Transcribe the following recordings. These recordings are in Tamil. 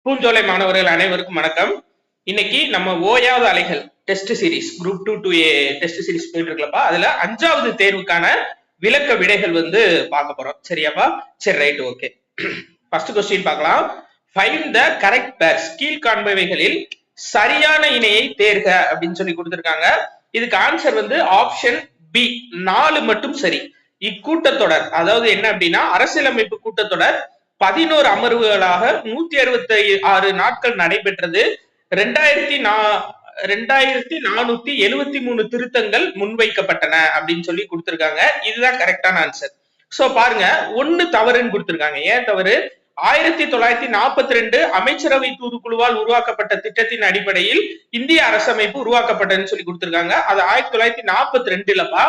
பூஞ்சோலை மாணவர்கள் அனைவருக்கும் வணக்கம். இன்னைக்கு நம்ம ஓயாத அலைகள் test series group 2 to A test series போயிட்டு இருக்கலப்பா. அதுல 5வது தேர்வுக்கான விளக்க விடைகள் வந்து பார்க்க போறோம். சரியாப்பா? சரி, ரைட், ஓகே. ஃபர்ஸ்ட் क्वेश्चन பார்க்கலாம். Find the correct pairs. கீழ்காண்பவைகளில் சரியான இணையை தேர்க அப்படின்னு சொல்லி கொடுத்திருக்காங்க. இதுக்கு ஆன்சர் வந்து ஆப்ஷன் பி, 4 மட்டும் சரி. இக்கூட்டத்தொடர் அதாவது என்ன அப்படின்னா அரசியலமைப்பு கூட்டத்தொடர் 11 அமர்வுகளாக 166 நாட்கள் நடைபெற்றது. 2473 திருத்தங்கள் முன்வைக்கப்பட்டன அப்படின்னு சொல்லி கொடுத்திருக்காங்க. இதுதான் கரெக்டான ஆன்சர். சோ பாருங்க, ஒன்னு தவறுன்னு கொடுத்திருக்காங்க. ஏன் தவறு? 1942 அமைச்சரவை தூதுக்குழுவால் உருவாக்கப்பட்ட திட்டத்தின் அடிப்படையில் இந்திய அரசமைப்பு உருவாக்கப்பட்டதுன்னு சொல்லி கொடுத்திருக்காங்க. அது 1942லப்பா,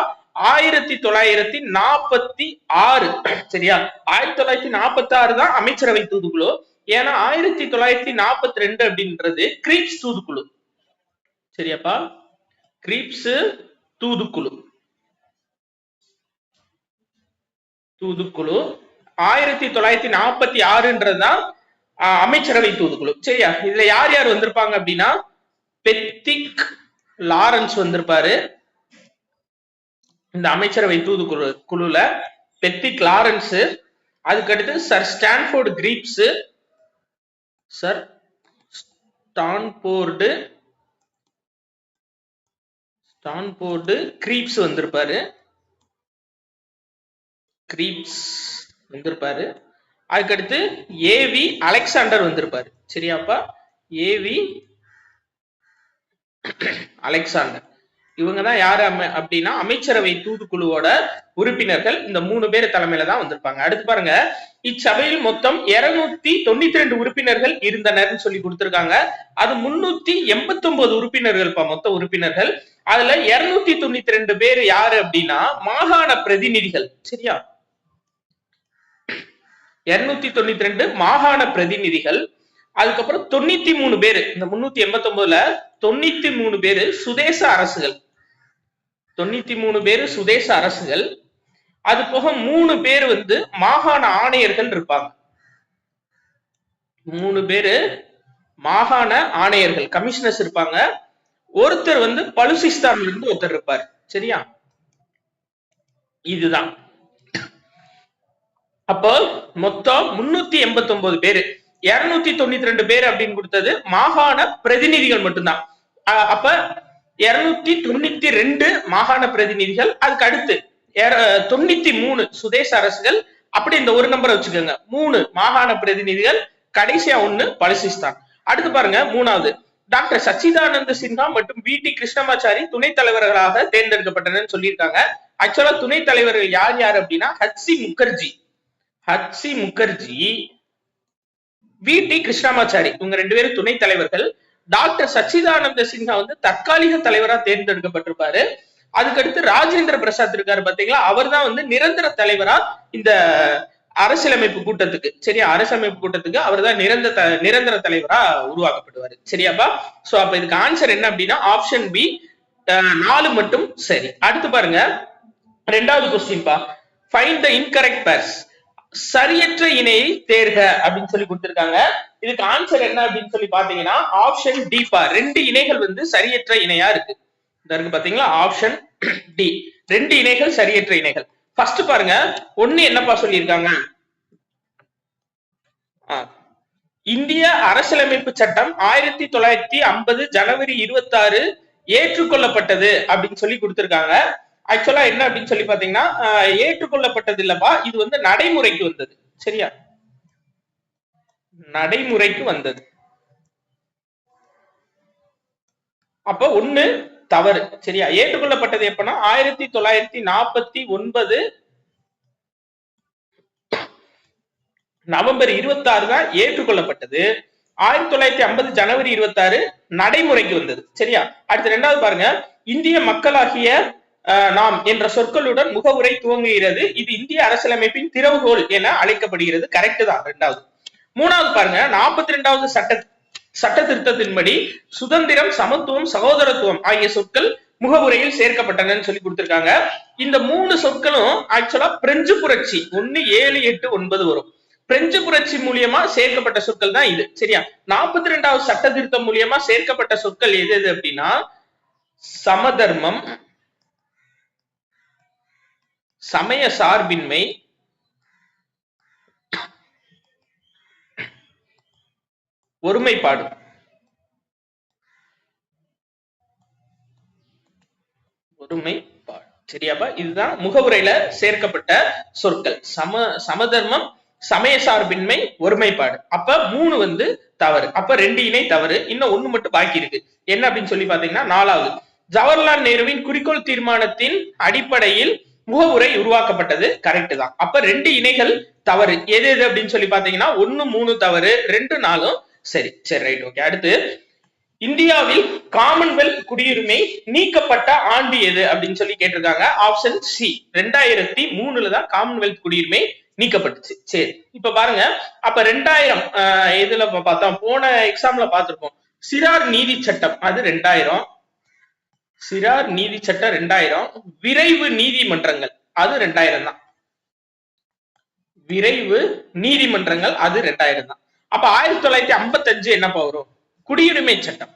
1946. சரியா? 1946 தான் அமைச்சரவை தூதுக்குழு. ஏன்னா 1942 அப்படின்றது கிரீப்ஸ் தூதுக்குழு. சரியாப்பா? கிரீப்ஸ் தூதுக்குழு 1946ன்றதுதான் அமைச்சரவை தூதுக்குழு. சரியா? இதுல யார் யார் வந்திருப்பாங்க அப்படின்னா பெத்திக் லாரன்ஸ் வந்திருப்பாரு. இந்த அமைச்சரவை தூதுக்குழு குழுல பெத்திக் லாரன்ஸ், அதுக்கடுத்து sir Stanford creeps, sir Stanford creeps வந்திருப்பாரு. அதுக்கடுத்து ஏவி அலெக்சாண்டர் வந்திருப்பாரு. சரியாப்பா? AV Alexander. இவங்கதான் யாரு அப்படின்னா அமைச்சரவை தூதுக்குழுவோட உறுப்பினர்கள். இந்த 3 பேர் தலைமையில தான் வந்திருப்பாங்க. அடுத்து பாருங்க, இச்சபையில் மொத்தம் 292 உறுப்பினர்கள் இருந்தனர் சொல்லி கொடுத்திருக்காங்க. அது 389 உறுப்பினர்கள் மொத்த உறுப்பினர்கள். அதுல 292 பேர் யாரு அப்படின்னா மாகாண பிரதிநிதிகள். சரியா? 292 மாகாண பிரதிநிதிகள். அதுக்கப்புறம் 93 பேரு, இந்த 389ல 93 பேரு சுதேச அரசுகள். 93 பேரு சுதேச அரசுகள். அது போக 3 பேர் வந்து மாகாண ஆணையர்கள் இருப்பாங்க. 3 பேரு மாகாண ஆணையர்கள், கமிஷனர்ஸ் இருப்பாங்க. ஒருத்தர் வந்து பலுசிஸ்தான்ல இருந்து ஒருத்தர் இருப்பார். சரியா? இதுதான். அப்போ மொத்தம் 389 பேரு. 292 பேர் அப்படின்னு கொடுத்தது மாகாண பிரதிநிதிகள் மட்டும்தான். அப்ப 292 மாகாண பிரதிநிதிகள், அதுக்கு அடுத்து 93 சுதேச அரசுகள். அப்படி இந்த ஒரு நம்பரை வச்சுக்கோங்க. 3 மாகாண பிரதிநிதிகள், கடைசியா 1 பலுசிஸ்தான். அடுத்து பாருங்க, 3வது டாக்டர் சச்சிதானந்த சின்ஹா மற்றும் வி டி கிருஷ்ணமாச்சாரி துணைத் தலைவர்களாக தேர்ந்தெடுக்கப்பட்டனர் சொல்லியிருக்காங்க. ஆக்சுவலா துணைத் தலைவர்கள் யார் யார் அப்படின்னா H C Mukherjee, V T Krishnamachari, இவங்க 2 பேரும் துணைத் தலைவர்கள். டாக்டர் சச்சிதானந்த சின்ஹா வந்து தற்காலிக தலைவரா தேர்ந்தெடுக்கப்பட்டிருப்பாரு. அதுக்கடுத்து ராஜேந்திர பிரசாத் இருக்காரு பாத்தீங்களா, அவர் தான் வந்து நிரந்தர தலைவரா இந்த அரசியலமைப்பு கூட்டத்துக்கு. சரியா? அரசியலமைப்பு கூட்டத்துக்கு அவர் தான் நிரந்தர தலைவரா உருவாக்கப்படுவாரு. சரியாப்பா? சோ அப்ப இதுக்கு ஆன்சர் என்ன அப்படின்னா ஆப்ஷன் பி, 4 மட்டும் சரி. அடுத்து பாருங்க, 2வது क्वेश्चन பா. Find the incorrect pairs. சரியற்ற இணையை தேர்க அப்படின்னு சொல்லி கொடுத்திருக்காங்க. இதுக்கு ஆன்சர் என்ன அப்படின்னு சொல்லி பாத்தீங்கன்னா ஆப்ஷன் டி பா. 2 இணைகள் வந்து சரியற்ற இணையா இருக்கு. இருக்கு பாத்தீங்களா? ஆப்ஷன் டி, 2 இணைகள் சரியற்ற இணைகள். ஃபர்ஸ்ட் பாருங்க, 1 என்னப்பா சொல்லியிருக்காங்க? இந்திய அரசியலமைப்பு சட்டம் 1950 ஜனவரி 26 ஏற்றுக்கொள்ளப்பட்டது அப்படின்னு சொல்லி கொடுத்திருக்காங்க. ஆக்சுவலா என்ன அப்படின்னு சொல்லி பாத்தீங்கன்னா ஏற்றுக்கொள்ளப்பட்டது இல்லப்பா, இது வந்து நடைமுறைக்கு வந்தது. சரியா? நடைமுறைக்கு வந்தது. அப்ப 1 தவறு. சரியா? ஏற்றுக்கொள்ளப்பட்டது எப்பன்னா 1949 நவம்பர் 26 தான் ஏற்றுக்கொள்ளப்பட்டது. 1950 ஜனவரி 26 நடைமுறைக்கு வந்தது. சரியா? அடுத்து 2வது பாருங்க, இந்திய மக்களாகிய நாம் என்ற சொற்களுடன் முகவுரை துவங்குகிறது. இது இந்திய அரசியலமைப்பின் திறவுகோல் என அழைக்கப்படுகிறது. கரெக்ட் தான் 2வது. 3வது பாருங்க, 42வது சட்ட திருத்தத்தின்படி சுதந்திரம், சமத்துவம், சகோதரத்துவம் ஆகிய சொற்கள் முகவுரையில் சேர்க்கப்பட்டன சொல்லி கொடுத்திருக்காங்க. இந்த 3 சொற்களும் ஆக்சுவலா பிரெஞ்சு புரட்சி 1, 7, 8, 9 வரும். பிரெஞ்சு புரட்சி மூலியமா சேர்க்கப்பட்ட சொற்கள் தான் இது. சரியா? 42வது சட்ட திருத்தம் மூலியமா சேர்க்கப்பட்ட சொற்கள் எது எது அப்படின்னா சமதர்மம், சமய சார்பின்மை, ஒருமைப்பாடு. ஒருமைப்பாடு. சரியாப்பா? இதுதான் முகவுரையில சேர்க்கப்பட்ட சொற்கள். சமதர்மம், சமய சார்பின்மை, ஒருமைப்பாடு. அப்ப 3 வந்து தவறு. அப்ப 2 இணை தவறு. இன்னும் 1 மட்டும் பாக்கி இருக்கு. என்ன அப்படின்னு சொல்லி பாத்தீங்கன்னா 4வது ஜவஹர்லால் நேருவின் குறிக்கோள் தீர்மானத்தின் அடிப்படையில் முகவுரை உருவாக்கப்பட்டது. கரெக்ட் தான். அப்ப 2 இணைகள் தவறு. எது எது அப்படின்னு சொல்லி பாத்தீங்கன்னா 1 3 தவறு, 2 4 சரி. சரி, ரைட், ஓகே. அடுத்து இந்தியாவில் காமன்வெல்த் குடியுரிமை நீக்கப்பட்ட ஆண்டு எது அப்படின்னு சொல்லி கேட்டிருக்காங்க. ஆப்ஷன் சி 2003 தான் காமன்வெல்த் குடியுரிமை நீக்கப்பட்டுச்சு. சரி, இப்ப பாருங்க. அப்ப 2000 இதுல பார்த்தோம், போன எக்ஸாம்ல பார்த்திருப்போம். சிறார் நீதி சட்டம் அது 2000, சிறார் நீதி சட்டம் 2000, விரைவு நீதிமன்றங்கள் அது 2000 தான். விரைவு நீதிமன்றங்கள் அது 2000 தான். அப்ப 1955 என்னப்பா வரும்? குடியுரிமை சட்டம்.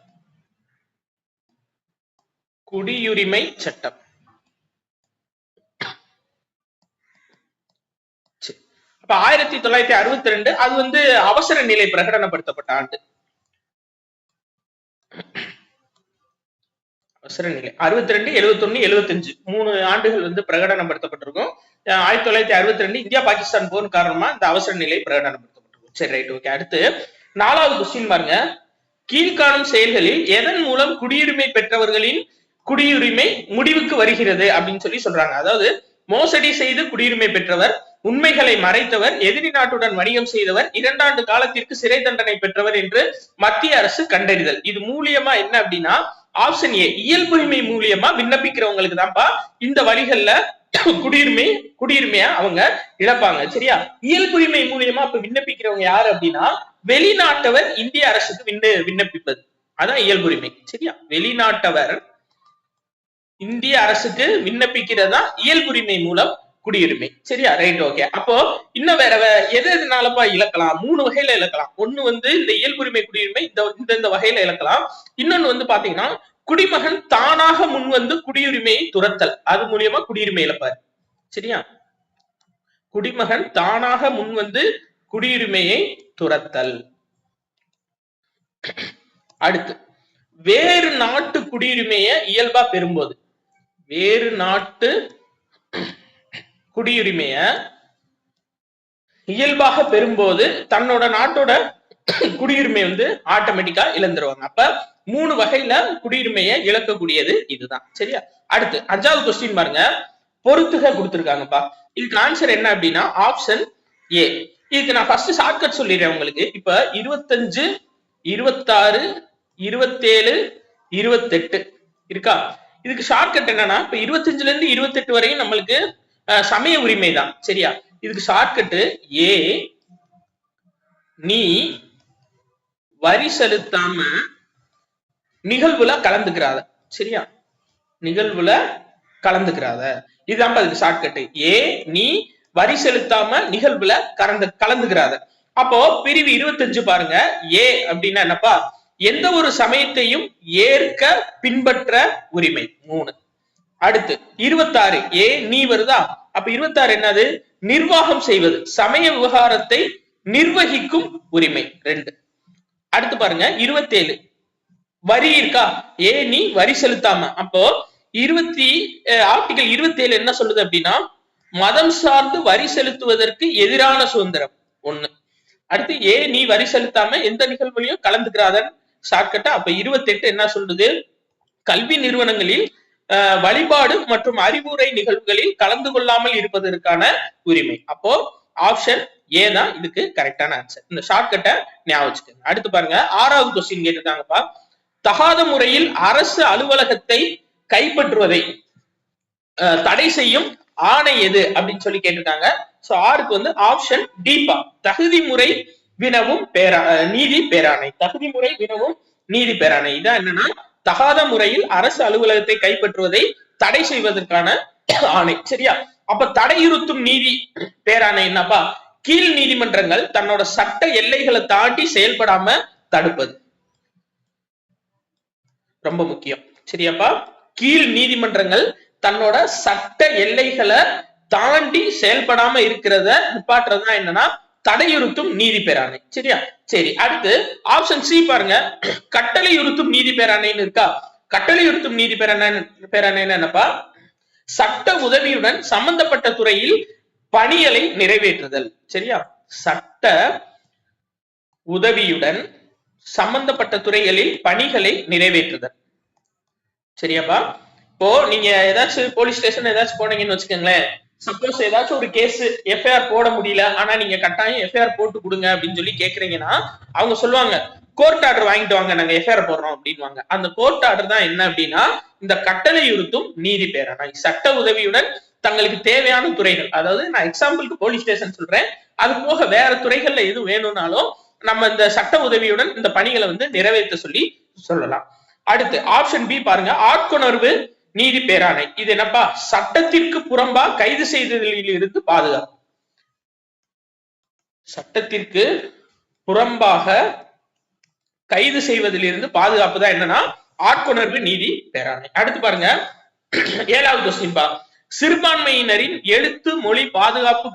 குடியுரிமை சட்டம். அப்ப 1962 அது வந்து அவசர நிலை பிரகடனப்படுத்தப்பட்ட ஆண்டு. அவசர நிலை 62, 71, 75 3 ஆண்டுகள் வந்து பிரகடனப்படுத்தப்பட்டிருக்கும். 1962 இந்தியா பாகிஸ்தான் போர் காரணமா இந்த அவசர நிலை பிரகடனப்படுத்தப்பட்டிருக்கும். சரி, ரைட், ஓகே. அடுத்து 4வது கொஸ்டின் பாருங்க. கீழ்காணும் செயல்களில் எதன் மூலம் குடியுரிமை பெற்றவர்களின் குடியுரிமை முடிவுக்கு வருகிறது அப்படின்னு சொல்லி சொல்றாங்க. அதாவது மோசடி செய்து குடியுரிமை பெற்றவர், உண்மைகளை மறைத்தவர், எதிரி நாட்டுடன் வணிகம் செய்தவர், 2 ஆண்டு காலத்திற்கு சிறை தண்டனை பெற்றவர் என்று மத்திய அரசு கண்டறிதல். இது மூலியமா என்ன அப்படின்னா ஆப்ஷன் ஏ இயல்புரிமை மூலியமா விண்ணப்பிக்கிறவங்களுக்கு தான்ப்பா இந்த வழிகள்ல குடியுரிமையா அவங்க இழப்பாங்க. சரியா? இயல்புரிமை மூலியமா இப்ப விண்ணப்பிக்கிறவங்க யாரு அப்படின்னா வெளிநாட்டவர் இந்திய அரசுக்கு விண்ணப்பிப்பது. அதான் இயல்புரிமை. சரியா? வெளிநாட்டவர் இந்திய அரசுக்கு விண்ணப்பிக்கிறதா இயல்புரிமை மூலம் குடியுரிமை. சரியா? Right, okay. அப்போ இன்னும் வேற எது எதுனாலப்பா இழக்கலாம்? 3 வகையில இழக்கலாம். ஒண்ணு வந்து இந்த இயல்புரிமை குடியுரிமை இந்த வகையில இழக்கலாம். இன்னொன்னு வந்து பாத்தீங்கன்னா குடிமகன் தானாக முன் வந்து குடியுரிமையை துரத்தல், அது மூலியமா குடியுரிமை இழப்பாரு. சரியா? குடிமகன் தானாக முன் வந்து குடியுரிமையை துரத்தல். அடுத்து வேறு நாட்டு குடியுரிமையை இயல்பா பெறும்போது, வேறு நாட்டு குடியுரிமைய இயல்பாக பெறும்போது தன்னோட நாட்டோட குடியுரிமை வந்து ஆட்டோமேட்டிக்கா இழந்துருவாங்க. அப்ப 3 வகையில குடியுரிமையை இழக்கக்கூடியது இதுதான். சரியா? அடுத்து 5வது கொஸ்டின் பாருங்க. பொறுத்துக கொடுத்திருக்காங்கப்பா. இதுக்கு ஆன்சர் என்ன அப்படின்னா ஆப்ஷன் ஏ. இதுக்கு நான் ஃபர்ஸ்ட் ஷார்ட்கட் சொல்லிடுறேன் உங்களுக்கு. இப்ப 25, 26, 27, 28 இருக்கா? இதுக்கு ஷார்ட்கட் என்னன்னா இப்ப 25ல இருந்து 28 வரையும் நம்மளுக்கு சமய உரிமை தான். சரியா? இதுக்கு ஷார்ட்கட் ஏ நீ வரி செலுத்தாம நிகழ்வுல கலந்துக்கிறாத. சரியா? நிகழ்வுல கலந்துக்கிறாத. இதுதான் இதுக்கு ஷார்ட்கட். ஏ நீ வரி செலுத்தாம நிகழ்வுல கலந்துக்கிறாத. அப்போ பிரிவு 25 பாருங்க. ஏ அப்படின்னா என்னப்பா? எந்த ஒரு சமயத்தையும் ஏற்க பின்பற்ற உரிமை 3. அடுத்து 26 ஏ நீ வருதா? அப்ப 26 என்னது? நிர்வாகம் செய்வது, சமய விவகாரத்தை நிர்வகிக்கும் உரிமை 2. அடுத்து பாருங்க 27 வரி இருக்கா? ஏ நீ வரி செலுத்தாம. அப்போ ஆர்டிகல் 27 என்ன சொல்லுது அப்படின்னா மதம் சார்ந்து வரி செலுத்துவதற்கு எதிரான சுதந்திரம் 1. அடுத்து ஏ நீ வரி செலுத்தாம எந்த நிகழ்வுலையும் கலந்துக்கிறாதன் ஷார்ட்கட்டா. அப்ப 28 என்ன சொல்றது? கல்வி நிறுவனங்களில் வழிபாடு மற்றும் அறிவுரை நிகழ்வுகளில் கலந்து கொள்ளாமல் இருப்பதற்கான உரிமை. அப்போ ஆப்ஷன் ஏ தான் இதுக்கு கரெக்டான ஆன்சர். இந்த ஷார்ட்கட்டை ஞாபகம் வச்சுக்கோங்க. அடுத்து பாருங்க 6வது கொஸ்டின் கேட்டிருக்காங்கப்பா. தகாத முறையில் அரசு அலுவலகத்தை கைப்பற்றுவதை தடை செய்யும் ஆணை எது அப்படின்னு சொல்லி கேட்டிருக்காங்க. சோ ஆருக்கு வந்து ஆப்ஷன் டிபா தகுதி முறை வினவும் நீதி பேராணை. தகுதி முறை வினவும் நீதி பேராணை இதான் என்னன்னா தகாத முறையில் அரசு அலுவலகத்தை கைப்பற்றுவதை தடை செய்வதற்கான ஆணை. சரியா? அப்ப தடையுறுத்தும் நீதி பேராணை என்னப்பா? கீழ் நீதிமன்றங்கள் தன்னோட சட்ட எல்லைகளை தாண்டி செயல்படாம தடுப்பது. ரொம்ப முக்கியம். சரியாப்பா? கீழ் நீதிமன்றங்கள் தன்னோட சட்ட எல்லைகளை தாண்டி செயல்படாம இருக்கிறத நிப்பாட்டுறதுதான் என்னன்னா தடையுறுத்தும் நீதி பேராணை. சரியா? சரி, அடுத்து ஆப்ஷன் சி பாருங்க. கட்டளையுறுத்தும் நீதி பேராணைன்னு இருக்கா? கட்டளையுறுத்தும் நீதி பேராணைன்னு என்னப்பா? சட்ட உதவியுடன் சம்பந்தப்பட்ட துறையில் பணிகளை நிறைவேற்றுதல். சரியா? சட்ட உதவியுடன் சம்பந்தப்பட்ட துறைகளில் பணிகளை நிறைவேற்றுதல். சரியாப்பா? இப்போ நீங்க ஏதாச்சும் போலீஸ் ஸ்டேஷன் ஏதாச்சும் போனீங்கன்னு வச்சுக்கோங்களேன், சப்போஸ் ஏதாச்சும் ஒரு கேஸ் எஃப்ஐஆர் போட முடியல, ஆனா நீங்க கட்டாயம் எஃப்ஐஆர் போட்டு கொடுங்க அப்படின்னு சொல்லி கேக்குறீங்கன்னா அவங்க சொல்லுவாங்க கோர்ட் ஆர்டர் வாங்கிட்டு வாங்க, நாங்க எஃப்ஐஆர் போடுறோம் அப்படின்வாங்க. அந்த கோர்ட் ஆர்டர் தான் என்ன அப்படின்னா இந்த கட்டளையுறுத்தும் நீதி பேராணை. சட்ட உதவியுடன் தங்களுக்கு தேவையான துறைகள், அதாவது நான் எக்ஸாம்பிளுக்கு போலீஸ் ஸ்டேஷன் சொல்றேன், அது போக வேற துறைகள்ல எது வேணும்னாலும் நம்ம இந்த சட்ட உதவியுடன் இந்த பணிகளை நிறைவேற்ற சொல்லி சொல்லலாம். அடுத்து ஆப்ஷன் பி பாருங்க. ஆட்கொணர்வு நீதி பேராணை. இது என்னப்பா? சட்டத்திற்கு புறம்பா கைது செய்ததில் இருந்து பாதுகாப்பு. சட்டத்திற்கு புறம்பாக கைது செய்வதிலிருந்து பாதுகாப்பு தான் என்னன்னா ஆட்கொணர்வு நீதி பேராணை. அடுத்து பாருங்க 7வது கொஸ்டின் பா. சிறுபான்மையினரின் எழுத்து மொழி பாதுகாப்பு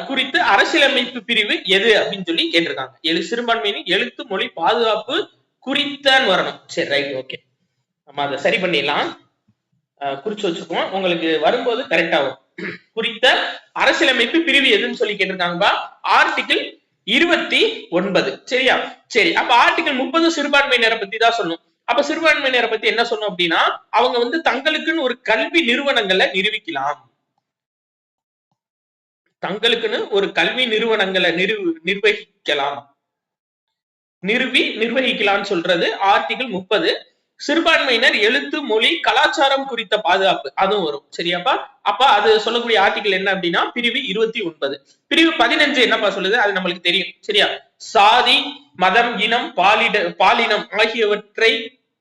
குறித்து அரசியலமைப்பு பிரிவு எது அப்படின்னு சொல்லி கேட்டிருக்காங்க. சிறுபான்மையினர் எழுத்து மொழி பாதுகாப்பு குறித்தன்னு வரணும். சரி, ரைட், ஓகே, நம்ம அதை சரி பண்ணிடலாம். குறிச்சு வச்சுக்குவோம், உங்களுக்கு வரும்போது கரெக்டா வரும். குறித்த அரசியலமைப்பு பிரிவு எதுன்னு சொல்லி கேட்டிருக்காங்கப்பா. ஆர்டிகிள் 29. சரியா? சரி, அப்ப ஆர்டிகிள் 30 சிறுபான்மையினரை பத்தி தான் சொல்லணும். அப்ப சிறுபான்மையினரை பத்தி என்ன சொன்னோம் அப்படின்னா அவங்க தங்களுக்குன்னு ஒரு கல்வி நிறுவனங்களை நிரூபிக்கலாம். தங்களுக்குன்னு ஒரு கல்வி நிறுவனங்களை நிர்வகிக்கலாம். நிர்வகிக்கலாம்னு சொல்றது ஆர்டிகிள் 30. சிறுபான்மையினர் எழுத்து மொழி கலாச்சாரம் குறித்த பாதுகாப்பு அதுவும் வரும். சரியாப்பா? அப்ப அது சொல்லக்கூடிய ஆர்டிகிள் என்ன அப்படின்னா பிரிவு 29. பிரிவு 15 என்னப்பா சொல்லுது? அது நம்மளுக்கு தெரியும். சரியா? சாதி, மதம், இனம், பாலினம் ஆகியவற்றை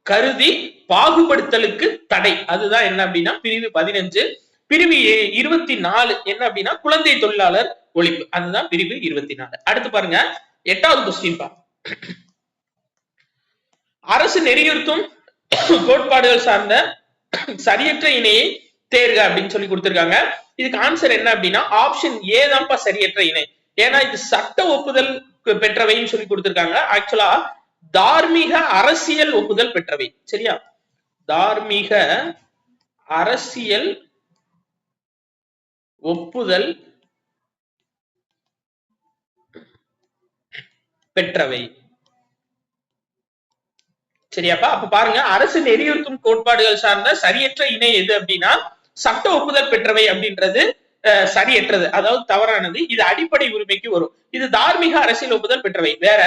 கருதி பாகுபடுத்தலுக்கு தடை. அதுதான் என்ன அப்படின்னா பிரிவு 15. பிரிவு 24 என்ன அப்படின்னா குழந்தை தொழிலாளர் ஒழிப்பு. அதுதான் பிரிவு 24. அடுத்து பாருங்க 8வது கொஸ்டின் பா. அரசு நெறியுறுத்தும் கோட்பாடுகள் சார்ந்த சரியற்ற இணையை தேர்க அப்படின்னு சொல்லி கொடுத்திருக்காங்க. இதுக்கு ஆன்சர் என்ன அப்படின்னா ஆப்ஷன் ஏ தான்ப்பா சரியற்ற இணை. ஏன்னா இது சட்ட ஒப்புதல் பெற்றவைன்னு சொல்லி கொடுத்திருக்காங்க. ஆக்சுவலா தார்மீக அரசியல் ஒப்புதல் பெற்றவை. சரியா? தார்மீக அரசியல் ஒப்புதல் பெற்றவை. சரியாப்பா? அப்ப பாருங்க, அரசு நெறியுறுத்தும் கோட்பாடுகள் சார்ந்த சரியற்ற இணை எது அப்படின்னா சட்ட ஒப்புதல் பெற்றவை அப்படின்றது சரியற்றது, அதாவது தவறானது. இது அடிப்படை உரிமைக்கு வரும். இது தார்மீக அரசியல் ஒப்புதல் பெற்றவை. வேற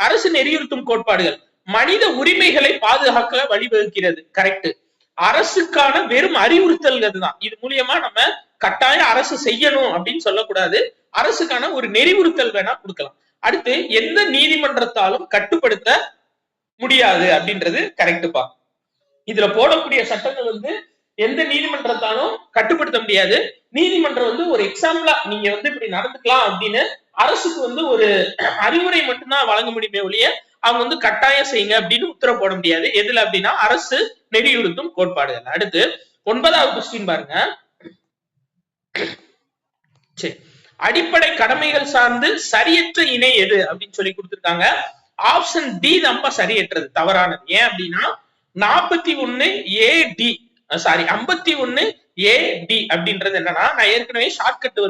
அரசு நெறியுறுத்தும் கோட்பாடுகள் மனித உரிமைகளை பாதுகாக்க வழிவகுக்கிறது. கரெக்ட். அரசுக்கான வெறும் அறிவுறுத்தல்கள் தான். இது மூலியமா நம்ம கட்டாயம் அரசு செய்யணும் அப்படின்னு சொல்லக்கூடாது. அரசுக்கான ஒரு நெறிவுறுத்தல் வேணா கொடுக்கலாம். அடுத்து எந்த நீதிமன்றத்தாலும் கட்டுப்படுத்த முடியாது அப்படின்றது கரெக்டுப்பா. இதுல போடக்கூடிய சட்டங்கள் எந்த நீதிமன்றத்தாலும் கட்டுப்படுத்த முடியாது. நீதிமன்றம் ஒரு எக்ஸாம்பிளா நீங்க இப்படி நடந்துக்கலாம் அப்படின்னு அரசுக்கு ஒரு அறிவுரை மட்டும்தான் வழங்க முடியுமே ஒழிய அவங்க கட்டாயம் செய்யுங்க அப்படின்னு உத்தரவு போட முடியாது. எதுல அப்படின்னா அரசு நெறியுறுத்தும் கோட்பாடுகள். அடுத்து 9வது கொஸ்டின் பாருங்க. சரி, அடிப்படை கடமைகள் சார்ந்து சரியற்ற இணை எது அப்படின்னு சொல்லி கொடுத்திருக்காங்க. ஆப்ஷன் டி தான்ப்பா சரியற்றது, தவறானது. ஏன் அப்படின்னா 51AD 51AD அப்படின்றது என்னன்னா நான் ஏற்கனவே ஷார்ட்கட்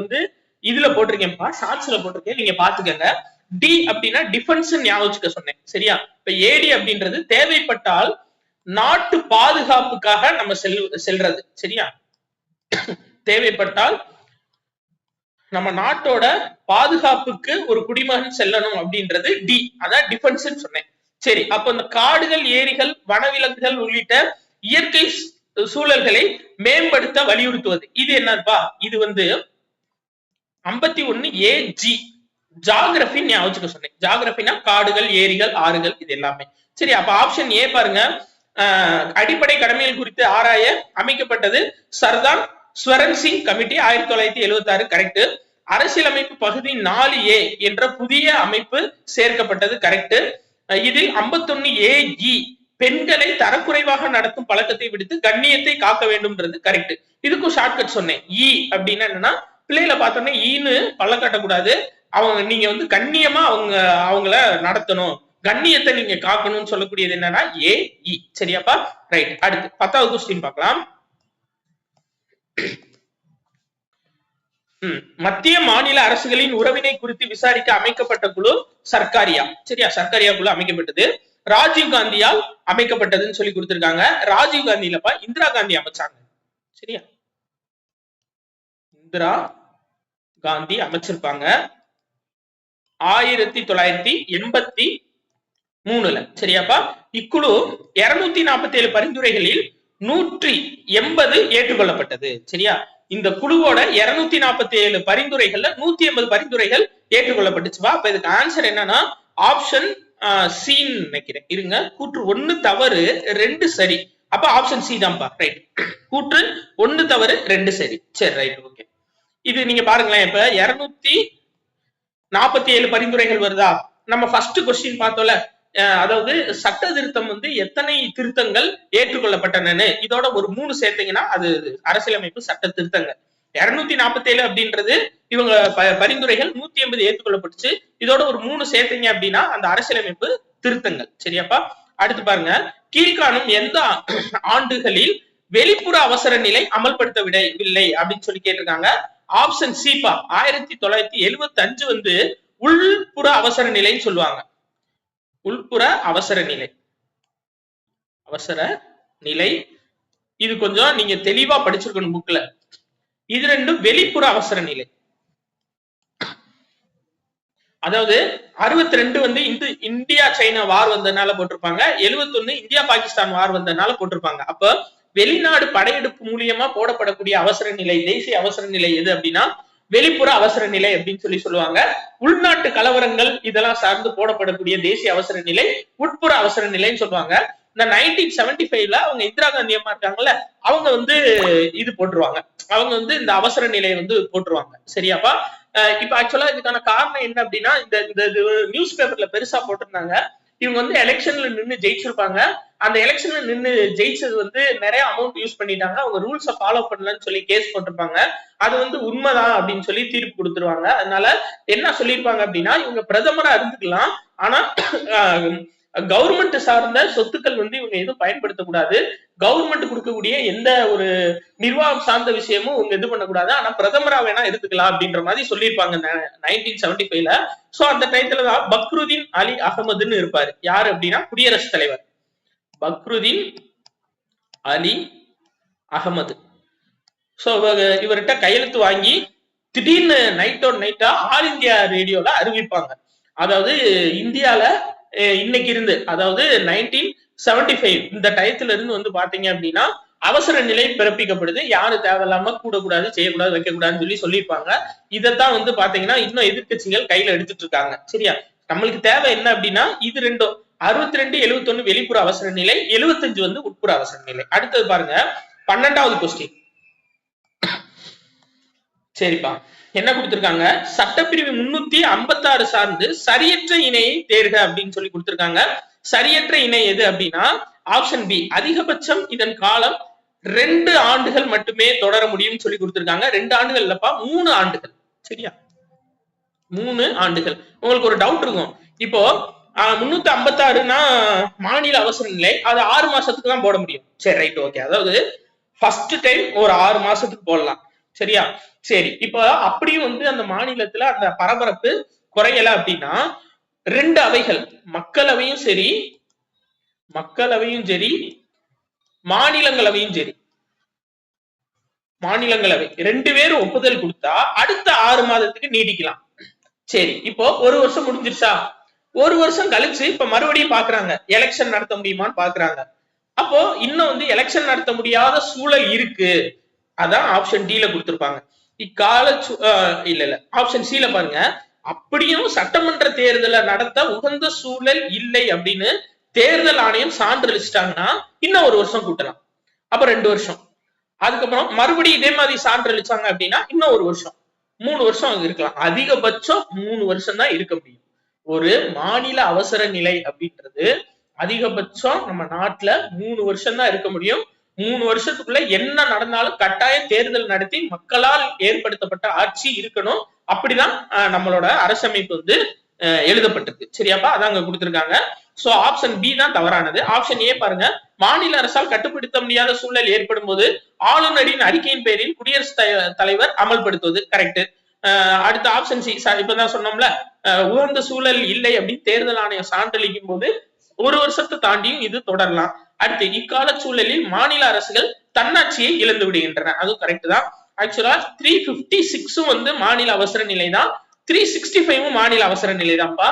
இதுல போட்டிருக்கேன்ப்பா, ஷார்ட்ஸ்ல போட்டிருக்கேன், நீங்க பாத்துக்கங்க. டி அப்படின்னா டிஃபென்ஸ் ஞாபகம் சொன்னேன். சரியா? இப்ப ஏடி அப்படின்றது தேவைப்பட்டால் நாட்டு பாதுகாப்புக்காக நம்ம செல்றது. சரியா? தேவைப்பட்டால் நம்ம நாட்டோட பாதுகாப்புக்கு ஒரு குடிமகன் செல்லணும் அப்படின்றது டி, அதான் டிஃபென்ஸ் சொன்னேன். சரி, அப்ப இந்த காடுகள், ஏரிகள், வனவிலங்குகள் உள்ளிட்ட இயற்கை சூழல்களை மேம்படுத்த வலியுறுத்துவது இது என்னப்பா? இது 51AG ஜாகிரபி ஞாபகம் சொன்னேன். ஜாகிரபினா காடுகள், ஏரிகள், ஆறுகள் இது எல்லாமே. சரி, அப்ப ஆப்ஷன் ஏ பாருங்க. அடிப்படை கடமைகள் குறித்து ஆராய அமைக்கப்பட்டது சர்தார் ஸ்வரன் சிங் கமிட்டி 1976. கரெக்ட். அரசியலமைப்பு பகுதி 4A என்ற புதிய அமைப்பு சேர்க்கப்பட்டது கரெக்ட். இதில் 51AE பெண்களை தரக்குறைவாக நடத்தும் பழக்கத்தை விடுத்து கண்ணியத்தை காக்க வேண்டும்ன்றது கரெக்ட். இதுக்கும் ஷார்ட்கட் சொன்னேன். அப்படின்னா என்னன்னா, பிள்ளைகளை பார்த்தோன்னே ஈன்னு பல்ல காட்டக்கூடாது, அவங்க நீங்க வந்து கண்ணியமா அவங்கள நடத்தணும், கண்ணியத்தை நீங்க காக்கணும்னு சொல்லக்கூடியது என்னன்னா AE. சரியாப்பா? ரைட். அடுத்து 10வது கொஸ்டின் பார்க்கலாம். மத்திய மாநில அரசுகளின் உறவினை குறித்து விசாரிக்க அமைக்கப்பட்ட குழு சர்க்காரியா. சரியா? சர்க்காரியா குழு அமைக்கப்பட்டது ராஜீவ் காந்தியால் அமைக்கப்பட்டதுன்னு சொல்லி கொடுத்திருக்காங்க. ராஜீவ் காந்தி இல்லப்பா, இந்திரா காந்தி அமைச்சாங்க. சரியா? இந்திரா காந்தி அமைச்சிருப்பாங்க 1983ல. சரியாப்பா? இக்குழு 247 பரிந்துரைகளில் 180 ஏற்றுக்கொள்ளப்பட்டது. சரியா? இந்த குழுவோட 247 பரிந்துரைகள்ல 180 பரிந்துரைகள் ஏற்றுக்கொள்ளப்பட்டுச்சுப்பா. அப்ப இதுக்கு ஆன்சர் என்னன்னா ஆப்ஷன் சின்னு நினைக்கிறேன். இருங்க, கூற்று 1 தவறு 2 சரி. அப்ப ஆப்ஷன் சி தான்ப்பா. ரைட். கூற்று 1 தவறு 2 சரி. சரி, ரைட், ஓகே. இது நீங்க பாருங்களேன், இப்ப 247 பரிந்துரைகள் வருதா? நம்ம ஃபர்ஸ்ட் கொஸ்டின் பார்த்தோம்ல, அதாவது சட்ட திருத்தம் வந்து எத்தனை திருத்தங்கள் ஏற்றுக்கொள்ளப்பட்டன, இதோட ஒரு 3 சேர்த்தீங்கன்னா அது அரசியலமைப்பு சட்ட திருத்தங்கள். 247 அப்படின்றது இவங்க பரிந்துரைகள், 180 ஏற்றுக்கொள்ளப்பட்டுச்சு, இதோட ஒரு 3 சேர்த்தீங்க அப்படின்னா அந்த அரசியலமைப்பு திருத்தங்கள். சரியாப்பா? அடுத்து பாருங்க, கீழ்காணும் எந்த ஆண்டுகளில் வெளிப்புற அவசர நிலை அமல்படுத்தவில்லை அப்படின்னு சொல்லி கேட்டிருக்காங்க. ஆப்ஷன் சிப்பா, 1975 வந்து உள்புற அவசர நிலைன்னு சொல்லுவாங்க. உள்புற அவசர நிலை, இது கொஞ்சம் நீங்க தெளிவா படிச்சிருக்கணும் புக்ல. இது ரெண்டும் வெளிப்புற அவசர நிலை. அதாவது 62 வந்து இந்தியா சைனா வார் வந்ததுனால போட்டிருப்பாங்க, 71 இந்தியா பாகிஸ்தான் வார் வந்ததுனால போட்டிருப்பாங்க. அப்ப வெளிநாடு படையெடுப்பு மூலியமா போடப்படக்கூடிய அவசர நிலை, தேசிய அவசர நிலை எது அப்படின்னா வெளிப்புற அவசர நிலை அப்படின்னு சொல்லி சொல்லுவாங்க. உள்நாட்டு கலவரங்கள் இதெல்லாம் சார்ந்து போடப்படக்கூடிய தேசிய அவசர நிலை உட்புற அவசர நிலைன்னு சொல்லுவாங்க. இந்த 1975ல அவங்க இந்திரா காந்தி அம்மா இருக்காங்கல்ல, அவங்க வந்து இது போட்டுருவாங்க, அவங்க வந்து இந்த அவசர நிலையை வந்து போட்டுருவாங்க. சரியாப்பா? இப்ப ஆக்சுவலா இதுக்கான காரணம் என்ன அப்படின்னா, இந்த நியூஸ் பேப்பர்ல பெருசா போட்டிருந்தாங்க, இவங்க வந்து எலெக்ஷன்ல நின்று ஜெயிச்சிருப்பாங்க, அந்த எலெக்ஷன்ல நின்று ஜெயிச்சது வந்து நிறைய அமௌண்ட் யூஸ் பண்ணிட்டாங்க, அவங்க ரூல்ஸை ஃபாலோ பண்ணலன்னு சொல்லி கேஸ் போட்டிருப்பாங்க. அது வந்து உண்மைதான் அப்படின்னு சொல்லி தீர்ப்பு கொடுத்துருவாங்க. அதனால என்ன சொல்லியிருப்பாங்க அப்படின்னா, இவங்க பிரதமரா இருந்துக்கலாம், ஆனா கவர்மெண்ட் சார்ந்த சொத்துக்கள் வந்து இவங்க எதுவும் பயன்படுத்தக்கூடாது, கவர்மெண்ட் கொடுக்கக்கூடிய எந்த ஒரு நிர்வாகம் சார்ந்த விஷயமும் இவங்க இது பண்ணக்கூடாது, ஆனா பிரதமரா வேணா எடுத்துக்கலாம் அப்படின்ற மாதிரி சொல்லியிருப்பாங்க 1975ல. சோ அந்த டைத்துல தான் பக்ருதீன் அலி அகமதுன்னு இருப்பாரு. யாரு அப்படின்னா குடியரசுத் தலைவர் பக்ருதீன் அலி அகமது. சோ இவர்கிட்ட கையெழுத்து வாங்கி திடீர்னு நைட்டா ஆல் இந்தியா ரேடியோல அறிவிப்பாங்க. அதாவது இந்தியால இன்னைக்கு இருந்து, அதாவது 1975 இந்த டயத்துல இருந்து வந்து பாத்தீங்க அப்படின்னா அவசர நிலை பிறப்பிக்கப்படுது, யாரு தேவையில்லாம கூடக்கூடாது, செய்யக்கூடாது, வைக்கக்கூடாதுன்னு சொல்லியிருப்பாங்க. இதைத்தான் வந்து பாத்தீங்கன்னா இன்னும் எதிர்கட்சிகள் கையில எடுத்துட்டு இருக்காங்க. சரியா? நம்மளுக்கு தேவை என்ன அப்படின்னா இது ரெண்டும், 62 71 வெளிப்புற அவசர நிலை, 75 வந்து உட்புற அவசர நிலை. அடுத்தது பாருங்க 12வது கொஸ்டின். சரிப்பா, என்ன கொடுத்திருக்காங்க? சட்டப்பிரிவு 356 சார்ந்து சரியற்ற இணையை தேர்க அப்படின்னு சொல்லி கொடுத்திருக்காங்க. சரியற்ற இணை எது அப்படின்னா ஆப்ஷன் பி, அதிகபட்சம் இதன் காலம் 2 ஆண்டுகள் மட்டுமே தொடர முடியும் சொல்லி கொடுத்திருக்காங்க. 2 ஆண்டுகள் இல்லப்பா, 3 ஆண்டுகள். சரியா? 3 ஆண்டுகள். உங்களுக்கு ஒரு டவுட் இருக்கும், இப்போ 356னா மாநில அவசர நிலை, அது 6 மாசத்துக்கு தான் போட முடியும். சரி, ரைட், ஓகே. அதாவது ஃபர்ஸ்ட் டைம் ஒரு 6 மாசத்துக்கு போடலாம். சரியா? சரி, இப்போ அப்படியும் வந்து அந்த மாநிலத்துல அந்த பரபரப்பு குறையல அப்படின்னா 2 அவைகள், மக்களவையும் சரி மாநிலங்களவையும் சரி, மாநிலங்களவை 2 பேரும் ஒப்புதல் கொடுத்தா அடுத்த 6 மாதத்துக்கு நீடிக்கலாம். சரி, இப்போ 1 வருஷம் முடிஞ்சிருச்சா, 1 வருஷம் கழிச்சு இப்ப மறுபடியும் பாக்குறாங்க எலெக்ஷன் நடத்த முடியுமான்னு பாக்குறாங்க. அப்போ இன்னும் வந்து எலெக்ஷன் நடத்த முடியாத சூழல் இருக்கு, அதான் ஆப்ஷன் டில கொடுத்திருப்பாங்க. இக்கால இல்ல ஆப்ஷன் சில பாருங்க, அப்படியும் சட்டமன்ற தேர்தலை நடத்த உகந்த சூழல் இல்லை அப்படின்னு தேர்தல் ஆணையம் சான்றளிச்சிட்டாங்கன்னா இன்னும் 1 வருஷம் கூட்டலாம், அப்ப 2 வருஷம். அதுக்கப்புறம் மறுபடியும் இதே மாதிரி சான்றளிச்சாங்க அப்படின்னா இன்னும் 1 வருஷம், 3 வருஷம் இருக்கலாம். அதிகபட்சம் 3 வருஷம் தான் இருக்க முடியும். ஒரு மாநில அவசர நிலை அப்படின்றது அதிகபட்சம் நம்ம நாட்டுல 3 வருஷம் தான் இருக்க முடியும். 3 வருஷத்துக்குள்ள என்ன நடந்தாலும் கட்டாயம் தேர்தல் நடத்தி மக்களால் ஏற்படுத்தப்பட்ட ஆட்சி இருக்கணும். அப்படிதான் நம்மளோட அரசமைப்பு வந்து எழுதப்பட்டிருக்கு. சரியாப்பா? அதான் அங்க கொடுத்திருக்காங்க. சோ ஆப்ஷன் பி தான் தவறானது. ஆப்ஷன் ஏ பாருங்க, மாநில அரசால் கட்டுப்படுத்த முடியாத சூழல் ஏற்படும் போது ஆளுநரின் அறிக்கையின் பேரில் குடியரசுத் தலைவர் அமல்படுத்துவது. கரெக்ட். அடுத்த ஆப்ஷன் சி, இப்பதான் சொன்னோம்ல, உகந்த சூழல் இல்லை அப்படின்னு தேர்தல் ஆணையம் சான்றளிக்கும் போது 1 வருஷத்தை தாண்டியும் இது தொடரலாம். அடுத்து, இக்கால சூழலில் மாநில அரசுகள் தன்னாட்சியை இழந்து விடுகின்றன. அதுவும் கரெக்ட் தான். ஆக்சுவலா 356 வந்து மாநில அவசர நிலை தான், 365 மாநில அவசர நிலை தான்ப்பா.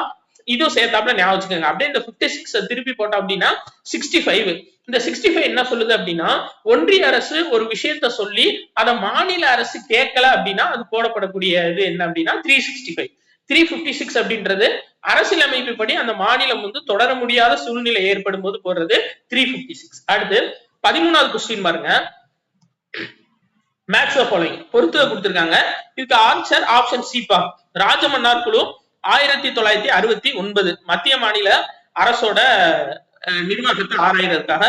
இதுவும் சேர்த்தாப்புல ஞாபகம் வச்சுக்கோங்க. அப்படியே இந்த 56 திருப்பி போட்டோம் அப்படின்னா 65. இந்த 65 என்ன சொல்லுது அப்படின்னா, ஒன்றிய அரசு ஒரு விஷயத்த சொல்லி அதை மாநில அரசு கேட்கல அப்படின்னா அது போடப்படக்கூடிய இது என்ன அப்படின்னா 365. 356 அப்படின்றது அரசியலமைப்பு படி அந்த மாநிலம் வந்து தொடர முடியாத சூழ்நிலை ஏற்படும் போது போடுறது 356. அடுத்து 13வது கொஸ்டின் பாருங்க, மேட்ச் ஆஃப் ஃபாலோயிங் பொறுத்து கொடுத்திருக்காங்க. இதுக்கு ஆன்சர் ஆப்ஷன் சி பா. ராஜமன்னார் குழு 1969 மத்திய மாநில அரசோட நிர்வாகத்தை ஆராய்வதற்காக.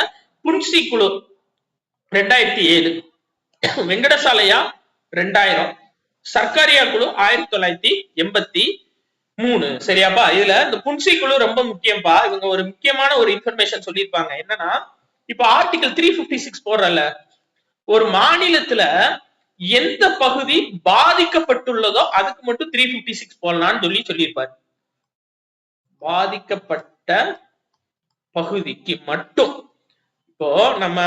புன்சி குழு 2007, வெங்கடசாலையா 2000, சர்க்காரியா குழு 1983. சரியாப்பா? இதுல இந்த புன்சி குழு ரொம்ப முக்கியம்பா. இவங்க ஒரு முக்கியமான ஒரு இன்ஃபர்மேஷன் சொல்லியிருப்பாங்க. என்னன்னா, இப்ப ஆர்டிகல் 356 போடுறல, ஒரு மாநிலத்துல எந்த பகுதி பாதிக்கப்பட்டுள்ளதோ அதுக்கு மட்டும் 356 போடலாம்னு சொல்லியிருப்பாரு. பாதிக்கப்பட்ட பகுதிக்கு மட்டும். இப்போ நம்ம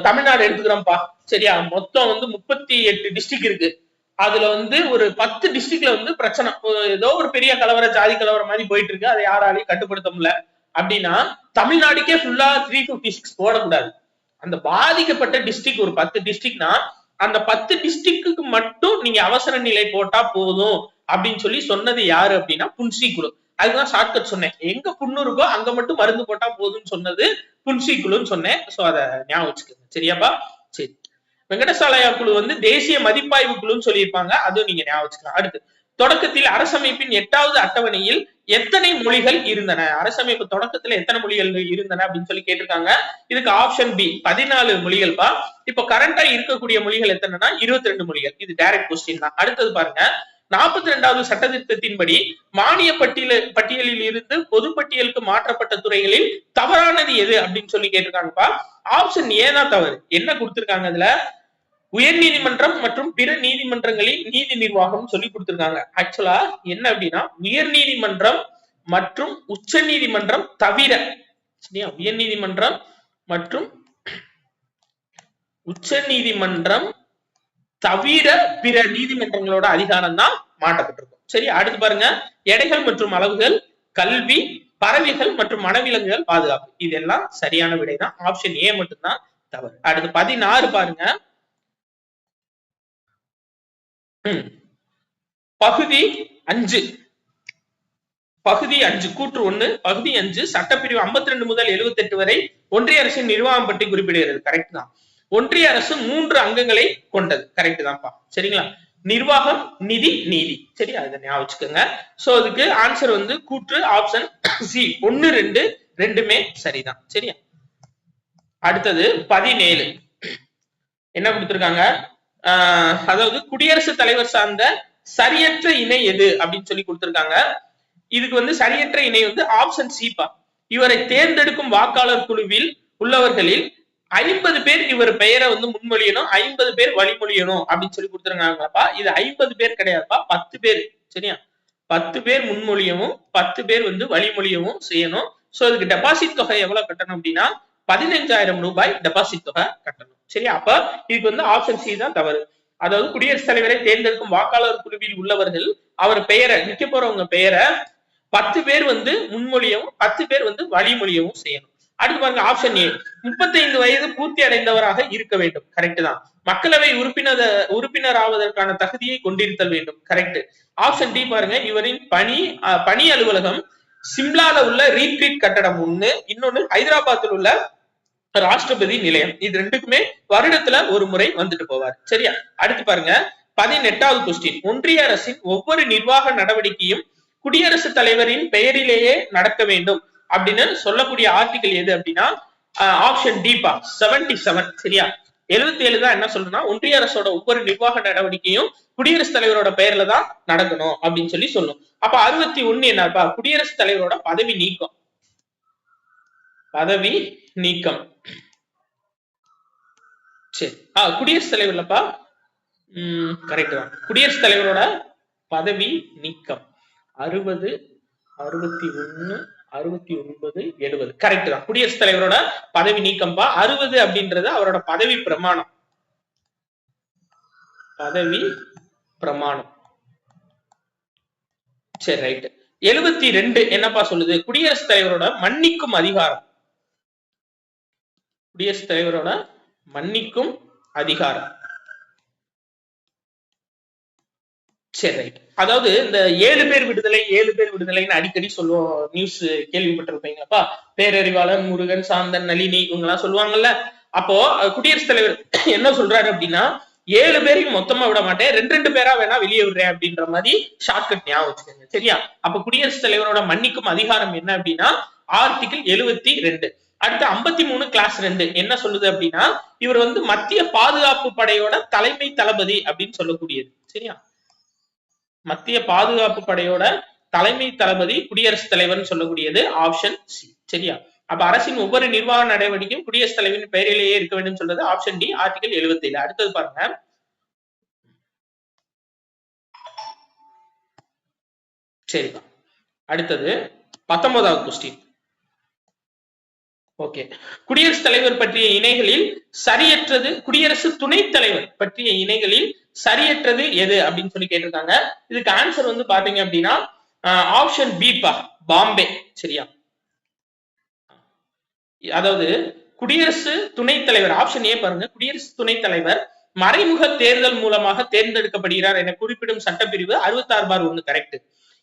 தமிழ்நாடு எடுத்துக்கிறோம்ப்பா. சரியா? மொத்தம் வந்து 38 டிஸ்ட்ரிக்ட் இருக்கு. அதுல வந்து ஒரு 10 டிஸ்ட்ரிக்ட்ல வந்து பிரச்சனை, ஏதோ ஒரு பெரிய கலவரம், ஜாதி கலவரம் மாதிரி போயிட்டு இருக்கு, அதை யாராலையும் கட்டுப்படுத்த முடியல அப்படின்னா தமிழ்நாடுக்கே ஃபுல்லா 356 போடக்கூடாது. அந்த பாதிக்கப்பட்ட டிஸ்ட்ரிக்ட் ஒரு 10 டிஸ்ட்ரிக்ட்னா அந்த 10 டிஸ்ட்ரிக்ட்டுக்கு மட்டும் நீங்க அவசர நிலை போட்டா போதும் அப்படின்னு சொன்னது யாரு அப்படின்னா புன்சி குழு. அதுதான் ஷார்ட்கட் சொன்னேன். எங்க புண்ணு இருக்கோ அங்க மட்டும் மருந்து போட்டா போதும்னு சொன்னது புன்சி குழுன்னு சொன்னேன். சோ அதை ஞாபகம் வச்சுக்கோங்க. சரியாப்பா? சரி. வெங்கடசாலையா குழு வந்து தேசிய மதிப்பாய்வு குழுன்னு சொல்லியிருப்பாங்க. அதுவும் நீங்க ஞாபகம் வச்சுக்கலாம். அடுத்து, தொடக்கத்தில் அரசமைப்பின் 8வது அட்டவணையில் எத்தனை மொழிகள் இருந்தன? அரசமைப்பு தொடக்கத்துல எத்தனை மொழிகள் இருந்தன அப்படின்னு கேட்டிருக்காங்க. இதுக்கு ஆப்ஷன் பி 14 மொழிகள் பா. இப்ப கரண்டா இருக்கக்கூடிய மொழிகள் எத்தனைன்னா 22 மொழிகள். இது டைரக்ட் கொஸ்டின் தான். அடுத்தது பாருங்க, 42வது சட்ட திருத்தத்தின்படி மானிய பட்டியலில் இருந்து பொதுப்பட்டியலுக்கு மாற்றப்பட்ட துறைகளில் தவறானது எது அப்படின்னு கேட்டிருக்காங்கப்பா. ஆப்ஷன் ஏ தான் தவறு. என்ன கொடுத்திருக்காங்க அதுல? உயர் நீதிமன்றம் மற்றும் பிற நீதிமன்றங்களில் நீதி நிர்வாகம் சொல்லி கொடுத்திருக்காங்க. ஆக்சுவலா என்ன அப்படின்னா, உயர் நீதிமன்றம் மற்றும் உச்ச நீதிமன்றம் தவிர, உயர் நீதிமன்றம் மற்றும் உச்ச நீதிமன்றம் தவிர பிற நீதிமன்றங்களோட அதிகாரம் தான் மாற்றப்பட்டிருக்கும். சரி, அடுத்து பாருங்க, எடைகள் மற்றும் அளவுகள், கல்வி, பறவைகள் மற்றும் வனவிலங்குகள் பாதுகாப்பு. இதெல்லாம் சரியான விடைதான். ஆப்ஷன் ஏ மட்டும்தான் தவறு. அடுத்து 16 பாருங்க, பகுதி 5 கூற்று 1 பகுதி 5 சட்டப்பிரிவு 52 முதல் 78 வரை ஒன்றிய அரசின் நிர்வாகம் பற்றி குறிப்பிடுகிறது. கரெக்ட் தான். ஒன்றிய அரசு 3 அங்கங்களை கொண்டது. கரெக்ட் தான்ப்பா. சரிங்களா? நிர்வாகம், நிதி, நீதி. சரி, அதை ஞாபகம் வச்சுக்கோங்க. சோ அதுக்கு ஆன்சர் வந்து கூற்று ஆப்ஷன் சி 1, 2 ரெண்டுமே சரிதான். சரியா? அடுத்தது 17 என்ன கொடுத்திருக்காங்க? அதாவது குடியரசுத் தலைவர் சார்ந்த சரியற்ற இணை எது அப்படின்னு கொடுத்திருக்காங்க. இதுக்கு வந்து சரியற்ற இணை வந்து ஆப்ஷன் சி பா. இவரை தேர்ந்தெடுக்கும் வாக்காளர் குழுவில் உள்ளவர்களில் 50 பேர் இவர் பெயரை வந்து முன்மொழியணும், 50 பேர் வழிமொழியணும் அப்படின்னு கொடுத்துருக்காங்கப்பா. இது 50 பேர் கிடையாதுப்பா, 10 பேர். சரியா? 10 பேர் முன்மொழியவும் 10 பேர் வந்து வழிமொழியவும் செய்யணும். சோ இதுக்கு டெபாசிட் தொகை எவ்வளவு கட்டணும் அப்படின்னா 15,000 ரூபாய் டெபாசிட் தொகை கட்டணும். சரியா? அப்ப இதுக்கு வந்து ஆப்ஷன் சி தான் தவறு. அதாவது குடியரசுத் தலைவரை தேர்ந்தெடுக்கும் வாக்காளர் குழுவில் உள்ளவர்கள் அவர் பெயரை, நிக்க போறவங்க பெயரை 10 பேர் வந்து முன்மொழியவும் 10 பேர் வந்து வழிமொழியவும் செய்யணும். அடுத்து பாருங்க, ஆப்ஷன் ஏ 35 வயது பூர்த்தி அடைந்தவராக இருக்க வேண்டும். கரெக்ட் தான். மக்களவை உறுப்பினர் ஆவதற்கான தகுதியை கொண்டிருத்தல் வேண்டும். கரெக்ட். ஆப்ஷன் டி பாருங்க, இவரின் பணி அலுவலகம் சிம்லால உள்ள ரீட்ரீட் கட்டடம் ஒண்ணு, இன்னொன்னு ஹைதராபாத்தில் உள்ள ராஷ்டிரபதி நிலையம். இது ரெண்டுக்குமே வருடத்துல ஒரு முறை வந்துட்டு போவார். சரியா? அடுத்து பாருங்க, 18வது கொஸ்டின், ஒன்றிய அரசின் ஒவ்வொரு நிர்வாக நடவடிக்கையும் குடியரசுத் தலைவரின் பெயரிலேயே நடக்க வேண்டும் அப்படின்னு சொல்லக்கூடிய ஆர்டிகல் எது அப்படின்னா ஆப்ஷன் டிபா 77. சரியா? 77 தான் என்ன சொல்றேன்னா ஒன்றிய அரசோட ஒவ்வொரு நிர்வாக நடவடிக்கையும் குடியரசுத் தலைவரோட பெயர்ல தான் நடக்கணும் அப்படின்னு சொல்லி சொல்லும். அப்ப 61 என்னப்பா? குடியரசுத் தலைவரோட பதவி நீக்கம். பதவி நீக்கம். சரி, குடியரசுத் தலைவர்லப்பா கரெக்ட் தான். குடியரசுத் தலைவரோட பதவி நீக்கம் 60, 61, 69, 70 கரெக்ட் தான். குடியரசுத் தலைவரோட பதவி நீக்கம்பா. 60 அப்படின்றது அவரோட பதவி பிரமாணம். பதவி பிரமாணம். சரி, ரைட். 72 என்னப்பா சொல்லுது? குடியரசுத் தலைவரோட மன்னிக்கும் அதிகாரம். குடியரசுத் தலைவரோட மன்னிக்கும் அதிகாரம். சரி, ரைட். அதாவது இந்த 7 பேர் விடுதலை 7 பேர் விடுதலைன்னு அடிக்கடி சொல்லுவோம். நியூஸ் கேள்விப்பட்டிருப்பீங்களப்பா. பேரறிவாளன், முருகன், சாந்தன், நளினி இவங்க எல்லாம் சொல்லுவாங்கல்ல. அப்போ குடியரசுத் தலைவர் என்ன சொல்றாரு அப்படின்னா 7 பேரையும் மொத்தமா விட மாட்டேன், 2 பேரா வேணா வெளியே விடுறேன் அப்படின்ற மாதிரி ஷார்ட்கட் ஞாபகம் வச்சுக்கோங்க. சரியா? அப்ப குடியரசுத் தலைவரோட மன்னிக்கும் அதிகாரம் என்ன அப்படின்னா ஆர்டிகிள் 72. அடுத்து 53 கிளாஸ் 2 என்ன சொல்லுது அப்படின்னா இவர் வந்து மத்திய பாதுகாப்பு படையோட தலைமை தளபதி அப்படின்னு சொல்லக்கூடியது. சரியா? மத்திய பாதுகாப்பு படையோட தலைமை தளபதி குடியரசுத் தலைவர் சொல்லக்கூடியது ஆப்ஷன் சி. சரியா? அப்ப அரசின் ஒவ்வொரு நிர்வாக நடவடிக்கையும் குடியரசுத் தலைவரின் பெயரிலேயே இருக்க வேண்டும் சொல்றது ஆப்ஷன் டி ஆர்டிகல் 77. அடுத்தது பாருங்க. சரிப்பா. அடுத்தது 19வது கொஸ்டின். ஓகே. குடியரசுத் தலைவர் பற்றிய இணைகளில் சரியற்றது, குடியரசு துணைத் தலைவர் பற்றிய இணைகளில் சரியற்றது எது அப்படின்னு சொல்லி கேட்டிருக்காங்க. இதுக்கு ஆன்சர் வந்து பாத்தீங்க அப்படின்னா ஆப்ஷன் பி பா, பாம்பே. சரியா? அதாவது குடியரசு துணைத் தலைவர் ஆப்ஷன் ஏ பாருங்க. குடியரசு துணைத் தலைவர் மறைமுக தேர்தல் மூலமாக தேர்ந்தெடுக்கப்படுகிறார் என குறிப்பிடும் சட்டப்பிரிவு 66/1 கரெக்ட்.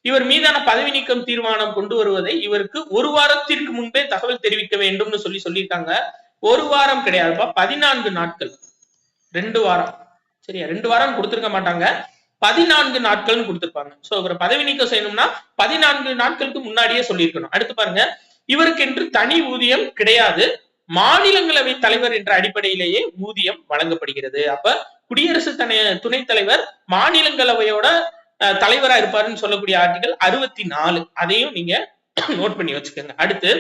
இவர் மீதான பதவி நீக்கம் தீர்மானம் கொண்டு வருவதை இவருக்கு 1 வாரத்திற்கு முன்பே தகவல் தெரிவிக்க வேண்டும்னு சொல்லியிருக்காங்க. 1 வாரம் கிடையாதுப்பா, 14 நாட்கள். 2 வாரம். சரியா? 2 வாரம் கொடுத்திருக்க மாட்டாங்க, 14 நாட்கள் கொடுத்திருப்பாங்க. சோ இவரை பதவி நீக்கம் செய்யணும்னா 14 நாட்களுக்கு முன்னாடியே சொல்லியிருக்கணும். அடுத்து பாருங்க, இவருக்கு என்று தனி ஊதியம் கிடையாது, மாநிலங்களவை தலைவர் என்ற அடிப்படையிலேயே ஊதியம் வழங்கப்படுகிறது. அப்ப குடியரசு துணைத் தலைவர் மாநிலங்களவையோட தலைவரா இருப்பாருன்னு சொல்லக்கூடிய ஆர்டிகல் 64. அதையும் நீங்க நோட் பண்ணி வச்சுக்கோங்க. அடுத்து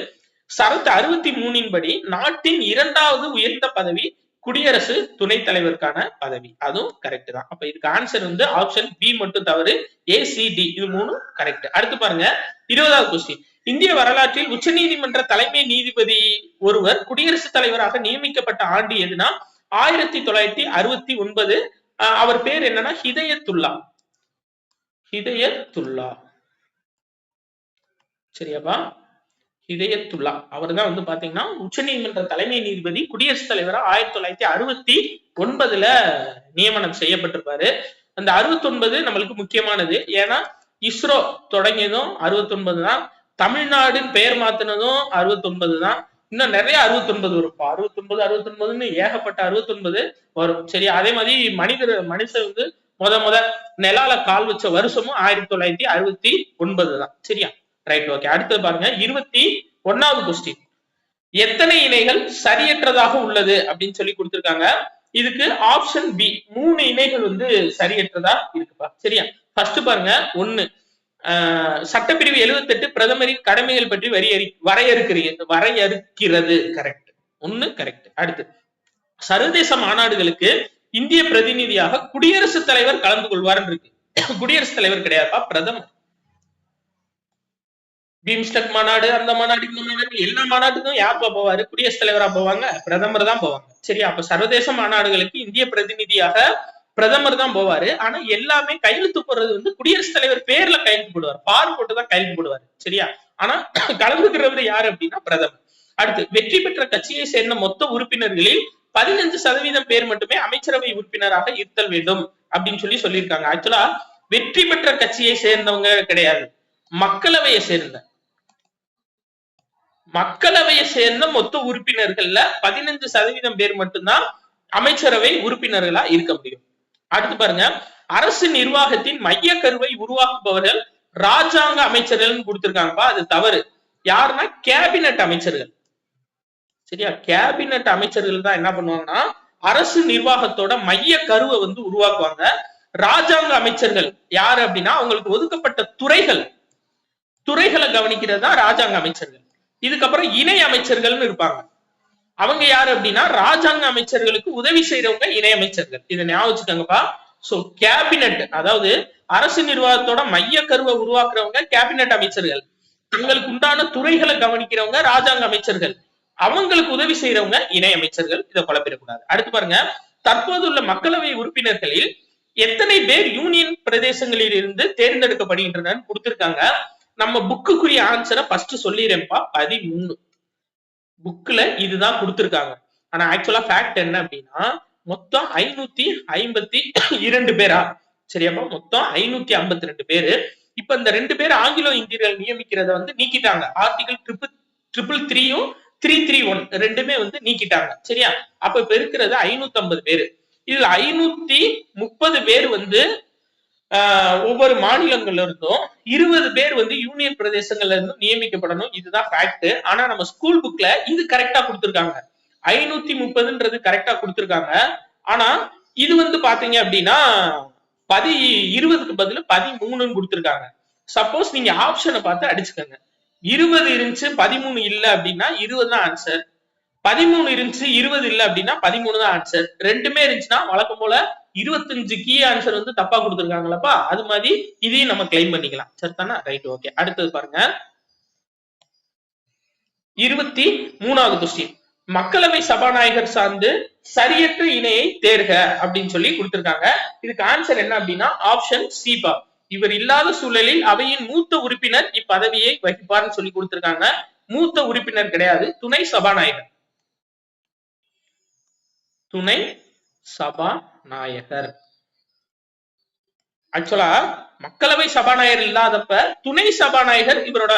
சரத்து 63 படி நாட்டின் 2வது உயர்ந்த பதவி குடியரசு துணைத் தலைவருக்கான பதவி. அதுவும் கரெக்ட் தான். அப்ப இதுக்கு ஆன்சர் வந்து ஆப்ஷன் பி மட்டும் தவறு, ஏசிடி இது 3 கரெக்ட். அடுத்து பாருங்க 20வது கொஸ்டின். இந்திய வரலாற்றில் உச்ச நீதிமன்ற தலைமை நீதிபதி ஒருவர் குடியரசுத் தலைவராக நியமிக்கப்பட்ட ஆண்டு எதுனா 1969. அவர் பேர் என்னன்னா ஹிதயத்துல்லா. ஹிதயத்துல்லா. சரியாப்பா? ஹிதயத்துல்லா அவர் தான் வந்து பாத்தீங்கன்னா உச்ச நீதிமன்ற தலைமை நீதிபதி குடியரசுத் தலைவரா 1969 நியமனம் செய்யப்பட்டிருப்பாரு. அந்த 69 நம்மளுக்கு முக்கியமானது. ஏன்னா இஸ்ரோ தொடங்கியதும் 69 தான், தமிழ்நாடுன்னு பெயர் மாத்தினதும் 69 தான். இன்னும் நிறைய 69 வரும். 69 ஏகப்பட்ட 69 வரும். சரி, அதே மாதிரி மனுஷன் வந்து முத நிலால கால் வச்ச வருஷமும் 1969 தான். சரியா? Right, okay. அடுத்தது பாருங்க 21வது கொஸ்டின். எத்தனை இணைகள் சரியற்றதாக உள்ளது அப்படின்னு சொல்லி கொடுத்திருக்காங்க. இதுக்கு ஆப்ஷன் பி 3 இணைகள் வந்து சரியற்றதா இருக்குப்பா. சரியா? ஃபர்ஸ்ட் பாருங்க 1 சட்டப்பிரிவு 78 பிரதமரின் கடமைகள் பற்றி வரையறுக்கிறது. கரெக்ட். 1 கரெக்ட். அடுத்து சர்வதேச மாநாடுகளுக்கு இந்திய பிரதிநிதியாக குடியரசுத் தலைவர் கலந்து கொள்வார் இருக்கு. குடியரசுத் தலைவர் கிடையாதுப்பா, பிரதமர். பீம்ஸ்டெக் மாநாடு, அந்த மாநாடு, இந்த மாநாடு, எல்லா மாநாட்டுக்கும் யாருப்பா போவாரு? குடியரசுத் தலைவரா போவாங்க? பிரதமர் தான் போவாங்க. சரியா? அப்ப சர்வதேச மாநாடுகளுக்கு இந்திய பிரதிநிதியாக பிரதமர் தான் போவாரு. ஆனா எல்லாமே கையெழுத்து போடுறது வந்து குடியரசுத் தலைவர் பேர்ல கையெழுத்து போடுவார், பார் போட்டு தான் கையெழுத்து போடுவாரு. சரியா? ஆனா கலந்துக்கிறவர் யாரு அப்படின்னா பிரதமர். அடுத்து வெற்றி பெற்ற கட்சியை சேர்ந்த மொத்த உறுப்பினர்களில் 15% பேர் மட்டுமே அமைச்சரவை உறுப்பினராக இருத்தல் வேண்டும் அப்படின்னு சொல்லியிருக்காங்க. ஆக்சுவலா வெற்றி பெற்ற கட்சியை சேர்ந்தவங்க கிடையாது, மக்களவையை சேர்ந்த மொத்த உறுப்பினர்கள்ல 15% பேர் மட்டும்தான் அமைச்சரவை உறுப்பினர்களா இருக்க முடியும். அடுத்து பாருங்க அரசு நிர்வாகத்தின் மைய கருவை உருவாக்குபவர்கள் ராஜாங்க அமைச்சர்கள் கொடுத்திருக்காங்கப்பா, அது தவறு. யாருன்னா கேபினட் அமைச்சர்கள். சரியா, கேபினட் அமைச்சர்கள் தான் என்ன பண்ணுவாங்கன்னா அரசு நிர்வாகத்தோட மைய கருவை வந்து உருவாக்குவாங்க. ராஜாங்க அமைச்சர்கள் யாரு அப்படின்னா அவங்களுக்கு ஒதுக்கப்பட்ட துறைகளை கவனிக்கிறது தான் ராஜாங்க அமைச்சர்கள். இதுக்கப்புறம் இணை அமைச்சர்கள்னு இருப்பாங்க. அவங்க யாரு அப்படின்னா ராஜாங்க அமைச்சர்களுக்கு உதவி செய்யறவங்க இணை அமைச்சர்கள். இதை ஞாபகம் வச்சுக்கோங்கப்பா. சோ கேபினட், அதாவது அரசு நிர்வாகத்தோட மைய கருவை உருவாக்குறவங்க கேபினட் அமைச்சர்கள். தங்களுக்கு உண்டான துறைகளை கவனிக்கிறவங்க ராஜாங்க அமைச்சர்கள். அவங்களுக்கு உதவி செய்யறவங்க இணை அமைச்சர்கள். இதை குழப்பிடக்கூடாது. அடுத்து பாருங்க, தற்போதுள்ள மக்களவை உறுப்பினர்களில் எத்தனை பேர் யூனியன் பிரதேசங்களில் இருந்து தேர்ந்தெடுக்கப்படுகின்றனர் கொடுத்திருக்காங்க. நம்ம புக்குக்குரிய ஆன்சரை ஃபர்ஸ்ட் சொல்லிடுறேன்ப்பா. 13 புக்ல இதுதான் கொடுத்திருக்காங்க. ஆனா ஆக்சுவலா ஃபேக்ட் என்ன அப்படின்னா மொத்தம் 552 பேரா. சரியாப்பா, மொத்தம் 552 பேரு. இப்ப இந்த 2 பேர் ஆங்கிலோ இந்தியர்கள் நியமிக்கிறத வந்து நீக்கிட்டாங்க. ஆர்டிகல் 333 331 ரெண்டுமே வந்து நீக்கிட்டாங்க. சரியா, அப்ப இப்ப இருக்கிறது 550 பேரு. இதுல 530 பேர் வந்து ஒவ்வொரு மாநிலங்கள்ல இருந்தும் 20 பேர் வந்து யூனியன் பிரதேசங்கள்ல இருந்தும் நியமிக்கப்படணும். இதுதான் ஃபேக்ட். ஆனா நம்ம ஸ்கூல் புக்ல இது கரெக்டா கொடுத்திருக்காங்க. 530ன்றது கரெக்டா கொடுத்திருக்காங்க. ஆனா இது வந்து பாத்தீங்க அப்படின்னா 20க்கு பதில் 13 கொடுத்திருக்காங்க. சப்போஸ் நீங்க ஆப்ஷனை பார்த்து அடிச்சுக்கோங்க. 20 இருந்துச்சு 13 இல்ல அப்படின்னா 20 தான் ஆன்சர். 13 இருந்துச்சு 20 இல்ல அப்படின்னா 13 தான் ஆன்சர். ரெண்டுமே இருந்துச்சுன்னா வழக்கம் போல 25 கீ ஆன்சர் வந்து தப்பா கொடுத்திருக்காங்களப்பா. அது மாதிரி இதையும் நம்ம கிளைம் பண்ணிக்கலாம். சரிதானா? Right, okay. அடுத்தது பாருங்க, 23வது கொஸ்டின். மக்களவை சபாநாயகர் சார்ந்து சரியற்ற இணையை தேர்க அப்படின்னு சொல்லி கொடுத்திருக்காங்க. இதுக்கு ஆன்சர் என்ன அப்படின்னா ஆப்ஷன் சி பா. இவர் இல்லாத சூழலில் அவையின் மூத்த உறுப்பினர் இப்பதவியை வகிப்பார்னு சொல்லி கொடுத்திருக்காங்க. மூத்த உறுப்பினர் கிடையாது, துணை சபாநாயகர். துணை சபாநாயகர். ஆக்சுவலா மக்களவை சபாநாயகர் இல்லாதப்ப துணை சபாநாயகர் இவரோட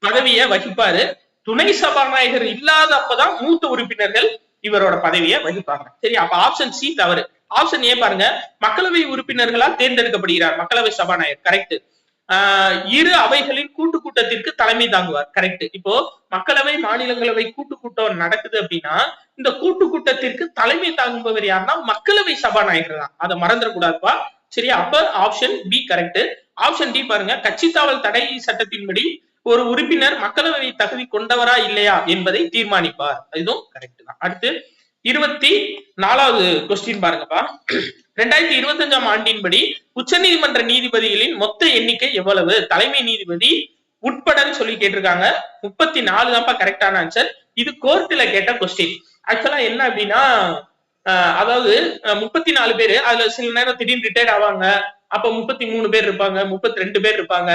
பதவியை வகிப்பாரு. துணை சபாநாயகர் இல்லாதப்பதான் மூத்த உறுப்பினர்கள் இவரோட பதவியை வகிப்பாங்க. சரி, அப்ப ஆப்ஷன் சி தவறு. ஆப்ஷன் ஏ பாருங்க, மக்களவை உறுப்பினர்களால் தேர்ந்தெடுக்கப்படுகிறார் மக்களவை சபாநாயகர். கரெக்ட். இரு அவைகளின் கூட்டு கூட்டத்திற்கு தலைமை தாங்குவார். கரெக்ட். இப்போ மக்களவை மாநிலங்களவை கூட்டு கூட்டம் நடக்குது அப்படின்னா இந்த கூட்டு கூட்டத்திற்கு தலைமை தாங்குபவர் யாருன்னா மக்களவை சபாநாயகர் தான். அதை மறந்துடக்கூடாதுப்பா. சரியா, அப்ப option B correct. Option D பாருங்க, கட்சி தாவல் தடை சட்டத்தின்படி ஒரு உறுப்பினர் மக்களவை தகுதி கொண்டவரா இல்லையா என்பதை தீர்மானிப்பார். இதுவும் கரெக்ட் தான். அடுத்து 24வது கொஸ்டின் பாருங்கப்பா. 2025ஆம் ஆண்டின்படி உச்சநீதிமன்ற நீதிபதிகளின் மொத்த எண்ணிக்கை எவ்வளவு? தலைமை நீதிபதி உட்படன்னு சொல்லி கேட்டிருக்காங்க. 34 தான்ப்பா கரெக்டான ஆன்சர். இது கோர்ட்ல கேட்ட கொஸ்டின். ஆக்சுவலா என்ன அப்படின்னா அதாவது 34 பேரு, அதுல சில நேரம் திடீர்னு ரிட்டையர்ட் ஆவாங்க. அப்ப 33 பேர் இருப்பாங்க, 32 பேர் இருப்பாங்க.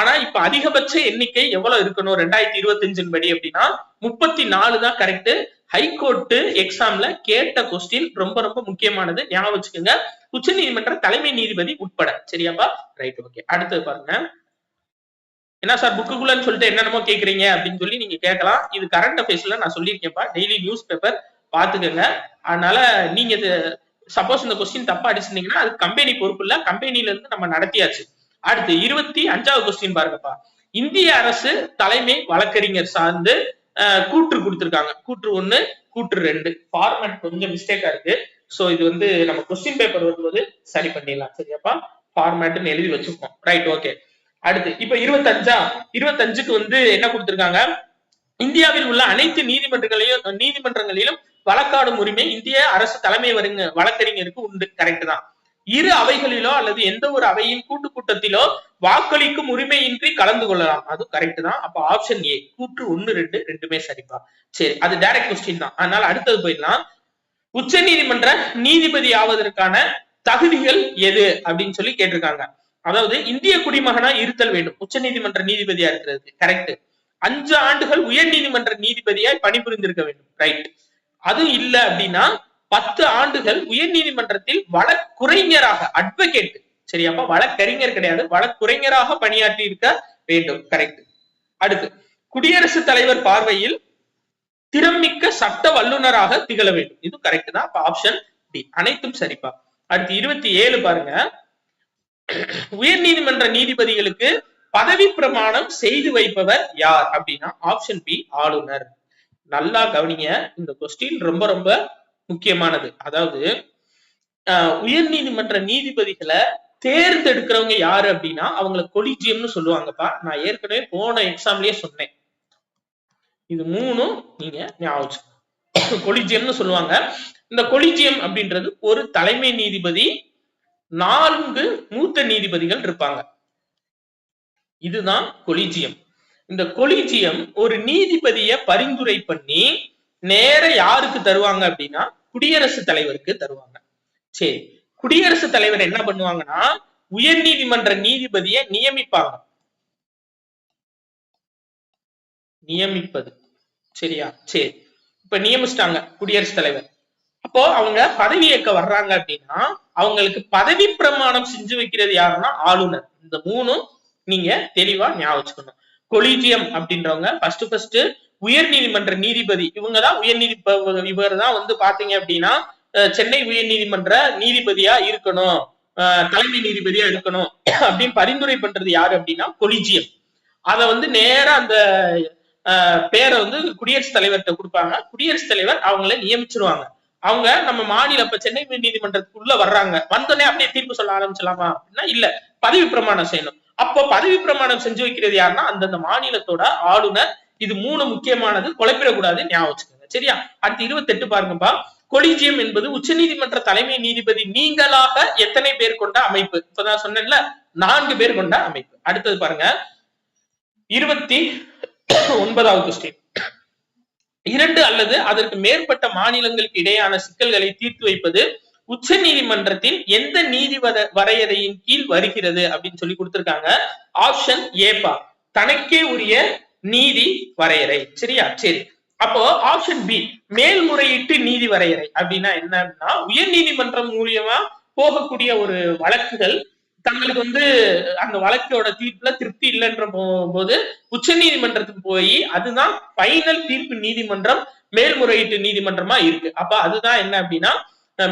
ஆனா இப்ப அதிகபட்ச எண்ணிக்கை எவ்வளவு இருக்கணும் 2025 படி அப்படின்னா 34 தான் கரெக்ட். ஹைகோர்ட் எக்ஸாம்ல கேட்ட கொஸ்டின் ரொம்ப ரொம்ப முக்கியமானது, ஞாபகம் வச்சுக்கோங்க. உச்ச நீதிமன்ற தலைமை நீதிபதி உட்பட. சரியாப்பா, ரைட், ஓகே. அடுத்தது பாருங்க, என்ன சார் புக்குக்குள்ளன்னு சொல்லிட்டு என்னென்னமோ கேக்குறீங்க அப்படின்னு சொல்லி நீங்க கேட்கலாம். இது கரண்ட் அஃபேர்ஸ்ல நான் சொல்லியிருக்கேன்ப்பா, டெய்லி நியூஸ் பேப்பர் பாத்துக்கோங்க. அதனால நீங்க சப்போஸ் இந்த கொஸ்டின் தப்பா அடிச்சிருந்தீங்கன்னா அது கம்பெனி பொறுப்பு இல்ல, கம்பெனில இருந்து நம்ம நடத்தியாச்சு. அடுத்து 25வது கொஸ்டின் பாருங்கப்பா. இந்திய அரசு தலைமை வழக்கறிஞர் சார்ந்து கூற்று கொடுத்திருக்காங்க. கூற்று 1, கூற்று 2. ஃபார்மேட் கொஞ்சம் மிஸ்டேக்கா இருக்கு. சோ இது வந்து நம்ம கொஸ்டின் பேப்பர் வரும்போது சரி பண்ணிடலாம். சரியாப்பா, ஃபார்மேட்னு எழுதி வச்சுப்போம். Right, okay. அடுத்து இப்ப 25க்கு வந்து என்ன கொடுத்திருக்காங்க, இந்தியாவில் உள்ள அனைத்து நீதிமன்றங்களிலும் வழக்காடும் உரிமை இந்திய அரசு தலைமை வழக்கறிஞருக்கு உண்டு. கரெக்ட் தான். இரு அவைகளிலோ அல்லது எந்த ஒரு அவையின் கூட்டு கூட்டத்திலோ வாக்களிக்கும் உரிமையின்றி கலந்து கொள்ளலாம். அது கரெக்ட் தான். அப்ப ஆப்ஷன் ஏ கூற்று 1, 2 ரெண்டுமே சரிப்பா. சரி, அது டைரக்ட் கொஸ்டின் தான். அதனால அடுத்தது போயிடலாம். உச்ச நீதிமன்ற நீதிபதி ஆவதற்கான தகுதிகள் எது அப்படின்னு சொல்லி கேட்டிருக்காங்க. அதாவது இந்திய குடிமகனா இருத்தல் வேண்டும் உச்ச நீதிமன்ற நீதிபதியா இருக்கிறது. கரெக்ட். 5 ஆண்டுகள் உயர் நீதிமன்ற நீதிபதியாய் பணிபுரிந்திருக்க வேண்டும். ரைட். அதுவும் இல்ல அப்படின்னா 10 ஆண்டுகள் உயர் நீதிமன்றத்தில் வழக்குரைஞராக, அட்வொகேட், சரியாப்பா, வழக்கறிஞர் கிடையாது, வழக்குரைஞராக பணியாற்றி இருக்க வேண்டும். கரெக்ட். அடுத்து குடியரசுத் தலைவர் பார்வையில் திறமிக்க சட்ட வல்லுநராக திகழ வேண்டும். இது கரெக்ட் தான். அப்ப ஆப்ஷன் டி அனைத்தும் சரிப்பா. அடுத்து 27 பாருங்க. உயர் நீதிமன்ற நீதிபதிகளுக்கு பதவி பிரமாணம் செய்து வைப்பவர் யார் அப்படின்னா ஆப்ஷன் பி ஆளுநர். நல்லா கவனிங்க, இந்த கொஸ்டின் ரொம்ப ரொம்ப முக்கியமானது. அதாவது உயர் நீதிமன்ற நீதிபதிகளை தேர்ந்தெடுக்கிறவங்க யாரு அப்படின்னா அவங்களை கொலிஜியம்னு சொல்லுவாங்கப்பா. நான் ஏற்கனவே போன எக்ஸாம்லயே சொன்னேன். இது மூணும் நீங்க ஞாபகம் கொலிஜியம்னு சொல்லுவாங்க. இந்த கொலிஜியம் அப்படின்றது ஒரு தலைமை நீதிபதி, 4 மூத்த நீதிபதிகள் இருப்பாங்க. இதுதான் கொலிஜியம். இந்த கொலிஜியம் ஒரு நீதிபதியை பரிந்துரை பண்ணி நேர யாருக்கு தருவாங்க அப்படின்னா குடியரசுத் தலைவருக்கு தருவாங்க. சரி, குடியரசுத் தலைவர் என்ன பண்ணுவாங்கன்னா உயர் நீதிமன்ற நீதிபதியை நியமிப்பாங்க. நியமிப்பது சரியா? சரி, இப்ப நியமிச்சிட்டாங்க குடியரசுத் தலைவர். அப்போ அவங்க பதவி ஏற்க வர்றாங்க அப்படின்னா அவங்களுக்கு பதவி பிரமாணம் செஞ்சு வைக்கிறது யாருன்னா ஆளுநர். இந்த மூணும் நீங்க தெளிவா ஞாபகம். கொலிஜியம் அப்படின்றவங்க ஃபர்ஸ்ட் உயர் நீதிமன்ற நீதிபதி, இவங்கதான் உயர் நீதிபதி. இவர் தான் வந்து பாத்தீங்க அப்படின்னா சென்னை உயர் நீதிமன்ற நீதிபதியா இருக்கணும், தலைமை நீதிபதியா இருக்கணும் அப்படின்னு பரிந்துரை பண்றது யாரு அப்படின்னா கொலிஜியம். அத வந்து நேரா அந்த பேரை வந்து குடியரசுத் தலைவர்கிட்ட கொடுப்பாங்க. குடியரசுத் தலைவர் அவங்கள நியமிச்சிருவாங்க. அவங்க நம்ம மாநில இப்ப சென்னை நீதிமன்றத்துக்குள்ள வர்றாங்க, வந்தோடனே அப்படியே தீர்ப்பு சொல்ல ஆரம்பிச்சலாமா அப்படின்னா இல்ல, பதவி பிரமாணம் செய்யணும். அப்போ பதவி பிரமாணம் செஞ்சு வைக்கிறது யாருன்னா அந்தந்த மாநிலத்தோட ஆளுநர். இது 3 முக்கியமானது, குழப்பிடக்கூடாது, ஞாபகம் வச்சுக்கோங்க. சரியா? அடுத்து 28 பாருங்கப்பா. கொலிஜியம் என்பது உச்ச நீதிமன்ற தலைமை நீதிபதி நீங்களாக எத்தனை பேர் கொண்ட அமைப்பு? இப்பதான் சொன்னேன்ல, 4 பேர் கொண்ட அமைப்பு. அடுத்தது பாருங்க 29வது கொஸ்டின். 2 அல்லது அதற்கு மேற்பட்ட மாநிலங்களுக்கு இடையான சிக்கல்களை தீர்த்து வைப்பது உச்ச நீதிமன்றத்தின் எந்த நீதி வரையறையின் கீழ் வருகிறது அப்படின்னு சொல்லி கொடுத்திருக்காங்க. ஆப்ஷன் ஏப்பா தனக்கே உரிய நீதி வரையறை. சரியா? சரி, அப்போ ஆப்ஷன் பி மேல்முறையீட்டு நீதி வரையறை அப்படின்னா என்னன்னா உயர் நீதிமன்றம் மூலியமா போகக்கூடிய ஒரு வழக்குகள் தங்களுக்கு வந்து அந்த வழக்கோட தீர்ப்புல திருப்தி இல்லைன்ற போது உச்ச நீதிமன்றத்துக்கு போய் அதுதான் பைனல் தீர்ப்பு நீதிமன்றம் மேல்முறையீட்டு நீதிமன்றமா இருக்கு. அப்ப அதுதான் என்ன அப்படின்னா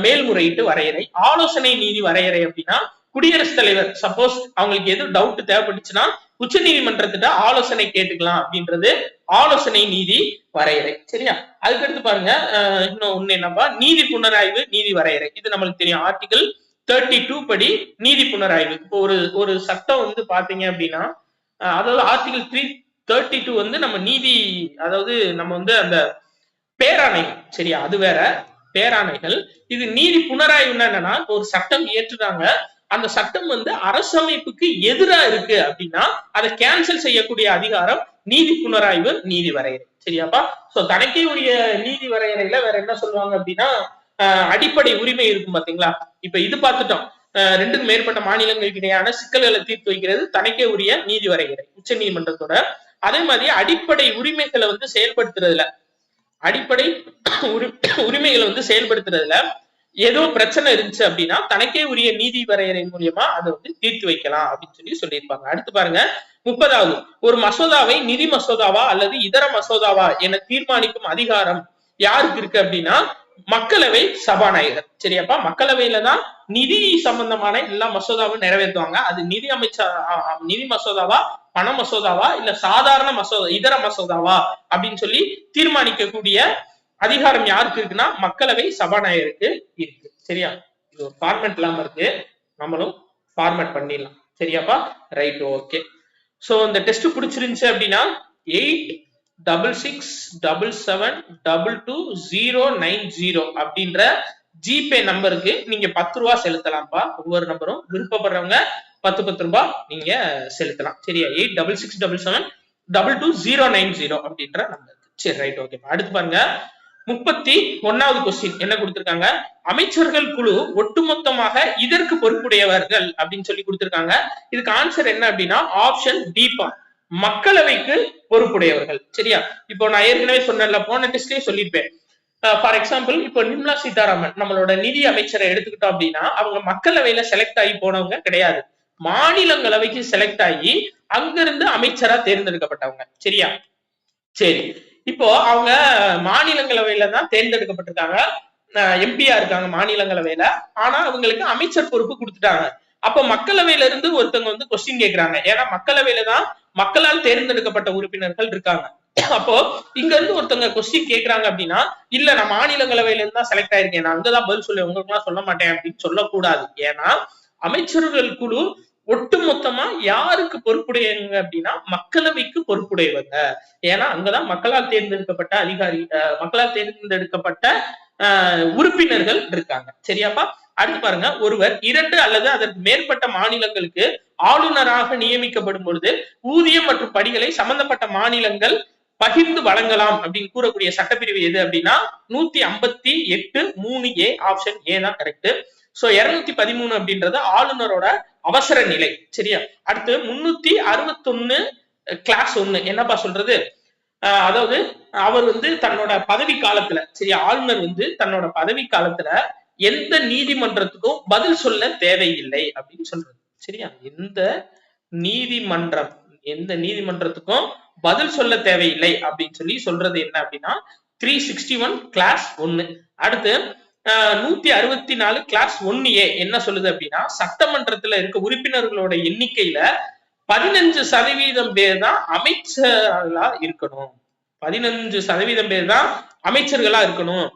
மேல்முறையீட்டு வரையறை. ஆலோசனை நீதி வரையறை அப்படின்னா குடியரசுத் தலைவர் சப்போஸ் அவங்களுக்கு எதுவும் டவுட் தேவைப்பட்டுச்சுன்னா உச்ச நீதிமன்றத்திட்ட ஆலோசனை கேட்டுக்கலாம் அப்படின்றது ஆலோசனை நீதி வரையறை. சரியா? அதுக்கடுத்து பாருங்க இன்னும் ஒண்ணு என்னப்பா, நீதி புனராய்வு நீதி வரையறை. இது நம்மளுக்கு தெரியும். ஆர்டிகல் 32 படி நீதி புனராய்வு. இப்போ ஒரு சட்டம் வந்து பாத்தீங்க அப்படின்னா அதாவது ஆர்டிகல் 332 வந்து நம்ம நீதி, அதாவது நம்ம வந்து அந்த பேராணைகள். சரியா? அது வேற, பேராணைகள். இது நீதி புனராய்வுன்னா என்னன்னா ஒரு சட்டம் ஏற்றுறாங்க, அந்த சட்டம் வந்து அரசமைப்புக்கு எதிரா இருக்கு அப்படின்னா அதை கேன்சல் செய்யக்கூடிய அதிகாரம் நீதி புனராய்வு நீதி வரையறை. சரியாப்பா? சோ தனக்கே உரிய நீதி வரையறையில வேற என்ன சொல்லுவாங்க அப்படின்னா அடிப்படை உரிமை இருக்கும் பாத்தீங்களா? இப்ப இது பார்த்துட்டோம். 2க்கும் மேற்பட்ட மாநிலங்களுக்கு இடையான சிக்கல்களை தீர்த்து வைக்கிறது தனக்கே உரிய நீதி வரையறை உச்ச நீதிமன்றத்தோட. அதே மாதிரி அடிப்படை உரிமைகளை வந்து செயல்படுத்துறதுல, அடிப்படை உரிமைகளை வந்து செயல்படுத்துறதுல ஏதோ பிரச்சனை இருந்துச்சு அப்படின்னா தனக்கே உரிய நீதி வரையறை மூலியமா அதை வந்து தீர்த்து வைக்கலாம் அப்படின்னு சொல்லியிருப்பாங்க. அடுத்து பாருங்க 30வது, ஒரு மசோதாவை நிதி மசோதாவா அல்லது இதர மசோதாவா என தீர்மானிக்கும் அதிகாரம் யாருக்கு இருக்கு அப்படின்னா மக்களவை சபாநாயகர். சரியாப்பா? மக்களவையில தான் நிதி சம்பந்தமான எல்லா மசோதாவும் நிறைவேற்றுவாங்க. அது நிதி அமைச்சர் நிதி மசோதாவா, பண மசோதாவா, இல்ல சாதாரண மசோதா இதர மசோதாவா அப்படின்னு சொல்லி தீர்மானிக்கக்கூடிய அதிகாரம் யாருக்கு இருக்குன்னா மக்களவை சபாநாயகருக்கு இருக்கு. சரியா? இது ஒரு ஃபார்மேட் இல்லாம இருக்கு, நம்மளும் ஃபார்மேட் பண்ணிடலாம். சரியாப்பா? Right, okay. சோ இந்த டெஸ்ட் பிடிச்சிருந்துச்சு அப்படின்னா 8667772290 அப்படின்ற ஜிபே நம்பருக்கு நீங்க 10 ரூபாய் செலுத்தலாம்ப்பா. ஒவ்வொரு நம்பரும் விருப்பப்படுறவங்க 10 ரூபாய் நீங்க செலுத்தலாம். சரியா? 8667772290 அப்படின்ற நம்பருக்கு. சரி, ரைட், ஓகே. அடுத்து பாருங்க 31வது கொஸ்டின் என்ன கொடுத்திருக்காங்க, அமைச்சர்கள் குழு ஒட்டுமொத்தமாக இதற்கு பொறுப்புடையவர்கள் அப்படின்னு சொல்லி கொடுத்திருக்காங்க. இதுக்கு ஆன்சர் என்ன அப்படின்னா ஆப்ஷன் டிபா மக்களவைக்கு பொறுப்புடையவர்கள். சரியா? இப்போ நான் ஏற்கனவே சொன்னேன்ல, போன டெஸ்ட்லயே சொல்லியிருப்பேன். ஃபார் எக்ஸாம்பிள் இப்போ நிர்மலா சீதாராமன் நம்மளோட நிதி அமைச்சரை எடுத்துக்கிட்டோம் அப்படின்னா அவங்க மக்களவையில செலக்ட் ஆகி போனவங்க கிடையாது, மாநிலங்களவைக்கு செலக்ட் ஆகி அங்கிருந்து அமைச்சரா தேர்ந்தெடுக்கப்பட்டவங்க. சரியா? சரி, இப்போ அவங்க மாநிலங்களவையில தான் தேர்ந்தெடுக்கப்பட்டிருக்காங்க. எம்பியா இருக்காங்க மாநிலங்களவையில, ஆனா அவங்களுக்கு அமைச்சர் பொறுப்பு கொடுத்துட்டாங்க. அப்ப மக்களவையில இருந்து ஒருத்தவங்க வந்து கொஸ்டின் கேட்கிறாங்க. ஏன்னா மக்களவையில தான் மக்களால் தேர்ந்தெடுக்கப்பட்ட உறுப்பினர்கள் இருக்காங்க. அப்போ இங்க இருந்து ஒருத்தவங்க கொஸ்டின் கேட்கிறாங்க அப்படின்னா, இல்ல நான் மாநிலங்களவையில இருந்து தான் செலக்ட் ஆயிருக்கேன், நான் அங்கதான் பதில் சொல்லுவேன், உங்களுக்கு எல்லாம் சொல்ல மாட்டேன் அப்படின்னு சொல்லக்கூடாது. ஏன்னா அமைச்சர்கள் குழு ஒட்டுமொத்தமா யாருக்கு பொறுப்புடையவங்க அப்படின்னா மக்களவைக்கு பொறுப்புடையவங்க. ஏன்னா அங்கதான் மக்களால் தேர்ந்தெடுக்கப்பட்ட அதிகாரி, மக்களால் தேர்ந்தெடுக்கப்பட்ட உறுப்பினர்கள் இருக்காங்க. சரியாப்பா? அடுத்து பாருங்க, ஒருவர் 2 அல்லது அதற்கு மேற்பட்ட மாநிலங்களுக்கு ஆளுநராக நியமிக்கப்படும் பொழுது ஊதியம் மற்றும் படிகளை சம்பந்தப்பட்ட மாநிலங்கள் பகிர்ந்து வழங்கலாம் அப்படின்னு கூறக்கூடிய சட்டப்பிரிவு எது அப்படின்னா 158(3)A ஆப்ஷன் ஏ தான் கரெக்ட். சோ 213 அப்படின்றது ஆளுநரோட அவசர நிலை. சரியா? அடுத்து 361 கிளாஸ் 1 என்னப்பா சொல்றது, அதாவது அவர் வந்து தன்னோட பதவி காலத்துல, சரியா, ஆளுநர் வந்து தன்னோட பதவி காலத்துல எந்த நீதிமன்றத்துக்கும் பதில் சொல்ல தேவையில்லை அப்படின்னு சொல்றது. சரியா? எந்த நீதிமன்றத்துக்கும் பதில் சொல்ல தேவையில்லை அப்படின்னு சொல்லி சொல்றது என்ன அப்படின்னா 361 கிளாஸ் 1. அடுத்து 164 கிளாஸ் 1A என்ன சொல்லுது அப்படின்னா சட்டமன்றத்துல இருக்க உறுப்பினர்களோட எண்ணிக்கையில 15% பேர் தான் அமைச்சர்களா இருக்கணும். 15% பேர் தான் அமைச்சர்களா இருக்கணும்.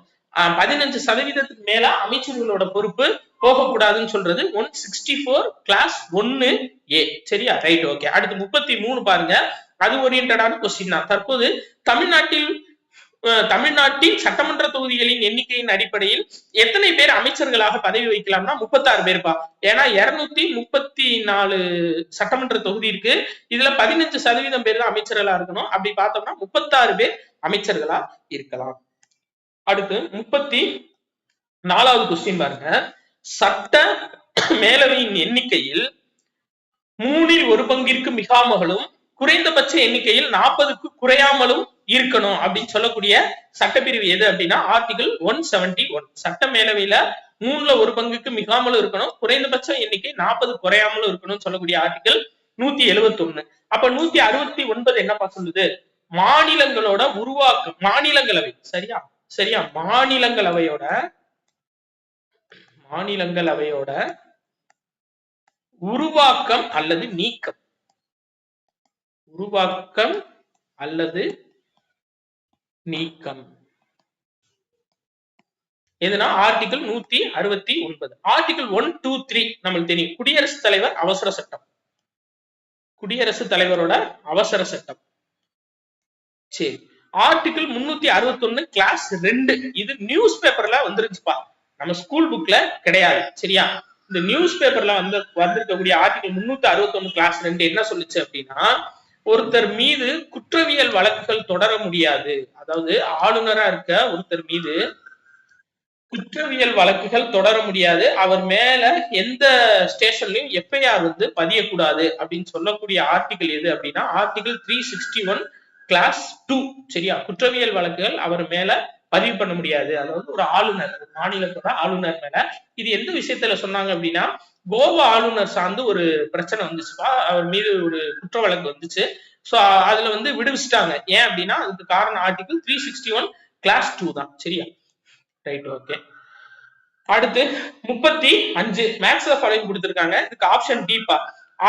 15% மேல அமைச்சர்களோட பொறுப்பு போகக்கூடாதுன்னு சொல்றது 164 கிளாஸ் 1A. சரியா? Right, okay. அடுத்து 33 பாருங்க, அது ஓரியன்டான கொஸ்டின் தான். தற்போது தமிழ்நாட்டின் சட்டமன்ற தொகுதிகளின் எண்ணிக்கையின் அடிப்படையில் எத்தனை பேர் அமைச்சர்களாக பதவி வைக்கலாம்னா 36 பேர்ப்பா. ஏன்னா 234 சட்டமன்ற தொகுதி இருக்கு, இதுல 15% பேர் தான் அமைச்சர்களா இருக்கணும். அப்படி பார்த்தோம்னா 36 பேர் அமைச்சர்களா இருக்கலாம். அடுத்து 34வது கொஸ்டின் பாருங்க, சட்ட மேலவையின் எண்ணிக்கையில் 1/3 மிகாமலும் குறைந்தபட்ச எண்ணிக்கையில் 40க்கு குறையாமலும் இருக்கணும் அப்படின்னு சொல்லக்கூடிய சட்டப்பிரிவு எது அப்படின்னா ஆர்டிகல் 171. சட்ட மேலவையில 1/3 மிகாமலும் இருக்கணும், குறைந்தபட்ச எண்ணிக்கை 40 குறையாமலும் இருக்கணும்னு சொல்லக்கூடிய ஆர்டிகல் 171. அப்ப 169 என்னப்பா சொல்லுது, மாநிலங்களோட உருவாக்கம், மாநிலங்களவை, சரியா சரியா மாநிலங்களவையோட உருவாக்கம் அல்லது நீக்கம், உருவாக்கம் அல்லது நீக்கம் எதுனா ஆர்டிகல் 169. ஆர்டிகல் 123 நம்மளுக்கு தெரியும், குடியரசுத் தலைவர் அவசர சட்டம், குடியரசுத் தலைவரோட அவசர சட்டம். சரி, ஆர்டிகல் 361 கிளாஸ் 2 இது நியூஸ் பேப்பர்ல வந்துருச்சுப்பா, நம்ம ஸ்கூல் புக்ல கிடையாது. சரியா? இந்த நியூஸ் பேப்பர்ல வந்திருக்கக்கூடிய ஆர்டிகல் 361 கிளாஸ் 2 என்ன சொல்லுச்சு அப்படின்னா ஒருத்தர் மீது குற்றவியல் வழக்குகள் தொடர முடியாது. அதாவது ஆளுநரா இருக்க ஒருத்தர் மீது குற்றவியல் வழக்குகள் தொடர முடியாது, அவர் மேல எந்த ஸ்டேஷன்லயும் எஃப்ஐஆர் வந்து பதியக்கூடாது அப்படின்னு சொல்லக்கூடிய ஆர்டிகல் எது அப்படின்னா ஆர்டிகல் 361 கிளாஸ் 2. சரியா? குற்றவியல் வழக்குகள் அவர் மேல பதிவு பண்ண முடியாது. அதாவது ஒரு ஆளுநர், மாநிலத்தோட ஆளுநர் மேல. இது எந்த விஷயத்துல சொன்னாங்க அப்படின்னா கோவா ஆளுநர் சார்ந்து ஒரு பிரச்சனை வந்துச்சுப்பா, அவர் மீது ஒரு குற்ற வழக்கு வந்துச்சு. சோ அதுல வந்து விடுவிச்சிட்டாங்க. ஏன் அப்படின்னா அதுக்கு காரணம் ஆர்டிகல் 361 கிளாஸ் 2 தான். சரியா? Right, okay. அடுத்து 35 மேக்ஸ் ஃபாலோயிங் கொடுத்திருக்காங்க, இதுக்கு ஆப்ஷன் டி பா.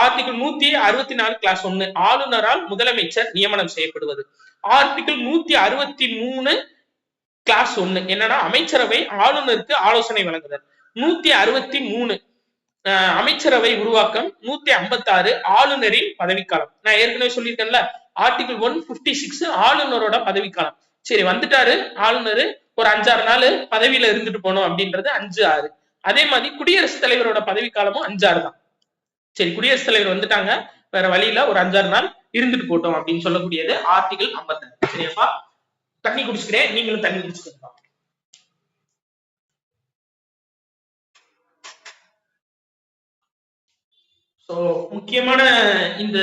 ஆர்டிகல் 164 கிளாஸ் 1 ஆளுநரால் முதலமைச்சர் நியமனம் செய்யப்படுவது. ஆர்டிகல் 163 கிளாஸ் 1 என்னன்னா அமைச்சரவை ஆளுநருக்கு ஆலோசனை வழங்குதல். 163 அமைச்சரவை உருவாக்கம். 156 ஆளுநரின் பதவிக்காலம். நான் ஏற்கனவே சொல்லியிருக்கேன்ல ஆர்டிகல் 156 ஆளுநரோட பதவிக்காலம். சரி, வந்துட்டாரு ஆளுநர், ஒரு 5-6 நாள் பதவியில இருந்துட்டு போனோம் அப்படின்றது 5-6. அதே மாதிரி குடியரசுத் தலைவரோட பதவிக்காலமும் 5-6 தான். சரி, குடியரசுத் தலைவர் வந்துட்டாங்க, வேற வழியில ஒரு 5-6 நாள் இருந்துட்டு போட்டோம் அப்படின்னு சொல்லக்கூடியது ஆர்டிகல் 56. சரியாப்பா? தண்ணி குடிச்சுக்கிறேன், நீங்களும் தண்ணி குடிச்சுக்கலாம். சோ முக்கியமான இந்த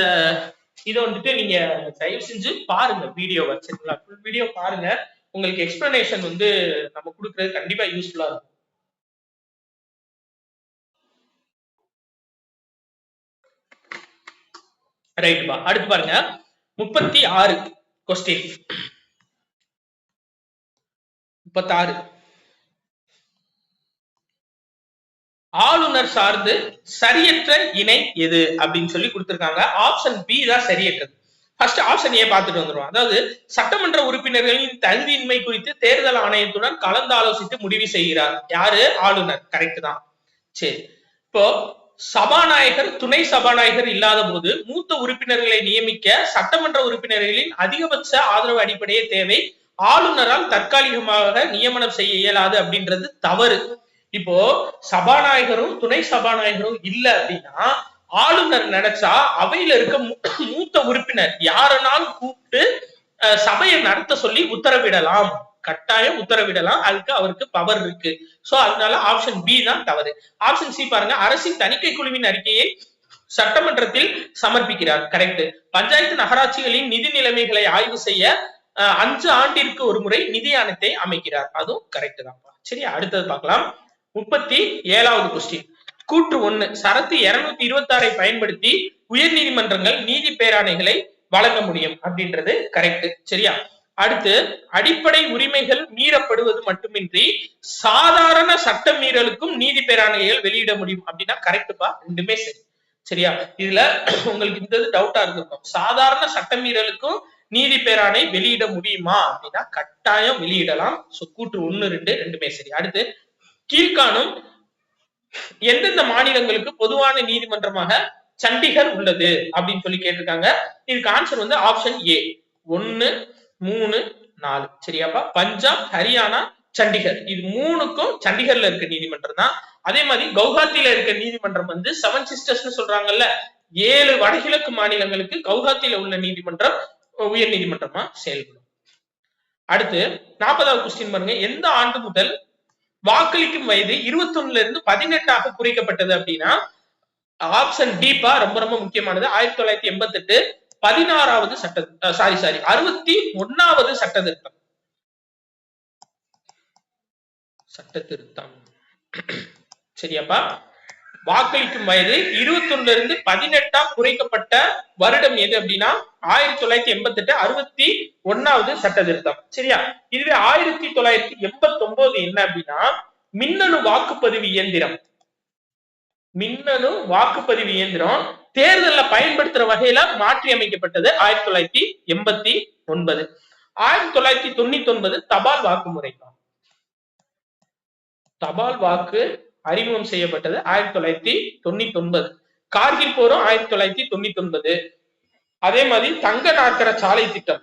இதை வந்துட்டு நீங்க தயவு செஞ்சு பாருங்க வீடியோவை. சரிங்களா? ஃபுல் வீடியோ பாருங்க, உங்களுக்கு எக்ஸ்பிளனேஷன் வந்து நம்ம கொடுக்கறது கண்டிப்பா யூஸ்ஃபுல்லா இருக்கும். ரைட்பா, அடுத்து பாருங்க 36 கொஸ்டின். 36 ஆளுநர் சார்ந்து சரியற்ற இணை எது அப்படின்னு சொல்லி கொடுத்திருக்காங்க. ஆப்ஷன் பி தான் சரியற்றது. ஃபர்ஸ்ட் ஆப்ஷன் ஏ பார்த்துட்டு வந்துருவோம். அதாவது சட்டமன்ற உறுப்பினர்களின் தகுதியின்மை குறித்து தேர்தல் ஆணையத்துடன் கலந்து ஆலோசித்து முடிவு செய்கிறார். யாரு? ஆளுநர். கரெக்ட் தான். சரி, இப்போ சபாநாயகர் துணை சபாநாயகர் இல்லாத போது மூத்த உறுப்பினர்களை நியமிக்க சட்டமன்ற உறுப்பினர்களின் அதிகபட்ச ஆதரவு அடிப்படையே தேவை, ஆளுநரால் தற்காலிகமாக நியமனம் செய்ய இயலாது அப்படின்றது தவறு. இப்போ சபாநாயகரும் துணை சபாநாயகரும் இல்ல அப்படின்னா ஆளுநர் நினைச்சா அவையில இருக்க மூத்த உறுப்பினர் யாரனாலும் கூப்பிட்டு சபையை நடத்த சொல்லி உத்தரவிடலாம், கட்டாயம் உத்தரவிடலாம். அதுக்கு அவருக்கு பவர் இருக்கு. சோ அதனால ஆப்ஷன் பி தான் தவறு. ஆப்ஷன் சி பாருங்க, அரசின் தணிக்கை குழுவின் அறிக்கையை சட்டமன்றத்தில் சமர்ப்பிக்கிறார். கரெக்ட். பஞ்சாயத்து நகராட்சிகளின் நிதி நிலைமைகளை ஆய்வு செய்ய 5 ஆண்டிற்கு ஒரு முறை நிதி ஆணையத்தை அமைக்கிறார். அதுவும் கரெக்ட் தான். சரி, அடுத்தது பார்க்கலாம். 37வது கொஸ்டின். கூற்று 1, சரத்து 226 பயன்படுத்தி உயர் நீதிமன்றங்கள் நீதி பேராணைகளை வழங்க முடியும் அப்படின்றது கரெக்ட். சரியா? அடுத்து அடிப்படை உரிமைகள் மீறப்படுவது மட்டுமின்றி சாதாரண சட்ட மீறலுக்கும் நீதி பேராணைகள் வெளியிட முடியும் அப்படின்னா கரெக்டுப்பா, ரெண்டுமே சரி. சரியா? இதுல உங்களுக்கு இந்த டவுட்டா இருக்கும், சாதாரண சட்ட மீறலுக்கும் நீதி பேராணை வெளியிட முடியுமா அப்படின்னா கட்டாயம் வெளியிடலாம். கூற்று 1, 2 ரெண்டுமே சரி. அடுத்து கீழ்காணும் எந்தெந்த மாநிலங்களுக்கு பொதுவான நீதிமன்றமாக சண்டிகர் உள்ளது அப்படின்னு சொல்லி கேட்டிருக்காங்க. இதுக்கு ஆன்சர் வந்து ஆப்ஷன் ஏ 1, 3, 4. சரியாப்பா? பஞ்சாப், ஹரியானா, சண்டிகர், இது 3க்கும் சண்டிகர்ல இருக்க நீதிமன்றம் தான். அதே மாதிரி கவுஹாத்தில இருக்க நீதிமன்றம் வந்து 7 சிஸ்டர்ஸ் சொல்றாங்கல்ல, 7 வடகிழக்கு மாநிலங்களுக்கு கவுஹாத்தில உள்ள நீதிமன்றம் உயர் நீதிமன்றமா செயல்படும். அடுத்து 40வது கொஸ்டின் பாருங்க. எந்த ஆண்டு முதல் வாக்களிக்கும் வயது 21 இருந்து 18 குறைக்கப்பட்டது அப்படின்னா ஆப்ஷன் டிப்பா, ரொம்ப ரொம்ப முக்கியமானது. 1988 16வது சட்ட 61வது சட்ட திருத்தம். சரியாப்பா? வாக்களிக்கும் வயது 21 இருந்து 18 குறைக்கப்பட்ட வருடம் எது அப்படின்னா 1988 61வது சட்ட திருத்தம். சரியா? இதுவே 1989 என்ன அப்படின்னா மின்னணு வாக்குப்பதிவு இயந்திரம். மின்னணு வாக்குப்பதிவு இயந்திரம் தேர்தல்ல பயன்படுத்துற வகையில மாற்றி அமைக்கப்பட்டது 1989. 1999 தபால் வாக்கு முறை. தபால் வாக்கு அறிமுகம் செய்யப்பட்டது 1999. கார்கில் போரும் 1999. அதே மாதிரி தங்க நாற்கர சாலை திட்டம்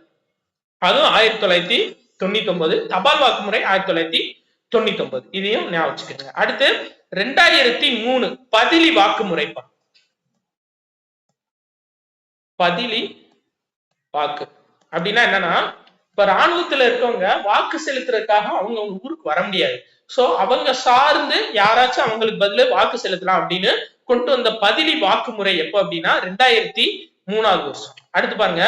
அதுவும் 1999. தபால் வாக்கு முறை 1999. இதையும் ஞாபகம் வச்சுக்கோங்க. அடுத்து 2003 பதிலி வாக்கு முறைப்பா. பதிலி வாக்கு அப்படின்னா என்னன்னா, இப்ப ராணுவத்துல இருக்கவங்க வாக்கு செலுத்துறதுக்காக அவங்க ஊருக்கு வர முடியாது. சோ அவங்க சார்ந்து யாராச்சும் அவங்களுக்கு பதில வாக்கு செலுத்தலாம் அப்படின்னு கொண்டு வந்த பதிலி வாக்கு முறை எப்ப அப்படின்னா 2003வது வருஷம். அடுத்து பாருங்க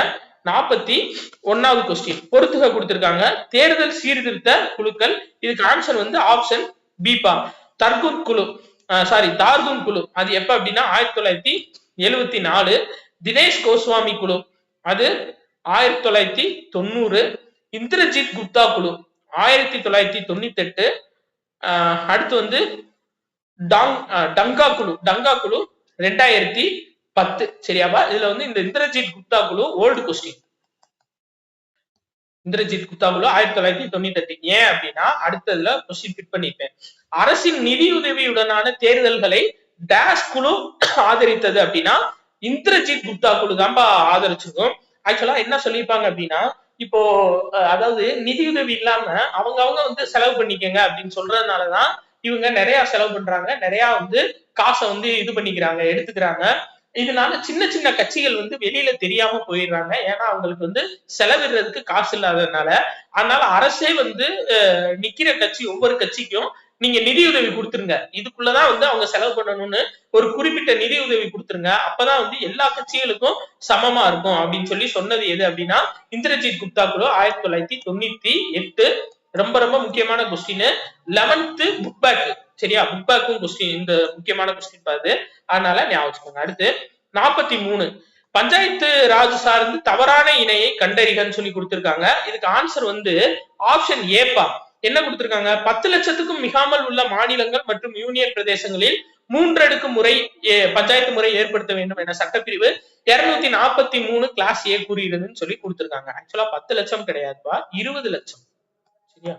41வது கொஸ்டின். பொறுத்துக கொடுத்திருக்காங்க. தேர்தல் சீர்திருத்த குழுக்கள். இதுக்கு ஆன்சர் வந்து ஆப்ஷன் பிபா, தார்குன் குழு. அது எப்ப அப்படின்னா 1974. தினேஷ் கோஸ்வாமி குழு அது 1990. இந்திரஜித் குப்தா குழு 1998. அடுத்து வந்து டங்கா குழு 2010. சரியாப்பா? இதுல வந்து இந்த இந்திரஜித் குப்தா குழு ஓல்டு கொஸ்டின். இந்திரஜித் குப்தா குழு 1998. ஏன் அப்படின்னா அடுத்ததுல கொஸ்டின் ஃபிட் பண்ணிட்டேன். அரசின் நிதியுதவியுடனான தேர்தல்களை டேஷ் குழு ஆதரித்தது அப்படின்னா இந்திரஜித் குப்தா குழு தான் ஆதரிச்சிருக்கும். ஆக்சுவலா என்ன சொல்லியிருப்பாங்க அப்படின்னா, இப்போ அதாவது நிதியுதவி இல்லாம அவங்க வந்து செலவு பண்ணிக்கங்க அப்படின்னு சொல்றதுனாலதான் இவங்க நிறைய செலவு பண்றாங்க, நிறைய வந்து காசை வந்து இது பண்ணிக்கிறாங்க, எடுத்துக்கிறாங்க. இதனால சின்ன சின்ன கட்சிகள் வந்து வெளியில தெரியாம போயிடுறாங்க. ஏன்னா அவங்களுக்கு வந்து செலவிடுறதுக்கு காசு இல்லாததுனால. அதனால அரசே வந்து நிக்கிற கட்சி ஒவ்வொரு கட்சிக்கும் நீங்க நிதியுதவி கொடுத்துருங்க, இதுக்குள்ளதான் வந்து அவங்க செலவு பண்ணணும்னு ஒரு குறிப்பிட்ட நிதியுதவி கொடுத்துருங்க, அப்பதான் வந்து எல்லா கட்சிகளுக்கும் சமமா இருக்கும் அப்படின்னு சொல்லி சொன்னது எது அப்படின்னா இந்திரஜித் குப்தா குழு 1998. ரொம்ப ரொம்ப முக்கியமான கொஸ்டின். 11th book back. சரியா? புக் பேக்கும் கொஸ்டின், இந்த முக்கியமான கொஸ்டின் பாரு, அதனால ஞாபகம் வச்சுக்கோங்க. அடுத்து 43 பஞ்சாயத்து ராஜ் சார்ந்து தவறான இணையை கண்டறிகன்னு சொல்லி கொடுத்திருக்காங்க. இதுக்கு ஆன்சர் வந்து ஆப்ஷன் ஏப்பா. என்ன கொடுத்திருக்காங்க? 10 லட்சத்துக்கும் மிகாமல் உள்ள மாநிலங்கள் மற்றும் யூனியன் பிரதேசங்களில் மூன்றடுக்கு முறை பஞ்சாயத்து முறை ஏற்படுத்த வேண்டும் என சட்டப்பிரிவு 243 கிளாஸ் ஏ கூறுகிறதுன்னு சொல்லி கொடுத்திருக்காங்க. ஆக்சுவலா 10 லட்சம் கிடையாதுப்பா, 20 லட்சம். சரியா,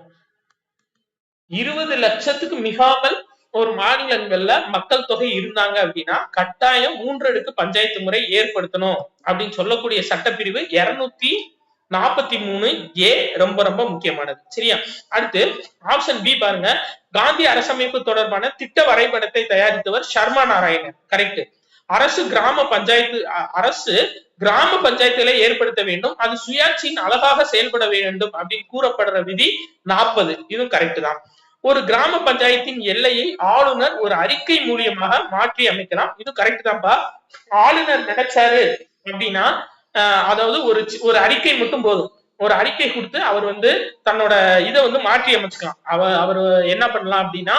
20 லட்சத்துக்கு மிகாமல் ஒரு மாநிலங்கள்ல மக்கள் தொகை இருந்தாங்க அப்படின்னா கட்டாயம் மூன்றடுக்கு பஞ்சாயத்து முறை ஏற்படுத்தணும் அப்படின்னு சொல்லக்கூடிய சட்டப்பிரிவு 243 ஏ ரொம்ப ரொம்ப முக்கியமானது. சரியா, அடுத்து ஆப்ஷன் பி பாருங்க. காந்தி அரசமைப்பு தொடர்பான திட்ட வரைபடத்தை தயாரித்தவர் சர்மா நாராயணன். கரெக்ட். அரசு கிராம பஞ்சாயத்துகளை ஏற்படுத்த வேண்டும், அது சுயாட்சியின் அழகாக செயல்பட வேண்டும் அப்படின்னு கூறப்படுற விதி 40. இதுவும் கரெக்ட் தான். ஒரு கிராம பஞ்சாயத்தின் எல்லையை ஆளுநர் ஒரு அறிக்கை மூலியமாக மாற்றி அமைக்கலாம். இது கரெக்ட் தான்ப்பா. ஆளுநர் நினைச்சாரு அப்படின்னா அதாவது ஒரு அறிக்கை மட்டும் போதும். ஒரு அறிக்கை கொடுத்து அவர் வந்து தன்னோட இதை வந்து மாற்றி அமைச்சுக்கலாம். அவர் என்ன பண்ணலாம் அப்படின்னா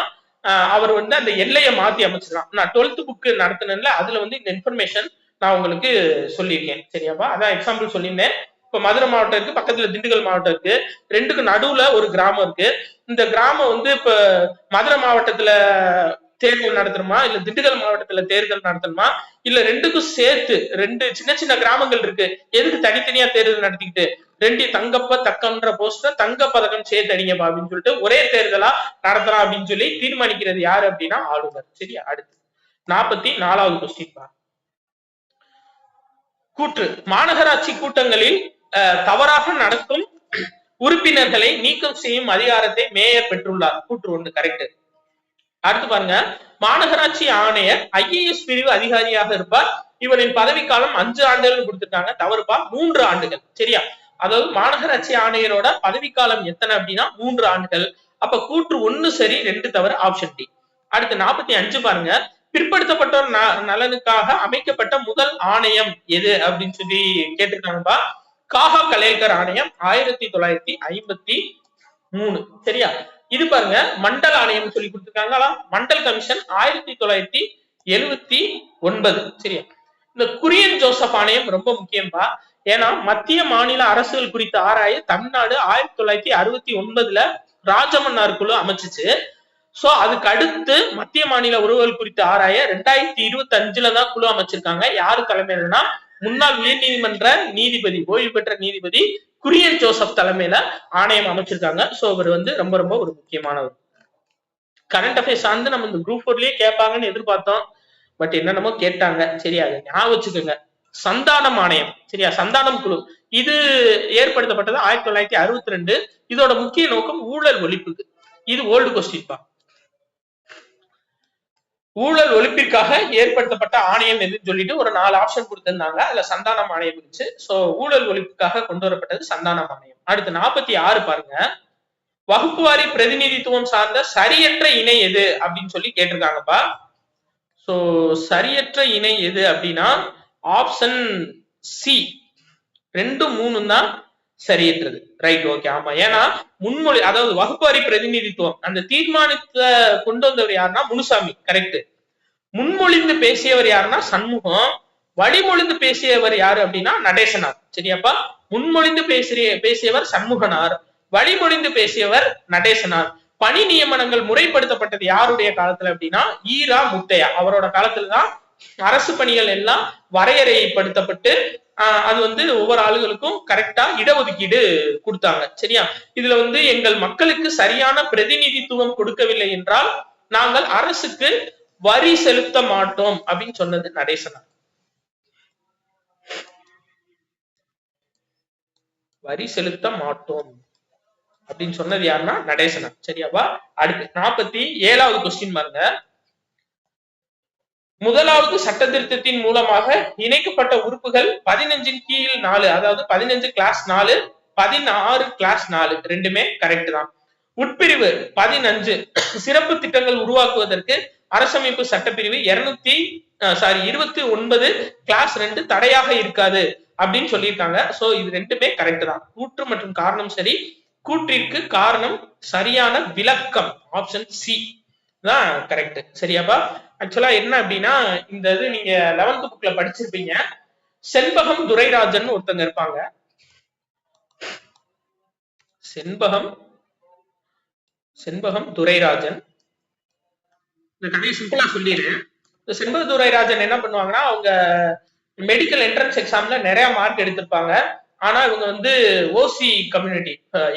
அவர் வந்து அந்த எல்லையை மாத்தி அமைச்சுக்கலாம். நான் 12th புக் நடத்தினேன்ல, அதுல வந்து இந்த இன்ஃபர்மேஷன் நான் உங்களுக்கு சொல்லியிருக்கேன். சரியாப்பா, அதான் எக்ஸாம்பிள் சொல்லியிருந்தேன். இப்ப மதுரை மாவட்டம் இருக்கு, பக்கத்துல திண்டுக்கல் மாவட்டம் இருக்கு, ரெண்டுக்கு நடுவுல ஒரு கிராமம் இருக்கு. இந்த கிராமம் வந்து இப்ப மதுரை மாவட்டத்துல தேர்தல் நடத்தணுமா, இல்ல திண்டுக்கல் மாவட்டத்துல தேர்தல் நடத்தணுமா, இல்ல ரெண்டுக்கும் சேர்த்து ரெண்டு சின்ன சின்ன கிராமங்கள் இருக்கு, எதுக்கு தனித்தனியா தேர்தல் நடத்திக்கிட்டு ரெண்டு தங்கப்ப தக்கம்ன்ற போஸ்டர் தங்க பதக்கம் சேர்த்து அடிங்கப்பா அப்படின்னு சொல்லிட்டு ஒரே தேர்தலா நடத்தலாம் அப்படின்னு சொல்லி தீர்மானிக்கிறது யாரு அப்படின்னா ஆளுநர். சரியா, அடுத்து 44வது கொஸ்டின் பா. கூற்று. மாநகராட்சி கூட்டங்களில் தவறாக நடக்கும் உறுப்பினர்களை நீக்கம் செய்யும் அதிகாரத்தை மேயர் பெற்றுள்ளார். கூற்று 1 கரெக்ட். அடுத்து பாருங்க. மாநகராட்சி ஆணையர் IAS பிரிவு அதிகாரியாக இருப்பார். இவரின் பதவிக்காலம் 5 ஆண்டுகள் கொடுத்திருக்காங்க. தவறுப்பா, 3 ஆண்டுகள். சரியா, அதாவது மாநகராட்சி ஆணையரோட பதவிக்காலம் எத்தனை அப்படின்னா 3 ஆண்டுகள். அப்ப கூற்று 1 சரி, 2 தவறு, ஆப்ஷன் டி. அடுத்து 45 பாருங்க. பிற்படுத்தப்பட்டோர் நலனுக்காக அமைக்கப்பட்ட முதல் ஆணையம் எது அப்படின்னு சொல்லி கேட்டிருக்காங்கப்பா. காஹா கலேல்கர் ஆணையம் 1953. சரியா, இது பாருங்க மண்டல் ஆணையம் சொல்லி கொடுத்திருக்காங்களா. மண்டல் கமிஷன் 1979. சரியா, இந்த குரியன் ஜோசப் ஆணையம் ரொம்ப முக்கியம்பா. ஏன்னா மத்திய மாநில அரசுகள் குறித்த ஆராய தமிழ்நாடு 1969 ராஜமன்னார் குழு அமைச்சிச்சு. சோ அதுக்கு அடுத்து மத்திய மாநில உறவுகள் குறித்து ஆராய 2025 தான் குழு அமைச்சிருக்காங்க. யாரு தலைமையிலனா முன்னாள் உயர் நீதிமன்ற நீதிபதி, ஓய்வு பெற்ற நீதிபதி குரியன் ஜோசப் தலைமையில ஆணையம் அமைச்சிருக்காங்க. சோ அவர் வந்து ரொம்ப ரொம்ப ஒரு முக்கியமானவர். கரண்ட் அஃபேர்ஸ் சார்ந்து நம்ம இந்த குரூப் 4லயே கேட்பாங்கன்னு எதிர்பார்த்தோம். பட் என்னென்னமோ கேட்டாங்க. சரியா, ஞாபகம் வச்சுக்கோங்க. சந்தானம் ஆணையம். சரியா, சந்தானம் குழு இது ஏற்படுத்தப்பட்டது 1962. இதோட முக்கிய நோக்கம் ஊழல் ஒழிப்புக்கு. இது ஓல்டு கொஸ்டின் பா. ஊழல் ஒழிப்பிற்காக ஏற்படுத்தப்பட்ட ஆணையம் எதுன்னு சொல்லிட்டு ஒரு 4 ஆப்ஷன் கொடுத்திருந்தாங்க. அதுல சந்தானம் ஆணையம் இருந்துச்சு. சோ ஊழல் ஒழிப்புக்காக கொண்டு வரப்பட்டது சந்தானம் ஆணையம். அடுத்து 46 பாருங்க. வகுப்புவாரி பிரதிநிதித்துவம் சார்ந்த சரியற்ற இணை எது அப்படின்னு சொல்லி கேட்டிருக்காங்கப்பா. சோ சரியற்ற இணை எது அப்படின்னா ஆப்ஷன் சி 2, 3 தான் சரியற்றது. ரைட், ஓகே, ஆமா. ஏன்னா முன்மொழி அதாவது வகுப்புவாரி பிரதிநிதித்துவம் அந்த தீர்மானத்தை கொண்டு வந்தவர் யாருன்னா முனுசாமி. கரெக்ட். முன்மொழிந்து பேசியவர் யாருன்னா சண்முகம். வழிமொழிந்து பேசியவர் யாரு அப்படின்னா நடேசனார். சரியாப்பா, முன்மொழிந்து பேசியவர் சண்முகனார், வழிமொழிந்து பேசியவர் நடேசனார். பணி நியமனங்கள் முறைப்படுத்தப்பட்டது யாருடைய காலத்துல அப்படின்னா ஈரா முத்தையா. அவரோட காலத்துலதான் அரசு பணிகள் எல்லாம் வரையறைப்படுத்தப்பட்டு அது வந்து ஒவ்வொரு ஆளுகளுக்கும் கரெக்டா இடஒதுக்கீடு கொடுத்தாங்க. சரியா, இதுல வந்து எங்கள் மக்களுக்கு சரியான பிரதிநிதித்துவம் கொடுக்கவில்லை என்றால் நாங்கள் அரசுக்கு வரி செலுத்த மாட்டோம் அப்படின்னு சொன்னது நடேசனார். வரி செலுத்த மாட்டோம் அப்படின்னு சொன்னது யாருன்னா நடேசனார். சரியாவா, அடுத்து 47வது கொஸ்டின் பாருங்க. முதலாவது சட்ட திருத்தத்தின் மூலமாக இணைக்கப்பட்ட உறுப்புகள் 15 கீழ் 4, அதாவது 15 கிளாஸ் 4, 16 கிளாஸ் 4 ரெண்டுமே கரெக்ட் தான். உட்பிரிவு 15 சிறப்பு திட்டங்கள் உருவாக்குவதற்கு அரசமைப்பு சட்டப்பிரிவு 29 கிளாஸ் 2 தடையாக இருக்காது அப்படின்னு சொல்லியிருக்காங்க. சோ இது ரெண்டுமே கரெக்ட் தான். கூற்று மற்றும் காரணம் சரி. கூற்றிற்கு காரணம் சரியான விளக்கம் ஆப்ஷன் சி தான் கரெக்ட். சரியாப்பா, ஆக்சுவலா என்ன அப்படின்னா இந்த இது நீங்க 11th புக்ல படிச்சிருப்பீங்க. செண்பகம் துரைராஜன் ஒருத்தங்க இருப்பாங்க. செண்பகம் துரைராஜன். இந்த கதையை சிம்பிளா சொல்லிடுறேன். இந்த செண்பகதுரை ராஜன் என்ன பண்ணுவாங்கன்னா, அவங்க மெடிக்கல் என்ட்ரன்ஸ் எக்ஸாம்ல நிறைய மார்க் எடுத்திருப்பாங்க. ஆனா இவங்க வந்து ஓசி கம்யூனிட்டி,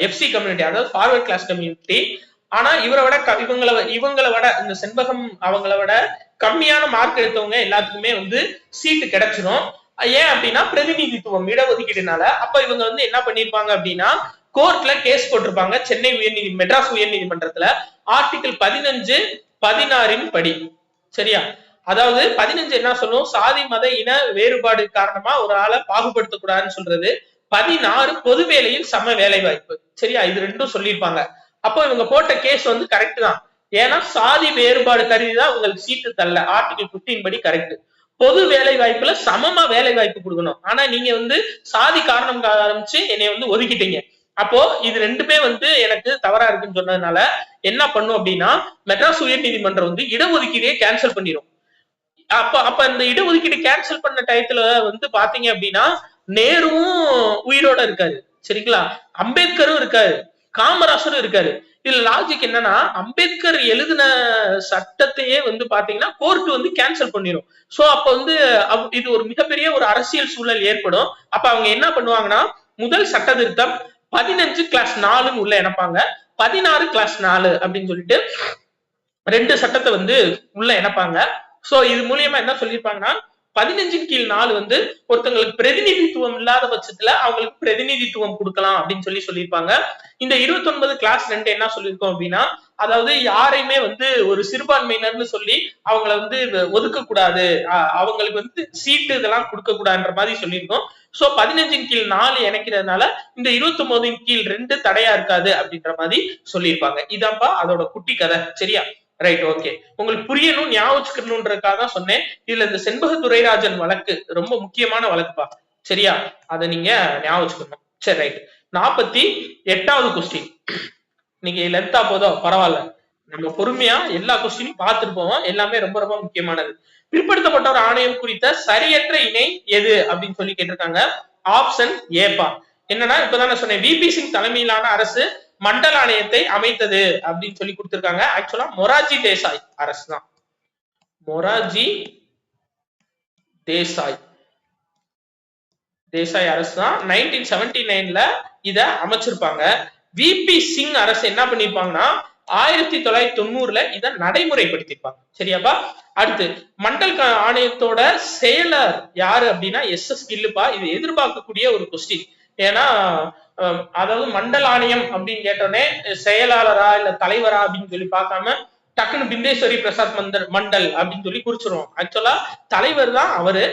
எஃப்சி கம்யூனிட்டி, அதாவது ஃபார்வர்ட் கிளாஸ் கம்யூனிட்டி. ஆனா இவரை விட இவங்களை விட இந்த செண்பகம் அவங்கள விட கம்மியான மார்க் எடுத்தவங்க எல்லாத்துக்குமே வந்து சீட்டு கிடைச்சிடும். ஏன் அப்படின்னா பிரதிநிதித்துவம், இடஒதுக்கீடுனால. அப்ப இவங்க வந்து என்ன பண்ணிருப்பாங்க அப்படின்னா, கோர்ட்ல கேஸ் போட்டிருப்பாங்க சென்னை மெட்ராஸ் உயர்நீதிமன்றத்துல. ஆர்டிகிள் 15, 16 படி. சரியா? அதாவது 15 என்ன சொல்லும், சாதி மத இன வேறுபாடு காரணமா ஒரு ஆளை பாகுபடுத்தக்கூடாதுன்னு சொல்றது. 16 பொது வேலையில் சம வேலை வாய்ப்பு. சரியா? இது ரெண்டும் சொல்லியிருப்பாங்க. அப்போ இவங்க போட்ட கேஸ் வந்து கரெக்ட் தான். ஏன்னா சாதி வேறுபாடு கருதிதான் உங்களுக்கு சீட்டு தரல. ஆர்டிகிள் 15 படி கரெக்ட். பொது வேலை வாய்ப்புல சமமா வேலை வாய்ப்பு கொடுக்கணும். ஆனா நீங்க வந்து சாதி காரணம் ஆரம்பிச்சு என்னை வந்து ஒதுக்கிட்டீங்க. அப்போ இது ரெண்டுமே வந்து எனக்கு தவறா இருக்குன்னு சொன்னதுனால என்ன பண்ணும் அப்படின்னா, மெட்ராஸ் உயர் நீதிமன்றம் வந்து இடஒதுக்கீடே கேன்சல் பண்ணிடும். அப்ப இந்த இடஒதுக்கீடு கேன்சல் பண்ண டயத்துல வந்து பாத்தீங்க அப்படின்னா, நேருவும் உயிரோட இருக்காரு. சரிங்களா? அம்பேத்கரும் இருக்காரு, காமராசரும் இருக்காரு. இதுல லாஜிக் என்னன்னா, அம்பேத்கர் எழுதின சட்டத்தையே வந்து பாத்தீங்கன்னா கோர்ட் வந்து கேன்சல் பண்ணிடும். சோ அப்ப வந்து இது ஒரு மிகப்பெரிய ஒரு அரசியல் சூழல் ஏற்படும். அப்ப அவங்க என்ன பண்ணுவாங்கன்னா, முதல் சட்ட திருத்தம் 15 கிளாஸ் 4 உள்ள இணைப்பாங்க, 16 கிளாஸ் 4 அப்படின்னு சொல்லிட்டு 2 சட்டத்தை வந்து உள்ள இணைப்பாங்க. சோ இது மூலியமா என்ன சொல்லியிருப்பாங்கன்னா, 15/4 வந்து ஒருத்தங்களுக்கு பிரதிநிதித்துவம் இல்லாத பட்சத்துல அவங்களுக்கு பிரதிநிதித்துவம் கொடுக்கலாம் அப்படின்னு சொல்லியிருப்பாங்க. இந்த 29 கிளாஸ் 2 என்ன சொல்லியிருக்கோம் அப்படின்னா, அதாவது யாரையுமே வந்து ஒரு சிறுபான்மையினர்னு சொல்லி அவங்கள வந்து ஒதுக்க கூடாது, அவங்களுக்கு வந்து சீட்டு இதெல்லாம் கொடுக்க கூடாதுன்ற மாதிரி சொல்லியிருக்கோம். சோ 15/4 இணைக்கிறதுனால இந்த 29/2 தடையா இருக்காது அப்படின்ற மாதிரி சொல்லியிருப்பாங்க. இதான்ப்பா அதோட குட்டி கதை. சரியா? Right, okay. உங்களுக்கு புரியணும், ஞாபகம் தான் சொன்னேன். இதுல இந்த செண்பக துரைராஜன் வழக்கு ரொம்ப முக்கியமான வழக்குப்பா. சரியா? அதை நீங்க ஞாபகம். சரி, ரைட். 48வது கொஸ்டின். இன்னைக்கு லென்த்தா போதும், பரவாயில்ல. நம்ம பொறுமையா எல்லா கொஸ்டினும் பார்த்துட்டு போவோம். எல்லாமே ரொம்ப ரொம்ப முக்கியமானது. பிற்படுத்தப்பட்டோர் ஆணையம் குறித்த சரியற்ற இணை எது அப்படின்னு சொல்லி கேட்டிருக்காங்க. ஆப்ஷன் ஏப்பா. என்னன்னா, இப்பதான் நான் சொன்னேன், விபி சிங் தலைமையிலான அரசு மண்டல் ஆணையத்தை அமைத்தது அப்படின்னு சொல்லி கொடுத்திருக்காங்க. ஆக்சுவலா மொராஜி தேசாய் அரசு தான். மொராஜி தேசாய் அரசு தான் 1979ல இத அமைச்சிருப்பாங்க. விபி சிங் அரசு என்ன பண்ணிருப்பாங்கன்னா 1990ல இத நடைமுறைப்படுத்திருப்பாங்க. சரியாப்பா? அடுத்து மண்டல் ஆணையத்தோட செயலர் யாரு அப்படின்னா எஸ் கில்லுப்பா. இது எதிர்பார்க்கக்கூடிய ஒரு கொஸ்டின். ஏன்னா அதாவது மண்டல் ஆணையம் அப்படின்னு கேட்டோடனே செயலாளரா இல்ல தலைவரா அப்படின்னு சொல்லி பார்க்காம டக்குன்னு பிந்தேஸ்வரி பிரசாத் மண்டல் அப்படின்னு சொல்லி குறிச்சிருவோம். ஆக்சுவலா தலைவர் தான் அவரு.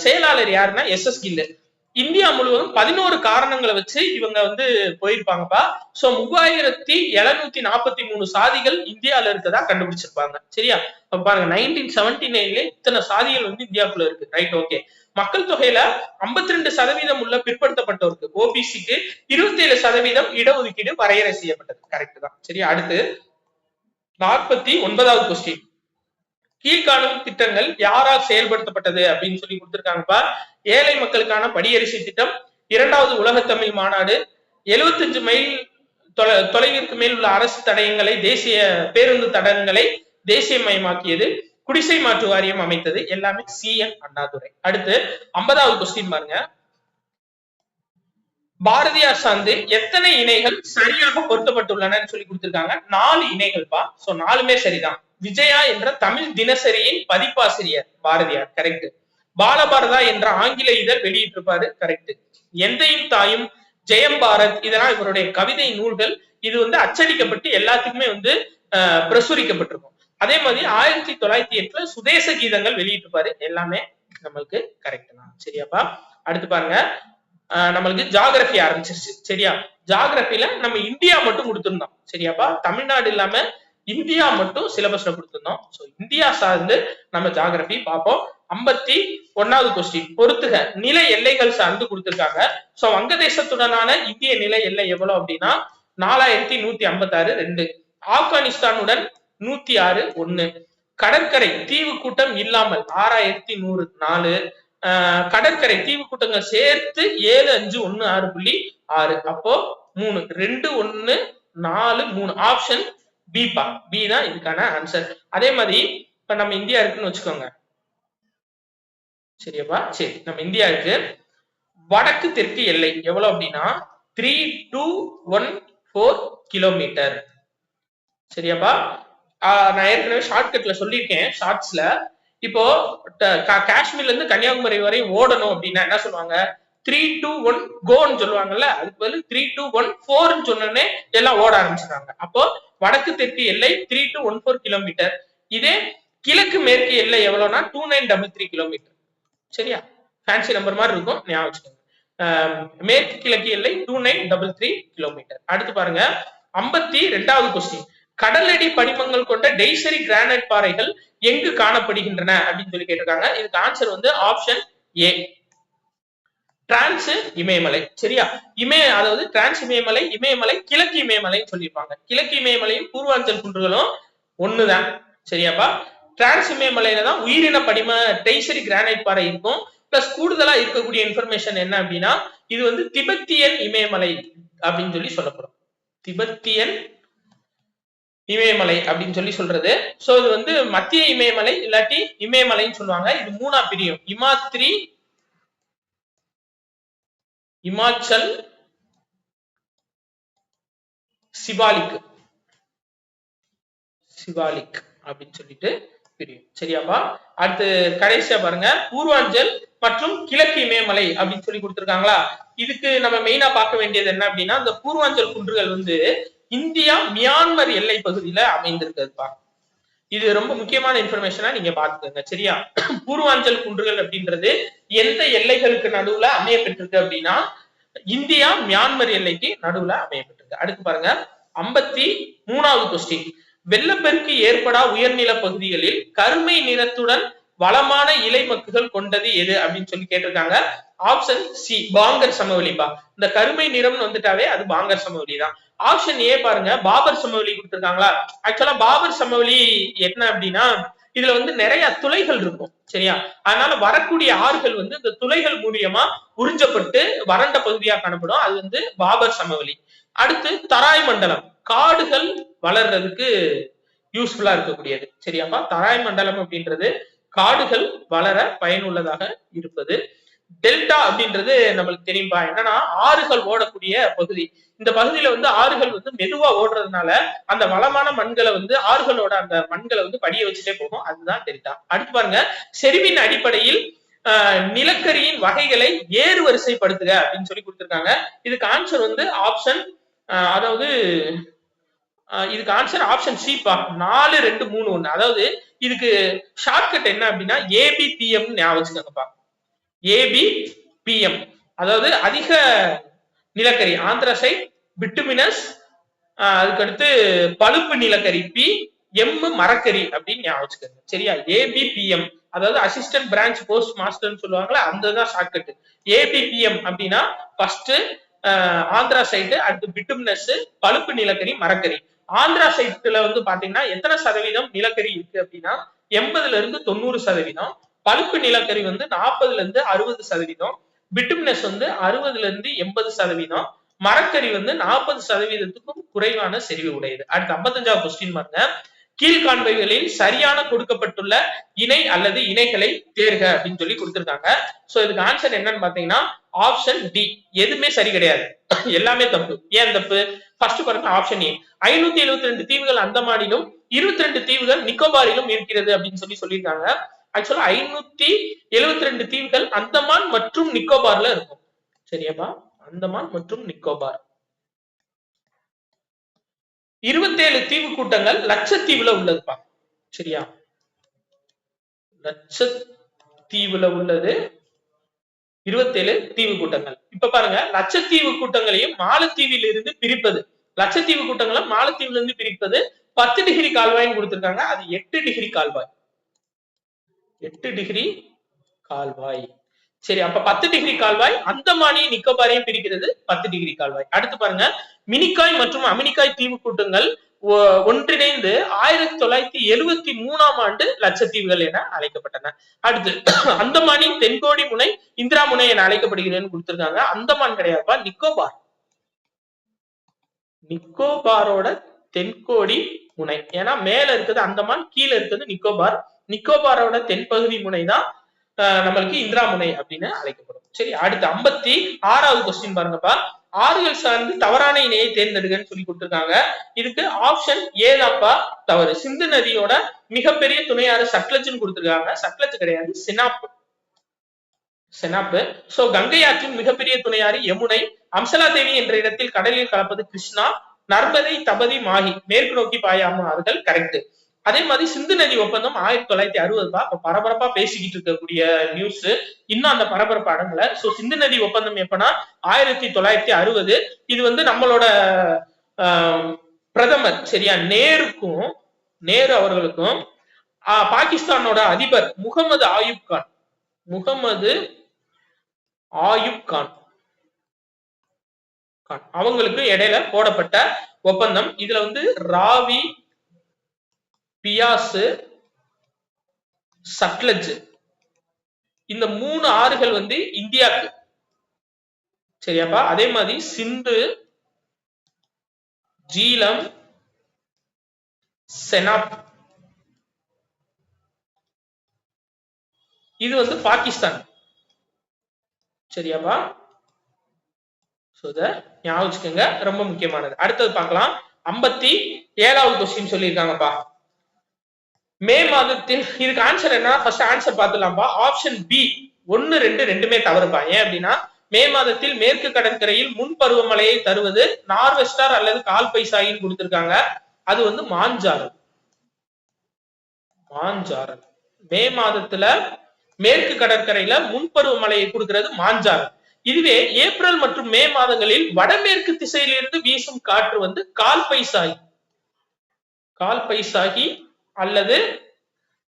செயலாளர் யாருன்னா எஸ் கில்லு. இந்தியா முழுவதும் 11 காரணங்களை வச்சு இவங்க வந்து போயிருப்பாங்கப்பா. சோ 3743 சாதிகள் இந்தியாவில இருக்கதா கண்டுபிடிச்சிருப்பாங்க. சரியா? பாருங்க, 1979ல இத்தனை சாதிகள் வந்து இந்தியாவுக்குள்ள இருக்கு. Right, okay. மக்கள் தொகையில 52% உள்ள பிற்படுத்தப்பட்டோருக்கு ஓபிசிக்கு 27% இடஒதுக்கீடு வரையறை செய்யப்பட்டது. கரெக்ட் தான். சரியா? அடுத்து 49வது கொஸ்டின். கீழ்காணும் திட்டங்கள் யாரால் செயல்படுத்தப்பட்டது அப்படின்னு சொல்லி கொடுத்திருக்காங்கப்பா. ஏழை மக்களுக்கான படியரிசி திட்டம், 2வது உலக தமிழ் மாநாடு, 75 மைல் தொலைவிற்கு மேல் உள்ள அரசு தடயங்களை தேசிய பேருந்து தடயங்களை தேசியமயமாக்கியது, குடிசை மாற்று வாரியம் அமைத்தது. எல்லாமே CN அண்ணாதுரை. அடுத்து 50வது கொஸ்டின் பாருங்க. பாரதியார் சார்ந்து எத்தனை இணைகள் சரியாக பொருத்தப்பட்டுள்ளன சொல்லி கொடுத்திருக்காங்க. 4 இணைகள்ப்பா. சோ 4மே சரிதான். விஜயா என்ற தமிழ் தினசரியின் பதிப்பாசிரியர் பாரதியார். கரெக்ட். பாலபாரதா என்ற ஆங்கில இதழ் வெளியிட்டிருப்பாரு. கரெக்ட். எந்தையும் தாயும், ஜெயம் பாரத், இதெல்லாம் இவருடைய கவிதை நூல்கள். இது வந்து அச்சடிக்கப்பட்டு எல்லாத்துக்குமே வந்து பிரசுரிக்கப்பட்டிருக்கும். அதே மாதிரி 1908ல சுதேச கீதங்கள் வெளியிட்டிருப்பாரு. எல்லாமே நம்மளுக்கு கரெக்ட் தான். சரியாப்பா? அடுத்து பாருங்க, நம்மளுக்கு ஜியோகிராபி ஆரம்பிச்சிருச்சு. சரியா? ஜியோகிராபில நம்ம இந்தியா மட்டும் கொடுத்திருந்தோம். சரியாப்பா? தமிழ்நாடு இல்லாம இந்தியா மட்டும் சிலபஸ்ல கொடுத்திருந்தோம். சோ இந்தியா சார்ந்து நம்ம ஜியோகிராபி பார்ப்போம். 51வது கொஸ்டின். பொறுத்துக நில எல்லைகள் சார்ந்து கொடுத்திருக்காங்க. சோ வங்கதேசத்துடனான இந்திய நில எல்லை எவ்வளவு அப்படின்னா 4156 2. ஆப்கானிஸ்தானுடன் 106 1. கடற்கரை தீவு கூட்டம் இல்லாமல் 6100 4. கடற்கரை தீவு கூட்டங்கள் சேர்த்து 7516.6. அப்போ 3 2 1 4 3. ஆப்ஷன் பி பா, பி தான் இதுக்கான ஆன்சர். அதே மாதிரி இப்ப நம்ம இந்தியா இருக்குன்னு வச்சுக்கோங்க. சரியாப்பா, சரி, நம்ம இந்தியா இருக்கு. வடக்கு தெற்கு எல்லை எவ்வளவு அப்படின்னா 3214 கிலோமீட்டர். சரியாப்பா, நான் ஏற்கனவே ஷார்ட்கட்ல சொல்லியிருக்கேன் ஷார்ட்ஸ்ல. இப்போ காஷ்மீர்ல இருந்து கன்னியாகுமரி வரை ஓடணும் அப்படின்னா என்ன சொல்லுவாங்க? 321 கோன்னு சொல்லுவாங்கல்ல, அதுக்கு பதில் 3214 சொன்னோடனே எல்லாம் ஓட ஆரம்பிச்சிருக்காங்க. அப்போ வடக்கு தெற்கு எல்லை 3214 கிலோமீட்டர். இதே கிழக்கு மேற்கு எல்லை எவ்வளவுனா 2933 கிலோமீட்டர். சரியா, ஃபேன்சி நம்பர் மாதிரி இருக்கும், ஞாபகம் வச்சுக்கோங்க. மேற்கு கிழக்கு எல்லை 2933 கிலோமீட்டர். அடுத்து பாருங்க 52வது கொஸ்டின். கடலடி படிமங்கள் கொண்ட டெய்சரி கிரானைட் பாறைகள் எங்கு காணப்படுகின்றன அப்படின்னு சொல்லி கேட்டிருக்காங்க. இதுக்கு ஆன்சர் வந்து ஆப்ஷன் ஏ, டிரான்ஸ் இமயமலை. சரியா, அதாவது டிரான்ஸ் இமயமலை, இமயமலை, கிழக்கு இமயமலைன்னு சொல்லியிருப்பாங்க. கிழக்கு இமயமலையும் பூர்வாஞ்சல் குன்றுகளும் ஒண்ணுதான். சரியாப்பா, டிரான்ஸ் இமயமலையில தான் உயிரின படிம டெய்சரி கிரானைட் பாறை இருக்கும். பிளஸ் கூடுதலா இருக்கக்கூடிய இன்ஃபர்மேஷன் என்ன அப்படின்னா இது வந்து திபெத்தியன் இமயமலை அப்படின்னு சொல்லி சொல்லப்படும். திபெத்தியன் இமயமலை அப்படின்னு சொல்லி சொல்றது. சோ இது வந்து மத்திய இமயமலை இல்லாட்டி இமயமலைன்னு சொல்லுவாங்க. இது மூணா பிரியும். இமாத்ரி, இமாச்சல், சிவாலிக் அப்படின்னு சொல்லிட்டு பிரியும். சரியாப்பா, அடுத்து கடைசியா பாருங்க பூர்வாஞ்சல் மற்றும் கிழக்கு இமயமலை அப்படின்னு சொல்லி கொடுத்திருக்காங்களா. இதுக்கு நம்ம மெயினா பார்க்க வேண்டியது என்ன அப்படின்னா இந்த பூர்வாஞ்சல் குன்றுகள் வந்து இந்தியா மியான்மர் எல்லை பகுதியில அமைந்திருக்குதுப்பா. இது ரொம்ப முக்கியமான இன்ஃபர்மேஷனா நீங்க பாத்துக்கோங்க. சரியா, பூர்வாஞ்சல் குன்றுகள் அப்படின்றது எந்த எல்லைகளுக்கு நடுவுல அமைய பெற்றிருக்கு அப்படின்னா இந்தியா மியான்மர் எல்லைக்கு நடுவுல அமைய பெற்றிருக்கு. அடுத்து பாருங்க 53வது கொஸ்டின். வெள்ளப்பெருக்கு ஏற்படா உயர்நில பகுதிகளில் கருமை நிறத்துடன் வளமான இலை மக்குகள் கொண்டது எது அப்படின்னு சொல்லி கேட்டிருக்காங்க. ஆப்ஷன் சி, பாங்கர் சமவெளிப்பா. இந்த கருமை நிறம் வந்துட்டாவே அது பாங்கர் சமவெளி தான். ஆப்ஷன் ஏ பாருங்க, பாபர் சமவெளி கொடுத்திருக்காங்களா. ஆக்சுவலா பாபர் சமவெளி என்ன அப்படின்னா இதுல வந்து நிறைய துளைகள் இருக்கும். சரியா, அதனால வரக்கூடிய ஆறுகள் வந்து இந்த துளைகள் மூலியமா உறிஞ்சப்பட்டு வறண்ட பகுதியா காணப்படும். அது வந்து பாபர் சமவெளி. அடுத்து தராய் மண்டலம், காடுகள் வளர்றதுக்கு யூஸ்ஃபுல்லா இருக்கக்கூடியது. சரியாப்பா, தராய் மண்டலம் அப்படின்றது காடுகள் வளர பயனுள்ளதாக இருப்பது. டெல்டா அப்படின்றது நம்மளுக்கு தெரியும்பா, என்னன்னா ஆறுகள் ஓடக்கூடிய பகுதி. இந்த பகுதியில வந்து ஆறுகள் வந்து மெதுவா ஓடுறதுனால அந்த வளமான மண்களை வந்து ஆறுகளோட அந்த மண்களை வந்து படிய வச்சுட்டே போகும். அதுதான் டெல்டா. அடுத்து பாருங்க, செறிவின் அடிப்படையில் நிலக்கரியின் வகைகளை ஏறு வரிசைப்படுத்துக அப்படின்னு சொல்லி கொடுத்திருக்காங்க. இதுக்கு ஆன்சர் வந்து ஆப்ஷன், அதாவது இதுக்கு ஆன்சர் ஆப்ஷன் சி பா, 4 2 3 1. அதாவது இதுக்கு ஷார்ட்கட் என்ன அப்படின்னா ஏபிபிஎம் ஞாபகம் வச்சுக்கோங்கப்பா. ஏபிபிஎம் அதாவது அதிக நிலக்கரி ஆந்திரசைட், பிட்டுமினஸ், அதுக்கடுத்து பழுப்பு நிலக்கரி பி, எம் மரக்கரி அப்படின்னு ஞாபகம் வச்சுக்கோங்க. சரியா, ஏபிபிஎம் அதாவது அசிஸ்டன்ட் பிரான்ச் போஸ்ட் மாஸ்டர்னு சொல்லுவாங்களா, அந்த தான் ஷார்ட்கட். ஏபிபிஎம் அப்படின்னா ஃபர்ஸ்ட் ஆந்திரா சைட்டு, அடுத்து பிட்டுமினஸ், பழுப்பு நிலக்கரி, மரக்கரி. ஆந்திரா சைட்டுல வந்து பாத்தீங்கன்னா எத்தனை சதவீதம் நிலக்கரி இருக்கு அப்படின்னா 80ல இருந்து 90%. பழுப்பு நிலக்கரி வந்து 40ல இருந்து 60%. பிட்டுமினஸ் வந்து 60ல இருந்து 80%. மரக்கரி வந்து 40%க்கும் குறைவான செறிவு உடையது. அடுத்து 55வது கொஸ்டின் பாருங்க. கீழ்காண்பவைகளில் சரியான கொடுக்கப்பட்டுள்ள இணை அல்லது இணைகளை தேர்க அப்படின்னு சொல்லி கொடுத்திருக்காங்க. சோ இதுக்கு ஆன்சர் என்னன்னு பாத்தீங்கன்னா ஆப்ஷன் டி, எதுவுமே சரி கிடையாது, எல்லாமே தப்பு. ஏன் தப்பு? ஃபர்ஸ்ட் பாருங்க ஆப்ஷன் ஏ, 572 தீவுகள் அந்தமானிலும் 22 தீவுகள் நிக்கோபாரிலும் இருக்கிறது அப்படின்னு சொல்லி சொல்லியிருக்காங்க. ஆக்சுவலா 572 தீவுகள் அந்தமான் மற்றும் நிக்கோபார்ல இருக்கும். சரியாப்பா, அந்தமான் மற்றும் நிக்கோபார். 27 தீவு கூட்டங்கள் லட்சத்தீவுல உள்ளதுப்பா. சரியா, லட்சத்தீவுல உள்ளது 27 தீவு கூட்டங்கள். இப்ப பாருங்க, லட்சத்தீவு கூட்டங்களையும் மாலத்தீவில் இருந்து பிரிப்பது, லட்சத்தீவு கூட்டங்களை மாலத்தீவுல இருந்து பிரிப்பது 10 டிகிரி கால்வாய்னு கொடுத்திருக்காங்க. அது 8 டிகிரி கால்வாய், 8 டிகிரி கால்வாய். சரி, அப்ப 10 டிகிரி கால்வாய் அந்தமானியும் நிக்கோபாரையும் பிரிக்கிறது 10 டிகிரி கால்வாய். அடுத்து பாருங்க, மினிக்காய் மற்றும் அமினிக்காய் தீவு கூட்டங்கள் ஒன்றிணைந்து 1973ஆம் ஆண்டு லட்சத்தீவுகள் என அழைக்கப்பட்டன. அடுத்து அந்தமானின் தென்கோடி முனை இந்திரா முனை என அழைக்கப்படுகிறதுன்னு கொடுத்திருக்காங்க. அந்தமான் கிடையாதுப்பா, நிக்கோபார். நிக்கோபாரோட தென்கோடி முனை. ஏன்னா மேல இருக்குது அந்தமான், கீழே இருக்குது நிக்கோபார். நிக்கோபாரோட தென்பகுதி முனை தான் நம்மளுக்கு இந்திரா முனை அப்படின்னு அழைக்கப்படும். சரி, அடுத்து 56வது கொஸ்டின் பாருங்கப்பா. ஆறுகள் சார்ந்து தவறான இணையை தேர்ந்தெடுக்கன்னு சொல்லி கொடுத்திருக்காங்க. இதுக்கு ஆப்ஷன் ஏ தான்ப்பா தவறு. சிந்து நதியோட மிகப்பெரிய துணையாறு சட்லஜ்னு கொடுத்திருக்காங்க. சட்லஜ் கிடையாது, செனாப். சோ கங்கை ஆற்றின் மிகப்பெரிய துணையாறு யமுனை. அம்சலா தேவி என்ற இடத்தில் கடலில் கலப்பது கிருஷ்ணா. நர்மதை, தபதி, மாஹி மேற்கு நோக்கி பாயாம ஆறுகள் கரெக்ட். அதே மாதிரி சிந்து நதி ஒப்பந்தம் 1960 தான். இப்ப பரபரப்பா பேசிக்கிட்டு இருக்கக்கூடிய நியூஸ். இன்னும் அந்த பரபரப்பு அடங்கல. சோ சிந்து நதி ஒப்பந்தம் எப்பனா 1960. இது வந்து நம்மளோட பிரதமர் சரியா நேரு அவர்களுக்கும் பாகிஸ்தானோட அதிபர் முகமது ஆயுப் கான் அவங்களுக்கு இடையில போடப்பட்ட ஒப்பந்தம். இதுல வந்து ராவி, பியாஸ், சட்லஜ் இந்த 3 ஆறுகள் வந்து இந்தியாவுக்கு சரியாப்பா. அதே மாதிரி சிந்து, ஜீலம், செனாப் இது வந்து பாகிஸ்தான் சரியாப்பா. ஞாபகம் வச்சுக்கோங்க, ரொம்ப முக்கியமானது. அடுத்தது பார்க்கலாம். 57வது கொஸ்டின் சொல்லியிருக்காங்கப்பா. மே மாதத்தில் இதுக்கு ஆன்சர் என்ன? ஃபர்ஸ்ட் ஆன்சர் பார்த்துலாம்ப்பா. ஆப்ஷன் பி 1, 2 ரெண்டுமே தவறுப்பா. ஏன் அப்படின்னா மே மாதத்தில் மேற்கு கடற்கரையில் முன் பருவமழையை தருவது நார்வெஸ்டர் அல்லது கால் பைசாயின்னு கொடுத்திருக்காங்க. அது வந்து மாஞ்சாரல். மே மாதத்துல மேற்கு கடற்கரையில முன்பருவ மழையை கொடுக்கிறது மாஞ்சாரல். இதுவே ஏப்ரல் மற்றும் மே மாதங்களில் வடமேற்கு திசையிலிருந்து வீசும் காற்று வந்து கால் பைசாகி அல்லது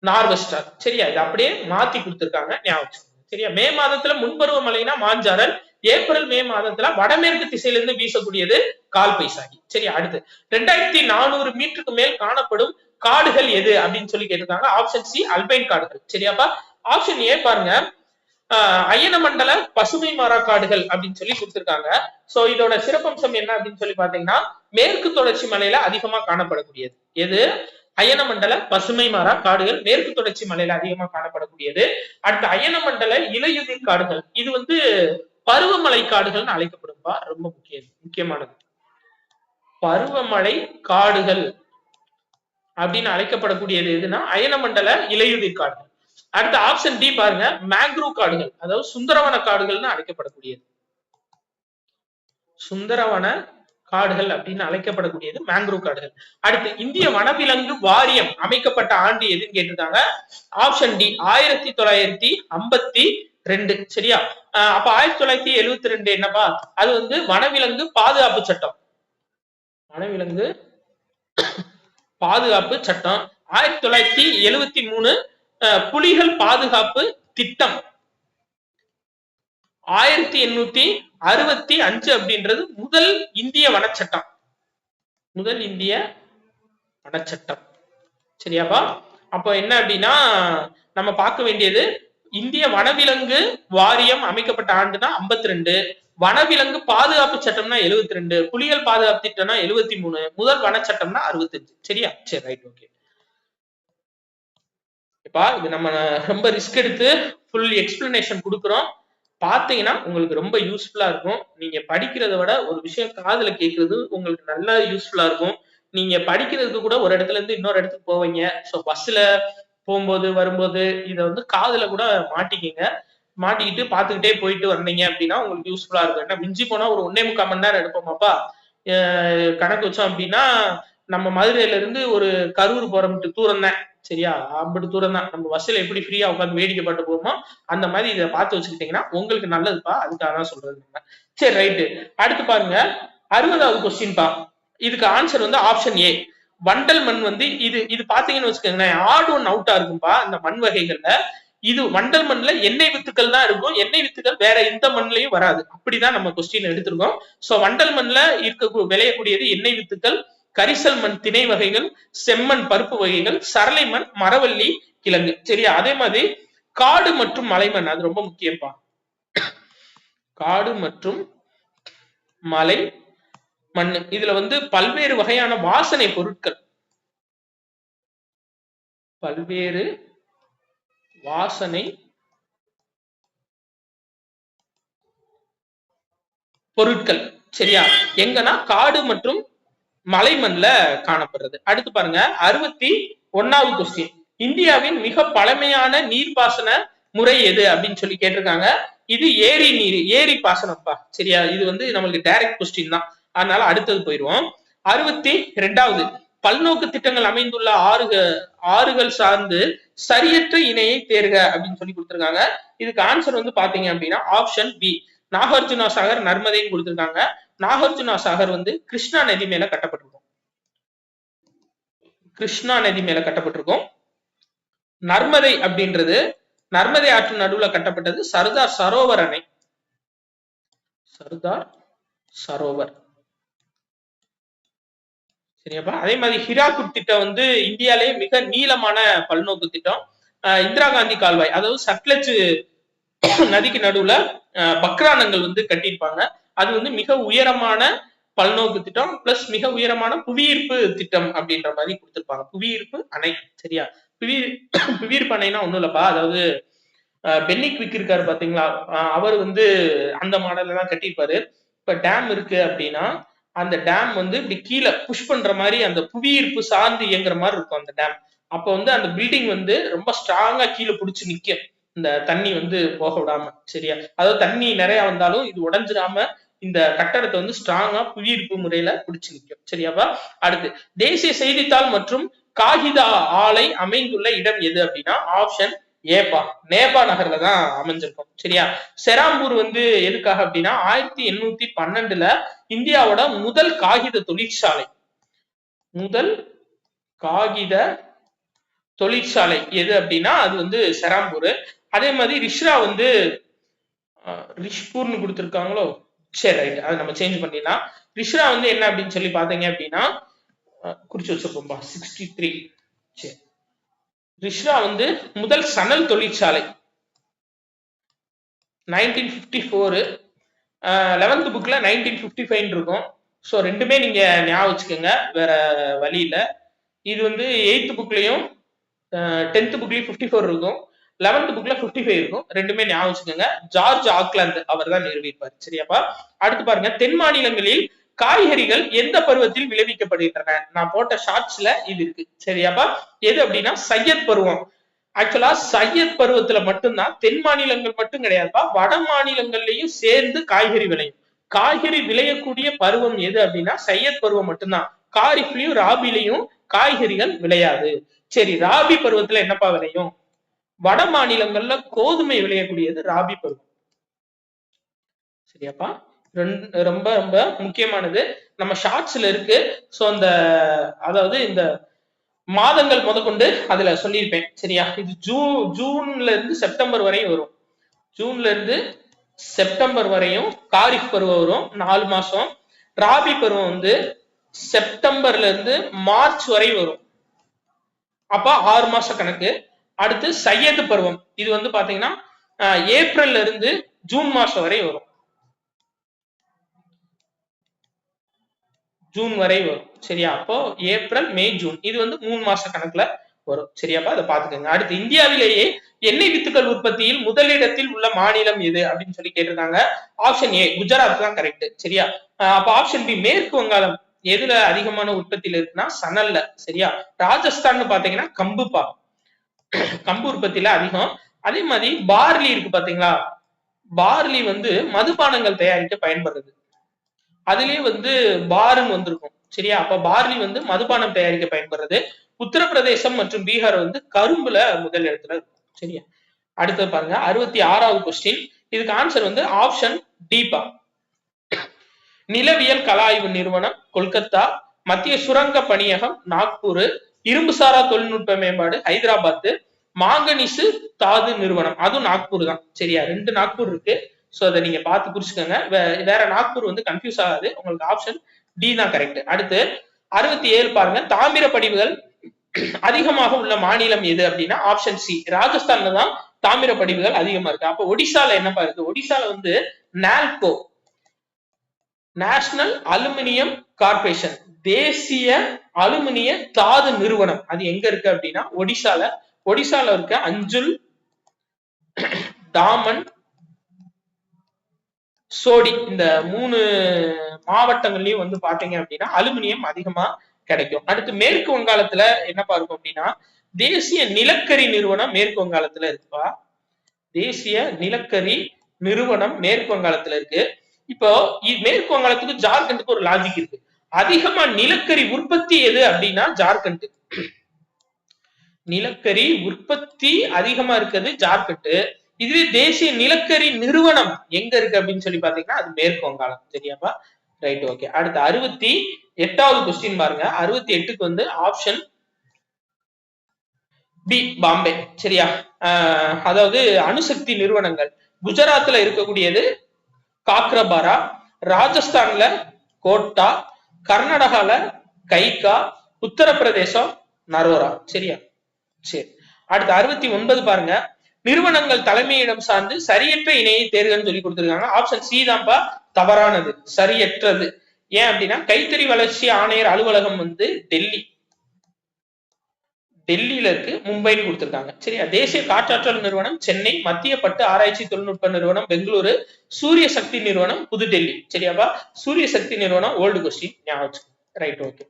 நார்வெஸ்டர். சரியா, இது அப்படியே மாத்தி கொடுத்திருக்காங்க, ஞாபகம். சரியா, மே மாதத்துல முன்பருவ மழைனா மாஞ்சாரல், ஏப்ரல் மே மாதத்துல வடமேற்கு திசையிலிருந்து வீசக்கூடியது கால் பைசாகி. சரி, அடுத்து 2400 மீட்டருக்கு மேல் காணப்படும் காடுகள் எது அப்படின்னு சொல்லி கேட்டிருக்காங்க. ஆப்ஷன் சி அல்பைன் காடுகள். சரியாப்பா. ஆப்ஷன் ஏ பாருங்க, அயன மண்டல பசுமை மர காடுகள் அப்படின்னு சொல்லி கொடுத்திருக்காங்க. சோ இதோட சிறப்பம்சம் என்ன அப்படின்னு சொல்லி பாத்தீங்கன்னா மேற்கு தொடர்ச்சி மலையில அதிகமா காணப்படக்கூடியது எது? அயன மண்டல பசுமை மர காடுகள் மேற்கு தொடர்ச்சி மலையில அதிகமா காணப்படக்கூடியது. அடுத்து அயன மண்டல இலையுதிர் காடுகள், இது வந்து பருவமழை காடுகள்னு அழைக்கப்படும்பா. ரொம்ப முக்கியமானது. பருவமழை காடுகள் அப்படின்னு அழைக்கப்படக்கூடியது எதுனா அயன மண்டல இலையுதிர் காடுகள். அடுத்த ஆப்ஷன் டி பாருங்க, மேங்க்ரூவ் காடுகள், அதாவது சுந்தரவன காடுகள்னு அழைக்கப்படக்கூடியது. சுந்தரவன காடுகள் அப்படின்னு அழைக்கப்படக்கூடியது மேங்க்ரூவ் காடுகள். அடுத்து இந்திய வனவிலங்கு வாரியம் அமைக்கப்பட்ட ஆண்டு எதுன்னு கேட்டிருக்காங்க. Option D 1952. சரியா, அப்ப 1972 என்னப்பா? அது வந்து வனவிலங்கு பாதுகாப்பு சட்டம். வனவிலங்கு பாதுகாப்பு சட்டம். 1973 புலிகள் பாதுகாப்பு திட்டம். 1865 அப்படின்றது முதல் இந்திய வனச்சட்டம். சரியாப்பா. அப்போ என்ன அப்படின்னா நம்ம பார்க்க வேண்டியது இந்திய வனவிலங்கு வாரியம் அமைக்கப்பட்ட ஆண்டுனா 52, வனவிலங்கு பாதுகாப்பு சட்டம்னா 72, புலிகள் பாதுகாப்பு திட்டம்னா 73, முதல் வனச்சட்டம்னா 65. சரியா, சரி, ரைட், ஓகே. இது நம்ம ரொம்ப ரிஸ்க் எடுத்து ஃபுல் எக்ஸ்பிளனேஷன் கொடுக்குறோம். பாத்தீங்கன்னா உங்களுக்கு ரொம்ப யூஸ்ஃபுல்லா இருக்கும். நீங்க படிக்கிறத விட ஒரு விஷயம் காதுல கேட்கறது உங்களுக்கு நல்லா யூஸ்ஃபுல்லா இருக்கும். நீங்க படிக்கிறதுக்கு கூட ஒரு இடத்துல இருந்து இன்னொரு இடத்துக்கு போவீங்க. ஸோ பஸ்ல போகும்போது வரும்போது இதை வந்து காதுல கூட மாட்டிக்கிட்டு பார்த்துக்கிட்டே போயிட்டு வந்தீங்க அப்படின்னா உங்களுக்கு யூஸ்ஃபுல்லா இருக்கும். ஏன்னா மிஞ்சி போனா ஒரு 1.25 மணி நேரம் எடுப்போமாப்பா. கணக்கு வச்சோம் அப்படின்னா நம்ம மதுரையில இருந்து ஒரு கரூர் போற தூரம் தான். சரியா, அப்படி தூரம் தான். நம்ம பஸ்ல எப்படி ஃப்ரீயா உட்காந்து வேடிக்கை பாட்டு போவோமோ அந்த மாதிரி இதை பார்த்து வச்சுக்கிட்டீங்கன்னா உங்களுக்கு நல்லதுப்பா. அதுக்காக தான் சொல்றது. சரி, ரைட்டு. அடுத்து பாருங்க, 60வது கொஸ்டின் பா. இதுக்கு ஆன்சர் வந்து ஆப்ஷன் ஏ வண்டல் மண். வந்து இது பாத்தீங்கன்னு வச்சுக்கோங்களேன், ஆட் ஒன் அவுட்டா இருக்கும்பா இந்த மண் வகைகள்ல. இது வண்டல் மண்ல எண்ணெய் வித்துக்கள் தான் இருக்கும். எண்ணெய் வித்துக்கள் வேற எந்த மண்லையும் வராது. அப்படிதான் நம்ம கொஸ்டின் எடுத்திருக்கோம். சோ வண்டல் மண்ல விளையக்கூடியது எண்ணெய் வித்துக்கள், கரிசல் மண் திணை வகைகள், செம்மண் பருப்பு வகைகள், சரளை மண் மரவள்ளி கிழங்கு. சரியா, அதே மாதிரி காடு மற்றும் மலைமண், அது ரொம்ப முக்கியம்பா. காடு மற்றும் மலை மண்ணு. இதுல வந்து பல்வேறு வகையான வாசனை பொருட்கள், பல்வேறு வாசனை பொருட்கள். சரியா? எங்கன்னா காடு மற்றும் மலை மண்ல காணப்படுறது. அடுத்து பாருங்க 61வது கொஸ்டின். இந்தியாவின் மிக பழமையான நீர்ப்பாசன முறை எது அப்படின்னு சொல்லி கேட்டிருக்காங்க. இது ஏரி நீர், ஏரி பாசனம்ப்பா. சரியா? இது வந்து நம்மளுக்கு டைரக்ட் கொஸ்டின் தான், அதனால அடுத்தது போயிடுவோம். 62வது, பல்நோக்கு திட்டங்கள் அமைந்துள்ள ஆறுகள் சார்ந்து சரியற்ற இணையை தேர்க அப்படின்னு சொல்லி கொடுத்திருக்காங்க. இதுக்கு ஆன்சர் வந்து பாத்தீங்க அப்படின்னா ஆப்ஷன் பி, நாகார்ஜுனா சாகர் நர்மதைன்னு கொடுத்திருக்காங்க. நாகார்ஜுனா சாகர் வந்து கிருஷ்ணா நதி மேல கட்டப்பட்டிருக்கும். கிருஷ்ணா நதி மேல கட்டப்பட்டிருக்கும். நர்மதை அப்படின்றது நர்மதை ஆற்று நடுவுல கட்டப்பட்டது சர்தார் சரோவர் அணை. சர்தார் சரோவர். சரியாப்பா? அதே மாதிரி ஹிராகுட் திட்டம் வந்து இந்தியாலேயே மிக நீளமான பல்நோக்கு திட்டம். இந்திரா காந்தி கால்வாய், அதாவது சட்லஜ் நதிக்கு நடுவுல பக்ரானங்கள் வந்து கட்டியிருப்பாங்க. அது வந்து மிக உயரமான பல்நோக்கு திட்டம் பிளஸ் மிக உயரமான புவியீர்ப்பு திட்டம் அப்படின்ற மாதிரி கொடுத்திருப்பாங்க. புவியீர்ப்பு அணை. சரியா? புவியீர்ப்பு அணைனா ஒண்ணும் இல்லப்பா, அதாவது பென்னிக் விக் இருக்காரு பாத்தீங்களா, அவர் வந்து அந்த மாடல்ல தான் கட்டியிருப்பாரு. இப்ப டேம் இருக்கு அப்படின்னா அந்த டேம் வந்து இப்படி கீழே புஷ் பண்ற மாதிரி அந்த புவியீர்ப்பு சார்ந்து இயங்குற மாதிரி இருக்கும் அந்த டேம். அப்ப வந்து அந்த பில்டிங் வந்து ரொம்ப ஸ்ட்ராங்கா கீழே பிடிச்சி நிக்கும், இந்த தண்ணி வந்து போக விடாம. சரியா? அதாவது தண்ணி நிறைய வந்தாலும் இது உடஞ்சிடாம இந்த கட்டடத்தை வந்து ஸ்ட்ராங்கா புவியீர்ப்பு முறையில பிடிச்சு நிற்கும். சரியாப்பா? அடுத்து, தேசிய செய்தித்தாள் மற்றும் காகித ஆலை அமைந்துள்ள இடம் எது அப்படின்னா ஆப்ஷன் ஏப்பா, நேபா நகர்ல தான் அமைஞ்சிருக்கும். சரியா? செராம்பூர் வந்து எதுக்காக அப்படின்னா 1812ல இந்தியாவோட முதல் காகித தொழிற்சாலை, முதல் காகித தொழிற்சாலை எது அப்படின்னா அது வந்து செராம்பூர். அதே மாதிரி ரிஷ்ரா வந்து ரிஷ்பூர்னு கொடுத்துருக்காங்களோ, சரி ரைட், அதை நம்ம சேஞ்ச் பண்ணிடலாம். ரிஷ்ரா வந்து என்ன அப்படின்னு சொல்லி பாத்தீங்க அப்படின்னா குறிச்சு வச்சிருப்போம்பா 63. சரி, ரிஷ்ரா வந்து முதல் சணல் தொழிற்சாலை 1954. 11th புக்ல 1955 இருக்கும். ஸோ ரெண்டுமே நீங்க ஞாபகம் வச்சுக்கோங்க, வேற வழி இல்லை. இது வந்து 8th புக்லயும் 10th புக்லயும் 54 இருக்கும், 11th புக்ல 55 இருக்கும். ரெண்டுமே ஞாபகம் வச்சுக்கோங்க. ஜார்ஜ் ஆக்லாந்து அவர் தான் நிறுவிப்பார். சரியாப்பா? அடுத்து பாருங்க, தென் மாநிலங்களில் காய்கறிகள் எந்த பருவத்தில் விளைவிக்கப்படுகின்றன? நான் போட்ட ஷார்ட்ஸ்ல இது இருக்கு. சரியாப்பா? எது அப்படின்னா சையத் பருவம். ஆக்சுவலா சையத் பருவத்துல மட்டும்தான், தென் மாநிலங்கள் மட்டும் கிடையாதுப்பா, வட மாநிலங்கள்லயும் சேர்ந்து காய்கறி விளையும். காய்கறி விளையக்கூடிய பருவம் எது அப்படின்னா சையத் பருவம் மட்டும்தான். காரிஃப்லயும் ராபிலையும் காய்கறிகள் விளையாது. சரி, ராபி பருவத்துல என்னப்பா விளையும்? வட மாநிலங்கள்ல கோதுமை விளையக்கூடியது ராபி பருவம். சரியாப்பா? ரொம்ப ரொம்ப முக்கியமானது, நம்ம ஷார்ட்ஸ்ல இருக்கு. சோ அந்த அதாவது இந்த மாதங்கள் முதற்கொண்டு அதுல சொல்லியிருப்பேன். சரியா? இது ஜூன்ல இருந்து செப்டம்பர் வரையும் வரும். ஜூன்ல இருந்து செப்டம்பர் வரையும் காரிஃப் பருவம் வரும், 4 மாசம். ராபி பருவம் வந்து செப்டம்பர்ல இருந்து மார்ச் வரை வரும், அப்ப 6 மாச கணக்கு. அடுத்து சையது பருவம், இது வந்து பாத்தீங்கன்னா ஏப்ரல்ல இருந்து ஜூன் மாசம் வரை வரும், ஜூன் வரை வரும். சரியா? அப்போ ஏப்ரல் மே ஜூன், இது வந்து 3 மாச கணக்குல வரும். சரியாப்பா? அதை பாத்துக்கோங்க. அடுத்து, இந்தியாவிலேயே எண்ணெய் வித்துக்கள் உற்பத்தியில் முதலிடத்தில் உள்ள மாநிலம் எது அப்படின்னு சொல்லி கேட்டிருக்காங்க. ஆப்ஷன் ஏ குஜராத் தான் கரெக்ட். சரியா? அப்ப ஆப்ஷன் பி மேற்கு வங்காளம் எதுல அதிகமான உற்பத்தியில இருக்குன்னா சணல்ல. சரியா? ராஜஸ்தான் பாத்தீங்கன்னா கம்புப்பா, கம்பு உற்பத்தியில அதிகம். அதே மாதிரி பார்லி இருக்கு பாத்தீங்களா, பார்லி வந்து மதுபானங்கள் தயாரிக்க பயன்படுறது, அதுலயே வந்து பாருன்னு வந்திருக்கும். சரியா? அப்ப பார்லி வந்து மதுபானம் தயாரிக்க பயன்படுறது. உத்தரப்பிரதேசம் மற்றும் பீகார் வந்து கரும்புல முதல் இடத்துல இருக்கும். சரியா? அடுத்து பாருங்க 66வது கொஸ்டின். இதுக்கு ஆன்சர் வந்து ஆப்ஷன் டீபா. நிலவியல் கல ஆய்வு நிறுவனம் கொல்கத்தா, மத்திய சுரங்க பணியகம் நாக்பூர், இரும்பு சாரா தொழில்நுட்ப மேம்பாடு ஹைதராபாத், மாங்கனிசு தாது நிறுவனம் அதுவும் நாக்பூர் தான். சரியா? 2 நாக்பூர் இருக்கு. சோ அதை நீங்க பார்த்து குறிச்சுக்கோங்க. வேற நாக்பூர் வந்து கன்ஃபியூஸ் ஆகாது. உங்களுக்கு ஆப்ஷன் டி தான் கரெக்ட். அடுத்து 67 பாருங்க, தாமிர படிவுகள் அதிகமாக உள்ள மாநிலம் எது அப்படின்னா ஆப்ஷன் சி ராஜஸ்தான்ல தான் தாமிர படிவுகள் அதிகமா இருக்கு. அப்ப ஒடிசால என்னப்பா இருக்கு? ஒடிசால வந்து நால்கோ, நேஷனல் அலுமினியம் கார்பரேஷன், தேசிய அலுமினிய தாது நிறுவனம். அது எங்க இருக்கு அப்படின்னா ஒடிசால இருக்க அஞ்சுல், டாமன், சோடி இந்த 3 மாவட்டங்கள்லயும் வந்து பாத்தீங்க அப்படின்னா அலுமினியம் அதிகமா கிடைக்கும். அடுத்து மேற்கு வங்காளத்துல என்ன பார்க்கும் அப்படின்னா தேசிய நிலக்கரி நிறுவனம் மேற்கு வங்காளத்துல இருக்குப்பா. தேசிய நிலக்கரி நிறுவனம் மேற்கு வங்காளத்துல இருக்கு. இப்போ மேற்கு வங்காளத்துக்கு ஜார்க்கண்டுக்கு ஒரு லாஜிக் இருக்கு. அதிகமா நிலக்கரி உற்பத்தி எது அப்படின்னா ஜார்க்கண்ட். நிலக்கரி உற்பத்தி அதிகமா இருக்கிறது ஜார்க்கண்ட். இதுவே தேசிய நிலக்கரி நிறுவனம் எங்க இருக்கு அப்படின்னு சொல்லி பாத்தீங்கன்னா அது மேற்கு வங்காளம். சரியாப்பா? Right, okay. அடுத்து 68வது கொஸ்டின் பாருங்க. 68க்கு வந்து ஆப்ஷன் பி பாம்பே. சரியா? அதாவது அணுசக்தி நிறுவனங்கள் குஜராத்ல இருக்கக்கூடியது காக்ரபாரா, ராஜஸ்தான்ல கோட்டா, கர்நாடகால கைகா, உத்தரப்பிரதேசம் நரோரா. சரியா? சரி. அடுத்து 69 பாருங்க. நிறுவனங்கள் தலைமையிடம் சார்ந்து சரியற்ற இணையை தேர்வுன்னு சொல்லி கொடுத்திருக்காங்க. ஆப்ஷன் சி தான்ப்பா தவறானது, சரியற்றது. ஏன் அப்படின்னா கைத்தறி வளர்ச்சி ஆணையர் அலுவலகம் வந்து டெல்லியில இருக்கு, மும்பைன்னு கொடுத்திருக்காங்க. சரியா? தேசிய காற்றாற்றல் நிறுவனம் சென்னை, மத்திய பட்டு ஆராய்ச்சி தொழில்நுட்ப நிறுவனம் பெங்களூரு, சூரிய சக்தி நிறுவனம் புதுடெல்லி. சரியாப்பா? சூரிய சக்தி நிறுவனம் ஓல்டு கொஸ்டின், ஞாபகம். Right, okay.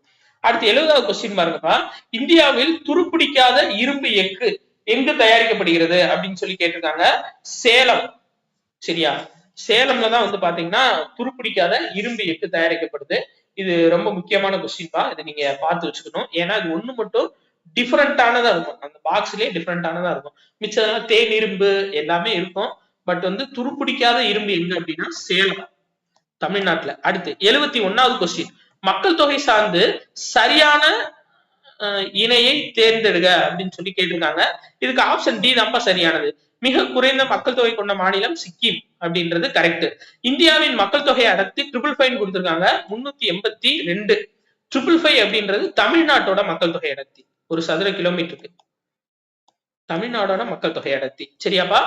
அடுத்து 70வது கொஸ்டின் பாருங்கப்பா. இந்தியாவில் துருப்பிடிக்காத இரும்பு எஃகு எங்கு தயாரிக்கப்படுகிறது அப்படின்னு சொல்லி கேட்டிருக்காங்க. சேலம். சரியா? சேலம்ல தான் வந்து பாத்தீங்கன்னா துருப்பிடிக்காத இரும்பு எஃகு தயாரிக்கப்படுது. இது ரொம்ப முக்கியமான கொஸ்டின் பா. இதை நீங்க பார்த்து வச்சுக்கணும். ஏன்னா இது ஒண்ணு மட்டும் டிஃபரெண்டானதா இருக்கும். அந்த பாக்ஸ்லயே டிஃபரெண்டானதா இருக்கும். மிச்சம் தேன் இரும்பு எல்லாமே இருக்கும். பட் வந்து துருப்பிடிக்காத இரும்பு எங்க அப்படின்னா சேலம், தமிழ்நாட்டுல. அடுத்து 71வது கொஸ்டின். மக்கள் தொகை சார்ந்து சரியான இணையை தேர்ந்தெடுங்க அப்படின்னு சொல்லி கேட்டிருக்காங்க. இதுக்கு ஆப்ஷன் டி தான்ப்பா சரியானது. மிக குறைந்த மக்கள் தொகை கொண்ட மாநிலம் சிக்கிம் அப்படின்றது கரெக்ட். இந்தியாவின் மக்கள் தொகை அடர்த்தி 555 கொடுத்திருக்காங்க 382. 555 அப்படின்றது தமிழ்நாட்டோட மக்கள் தொகை அடர்த்தி ஒரு சதுர கிலோமீட்டருக்கு. தமிழ்நாடோட மக்கள் தொகை அடர்த்தி. சரியாப்பா?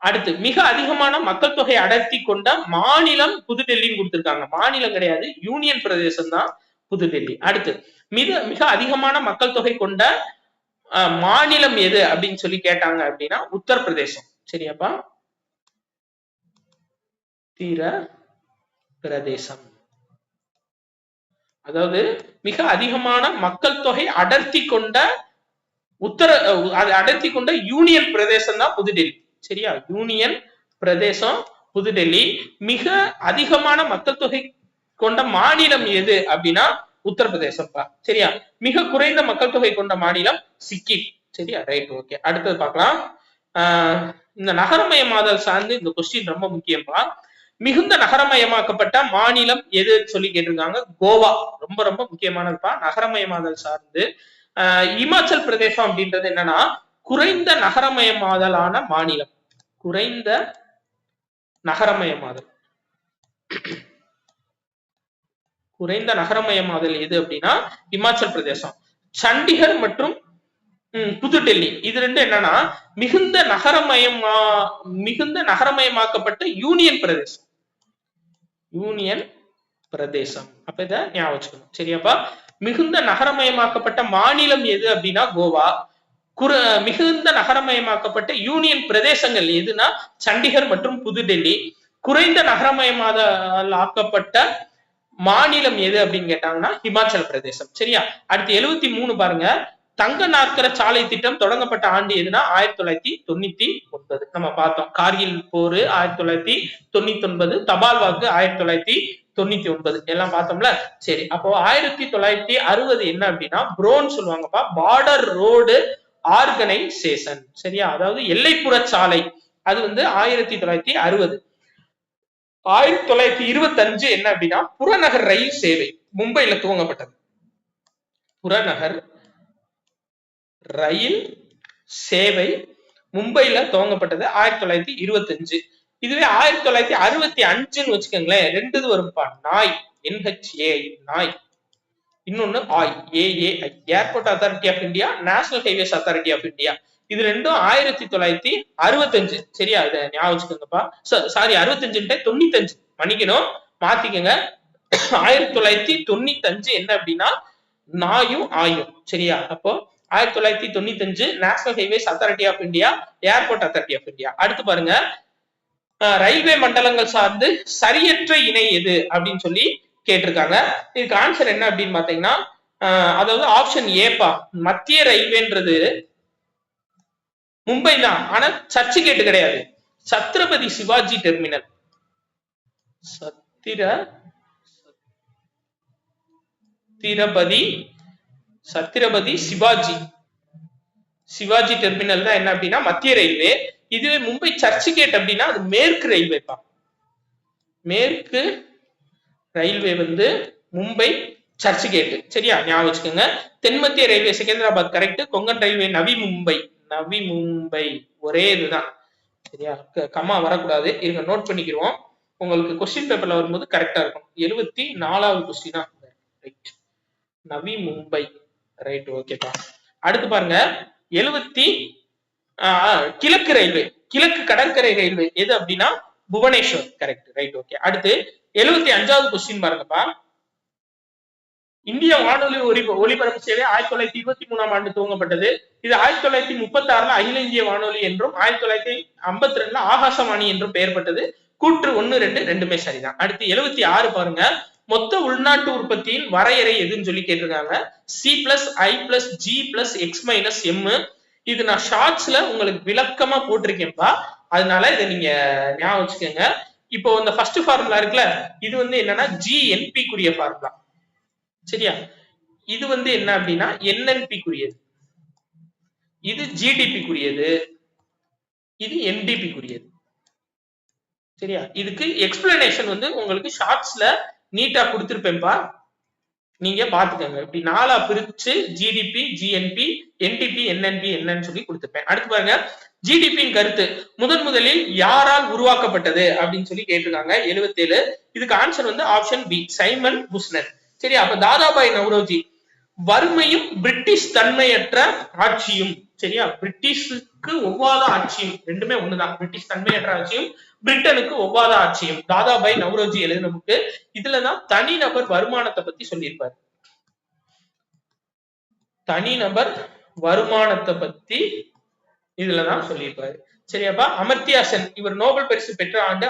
அடுத்து மிக அதிகமான மக்கள் தொகை அடர்த்தி கொண்ட மாநிலம் புதுடெல்லின்னு கொடுத்திருக்காங்க. மாநிலம் கிடையாது, யூனியன் பிரதேசம் தான் புதுடெல்லி. அடுத்து மிக மிக அதிகமான மக்கள் தொகை கொண்ட மாநிலம் எது அப்படின்னு சொல்லி கேட்டாங்க அப்படின்னா உத்தரப்பிரதேசம். சரியாப்பா? தீர பிரதேசம். அதாவது மிக அதிகமான மக்கள் தொகை அடர்த்தி கொண்ட அடர்த்தி கொண்ட யூனியன் பிரதேசம் தான் புதுடெல்லி. சரியா? யூனியன் பிரதேசம் புதுடெல்லி. மிக அதிகமான மக்கள் தொகை கொண்ட மாநிலம் எது அப்படின்னா உத்தரப்பிரதேசம். சரியா? மிக குறைந்த மக்கள் தொகை கொண்ட மாநிலம் சிக்கிம். சரியா? Right, okay. அடுத்தது பார்க்கலாம். இந்த நகரமயமாதல் சார்ந்து இந்த கொஸ்டின் ரொம்ப முக்கியம்பா. மிகுந்த நகரமயமாக்கப்பட்ட மாநிலம் எது சொல்லி கேட்டிருக்காங்க. கோவா. ரொம்ப ரொம்ப முக்கியமானதுப்பா. நகரமயமாதல் சார்ந்து இமாச்சல் பிரதேசம் அப்படின்றது என்னன்னா குறைந்த நகரமயமாதலான மாநிலம். குறைந்த நகரமயமாதல். குறைந்த நகரமயமாதல் எது அப்படின்னா இமாச்சல் பிரதேசம். சண்டிகர் மற்றும் புதுடெல்லி இது ரெண்டும் என்னன்னா மிகுந்த நகரமயமாக்கப்பட்ட யூனியன் பிரதேசம். யூனியன் பிரதேசம். அப்ப இத ஞாபகம் வச்சுக்கணும். சரியாப்பா? மிகுந்த நகரமயமாக்கப்பட்ட மாநிலம் எது அப்படின்னா கோவா. மிகுந்த நகரமயமாக்கப்பட்ட யூனியன் பிரதேசங்கள் எதுனா சண்டிகர் மற்றும் புதுடெல்லி. குறைந்த நகரமயமாதல் ஆக்கப்பட்ட மாநிலம் எது அப்படின்னு கேட்டாங்கன்னா இமாச்சல பிரதேசம். சரியா? அடுத்து 73 பாருங்க. தங்க நாற்கர சாலை திட்டம் தொடங்கப்பட்ட ஆண்டு எதுனா 1999. நம்ம பார்த்தோம். கார்கில் போர் 1999, தபால் வாக்கு 1999 எல்லாம் பார்த்தோம்ல. சரி, அப்போ 1960 என்ன அப்படின்னா ப்ரோன்னு சொல்லுவாங்கப்பா, பார்டர் ரோடு ஆர்கனைசேஷன். சரியா? அதாவது எல்லைப்புற சாலை. அது வந்து 1960. 1925 என்ன அப்படின்னா புறநகர் ரயில் சேவை மும்பைல துவங்கப்பட்டது. புறநகர் ரயில் சேவை மும்பைல துவங்கப்பட்டது 1925. இதுவே 1965 வச்சுக்கோங்களேன். ரெண்டு வரும்பா. நாய், NHAI நாய், இன்னொன்னு ஆய், AAI airport authority of India, national highways authority of India. இது ரெண்டும் 1965. சரியா? இதை ஞாபகம் வச்சுக்கோங்கப்பா. சாரி 65 95 மன்னிக்கணும், மாத்திக்கங்க. 1995 என்ன அப்படின்னா நாயும் ஆயும். சரியா? அப்போ 1995 national highways authority of India, airport authority of India. அடுத்து பாருங்க, ரயில்வே மண்டலங்கள் சார்ந்து சரியற்ற இணை எது அப்படின்னு சொல்லி கேட்டிருக்காங்க. இதுக்கு ஆன்சர் என்ன அப்படின்னு பாத்தீங்கன்னா, அதாவது ஆப்ஷன் ஏப்பா, மத்திய ரயில்வேன்றது மும்பை தான். ஆனா சர்ச்சு கேட்டு கிடையாது. சத்ரபதி சிவாஜி டெர்மினல். சத்ரபதி சிவாஜி டெர்மினல் தான் என்ன அப்படின்னா மத்திய ரயில்வே. இதுவே மும்பை சர்ச் கேட் அப்படின்னா அது மேற்கு ரயில்வேப்பா. மேற்கு ரயில்வே வந்து மும்பை சர்ச் கேட். சரியா? ஞாபகம் வச்சுக்கோங்க. தென்மத்திய railway Secunderabad correct. Konkan railway Navi Mumbai ஒரே இதுதான். சரியா? கம்மா வரக்கூடாது. இருங்க, நோட் பண்ணிக்கிறோம். உங்களுக்கு கொஸ்டின் பேப்பர்ல வரும்போது கரெக்டா இருக்கும். 74வது கொஸ்டினா ரைட். நவி மும்பை ரைட். ஓகேப்பா. அடுத்து பாருங்க, கிழக்கு ரயில்வே, கிழக்கு கடற்கரை ரயில்வே எது அப்படின்னா புவனேஸ்வர் கரெக்ட். ரைட். ஓகே. அடுத்து 75வது கொஸ்டின் பாருங்கப்பா. இந்திய வானொலி ஒலிபரப்பு சேவை 1923ஆம் ஆண்டு துவங்கப்பட்டது. இது 1936 அகில இந்திய வானொலி என்றும் 1952 ஆகாசவாணி என்றும் பெயர்பட்டது. கூற்று 1, 2 ரெண்டுமே சரிதான். அடுத்து 76 பாருங்க, மொத்த உள்நாட்டு உற்பத்தியின் வரையறை எதுன்னு சொல்லி கேட்டிருக்காங்க. C+I+G+X-M. இது நான் ஷார்ட்ஸ்ல உங்களுக்கு விளக்கமா போட்டிருக்கேன்ப்பா, அதனால இதை நீங்க ஞாபகம் வச்சுக்கோங்க. இப்போ இந்த ஃபர்ஸ்ட் ஃபார்முலா இருக்குல்ல, இது வந்து என்னன்னா GNP குரிய ஃபார்முலா. சரியா? இது வந்து என்ன அப்படின்னா NNP குரியது, இது GDP குரியது, இது NDP குரியது. சரியா? இதுக்கு எக்ஸ்பிளனேஷன் வந்து உங்களுக்கு ஷார்ட்ஸ்ல நீட்டா கொடுத்திருப்பேன்பா, நீங்க பாத்துக்கோங்க. இப்படி 4ஆ பிரிச்சு GDP, GNP, NDP, NNP என்னன்னு சொல்லி கொடுத்திருப்பேன். அடுத்து பாருங்க, ஜிடிபியின் கருத்து முதலில் யாரால் உருவாக்கப்பட்டது அப்படின்னு சொல்லி கேட்டிருக்காங்க. 77. இதுக்கு ஆன்சர் வந்து ஆப்ஷன் பி, சைமன் புஷ்னர். சரி, அப்ப தாதாபாய் நவ்ரோஜி வறுமையும் பிரிட்டிஷ் தன்மையற்ற ஆட்சியும். சரியா? பிரிட்டிஷுக்கு ஒவ்வாத ஆட்சியும் ரெண்டுமே ஒண்ணுதான். பிரிட்டிஷ் தன்மையற்ற ஆட்சியும் பிரிட்டனுக்கு ஒவ்வாத ஆட்சியும் தாதாபாய் நவ்ரோஜி எழுதின புக்கு. இதுலதான் தனிநபர் வருமானத்தை பத்தி சொல்லியிருப்பாரு. தனிநபர் வருமானத்தை பத்தி இதுலதான் சொல்லியிருப்பாரு. சரியாப்பா? அமர்த்தியா சென் இவர் நோபல் பரிசு பெற்ற ஆண்டு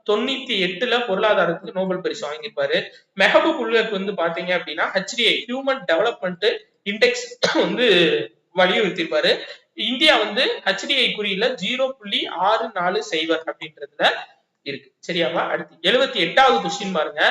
1998 பொருளாதாரத்துக்கு நோபல் பரிசு வாங்கியிருப்பாரு. மெஹபூப் உல்ஹக் வந்து பாத்தீங்க அப்படின்னா HDI ஹியூமன் டெவலப்மெண்ட் இண்டெக்ஸ் வந்து வலியுறுத்திருப்பாரு. இந்தியா வந்து HDI குறியில 0.640 அப்படின்றதுல இருக்கு. சரியாப்பா? அடுத்து 78வது கொஸ்டின் பாருங்க.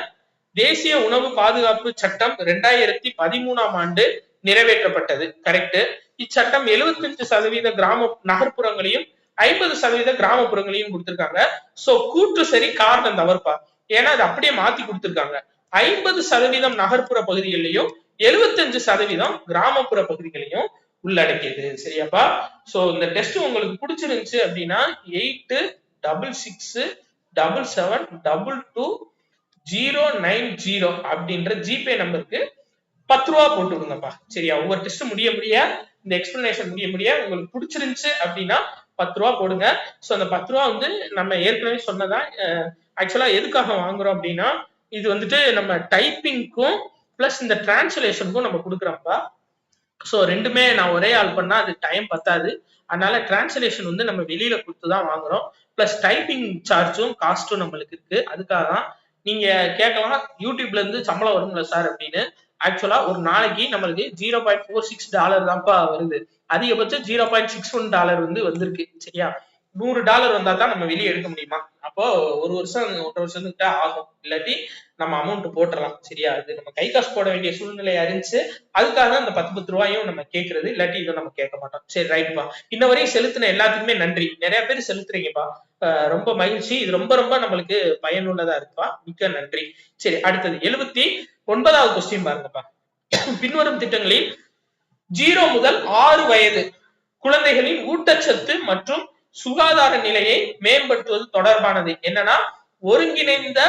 தேசிய உணவு பாதுகாப்பு சட்டம் 2013ஆம் ஆண்டு நிறைவேற்றப்பட்டது. கரெக்ட். இச்சட்டம் 75% நகர்ப்புறங்களையும் 50% கிராமப்புறங்களையும் கொடுத்திருக்காங்க. சோ கூற்று சரி, காரணம் தவறுப்பா. ஏன்னா அது அப்படியே மாத்தி கொடுத்திருக்காங்க. 50% நகர்ப்புற பகுதிகளிலையும் 75% கிராமப்புற பகுதிகளையும் உள்ளடக்கியது. சரியாப்பா? சோ இந்த டெஸ்ட் உங்களுக்கு பிடிச்சிருந்துச்சு அப்படின்னா 8667772290 அப்படின்ற ஜிபே நம்பருக்கு 10 ரூபா போட்டு விடுங்கப்பா. சரியா? ஒவ்வொரு டெஸ்ட் முடிய இந்த எக்ஸ்பிளனேஷன் முடிய உங்களுக்கு பிடிச்சிருந்துச்சு அப்படின்னா 10 ரூபா போடுங்க. சோ அந்த 10 ரூபா வந்து நம்ம ஏற்கனவே சொன்னதான். ஆக்சுவலா எதுக்காக வாங்குறோம் அப்படின்னா, இது வந்துட்டு நம்ம டைப்பிங்க்கும் பிளஸ் இந்த டிரான்ஸ்லேஷனுக்கும் நம்ம கொடுக்குறோம்ப்பா. சோ ரெண்டுமே நான் ஒரே ஆள் பண்ணா அது டைம் பத்தாது. அதனால டிரான்ஸ்லேஷன் வந்து நம்ம வெளியில கொடுத்துதான் வாங்குறோம். பிளஸ் டைப்பிங் சார்ஜும் காஸ்டும் நம்மளுக்கு இருக்கு. அதுக்காக தான். நீங்க கேட்கலாம், யூடியூப்ல இருந்து சம்பளம் வரும்ல சார் அப்படின்னு. ஆக்சுவலா ஒரு நாளைக்கு நம்மளுக்கு $0.46 தான்ப்பா வருது. அதிகபட்சம் $0.61 வந்து வந்திருக்கு. சரியா? $100 வந்தா தான் நம்ம வெளியே எடுக்க முடியுமா? அப்போ ஒரு வருஷம் 1.5 வருஷத்துக்கிட்ட ஆகும். இல்லாட்டி நம்ம அமௌண்ட் போட்டுடலாம். சரியா? இது நம்ம கை காசு போட வேண்டிய சூழ்நிலை அறிஞ்சு அதுக்காக தான் இந்த 10 ரூபாயும் நம்ம கேட்கறது. இல்லாட்டி இதை நம்ம கேட்க மாட்டோம். சரி, ரைட்பா. இன்ன வரையும் செலுத்தின எல்லாத்துக்குமே நன்றி. நிறைய பேர் செலுத்துறீங்கப்பா, ரொம்ப மகிழ்ச்சி. இது ரொம்ப நம்மளுக்கு பயனுள்ளதா இருக்குப்பா. மிக்க நன்றி. சரி, அடுத்தது 79வது கொஸ்டின் பாருங்கப்பா. பின்வரும் திட்டங்களில் 0 முதல் 6 வயது குழந்தைகளின் ஊட்டச்சத்து மற்றும் சுகாதார நிலையை மேம்படுத்துவது தொடர்பானது என்னன்னா ஒருங்கிணைந்த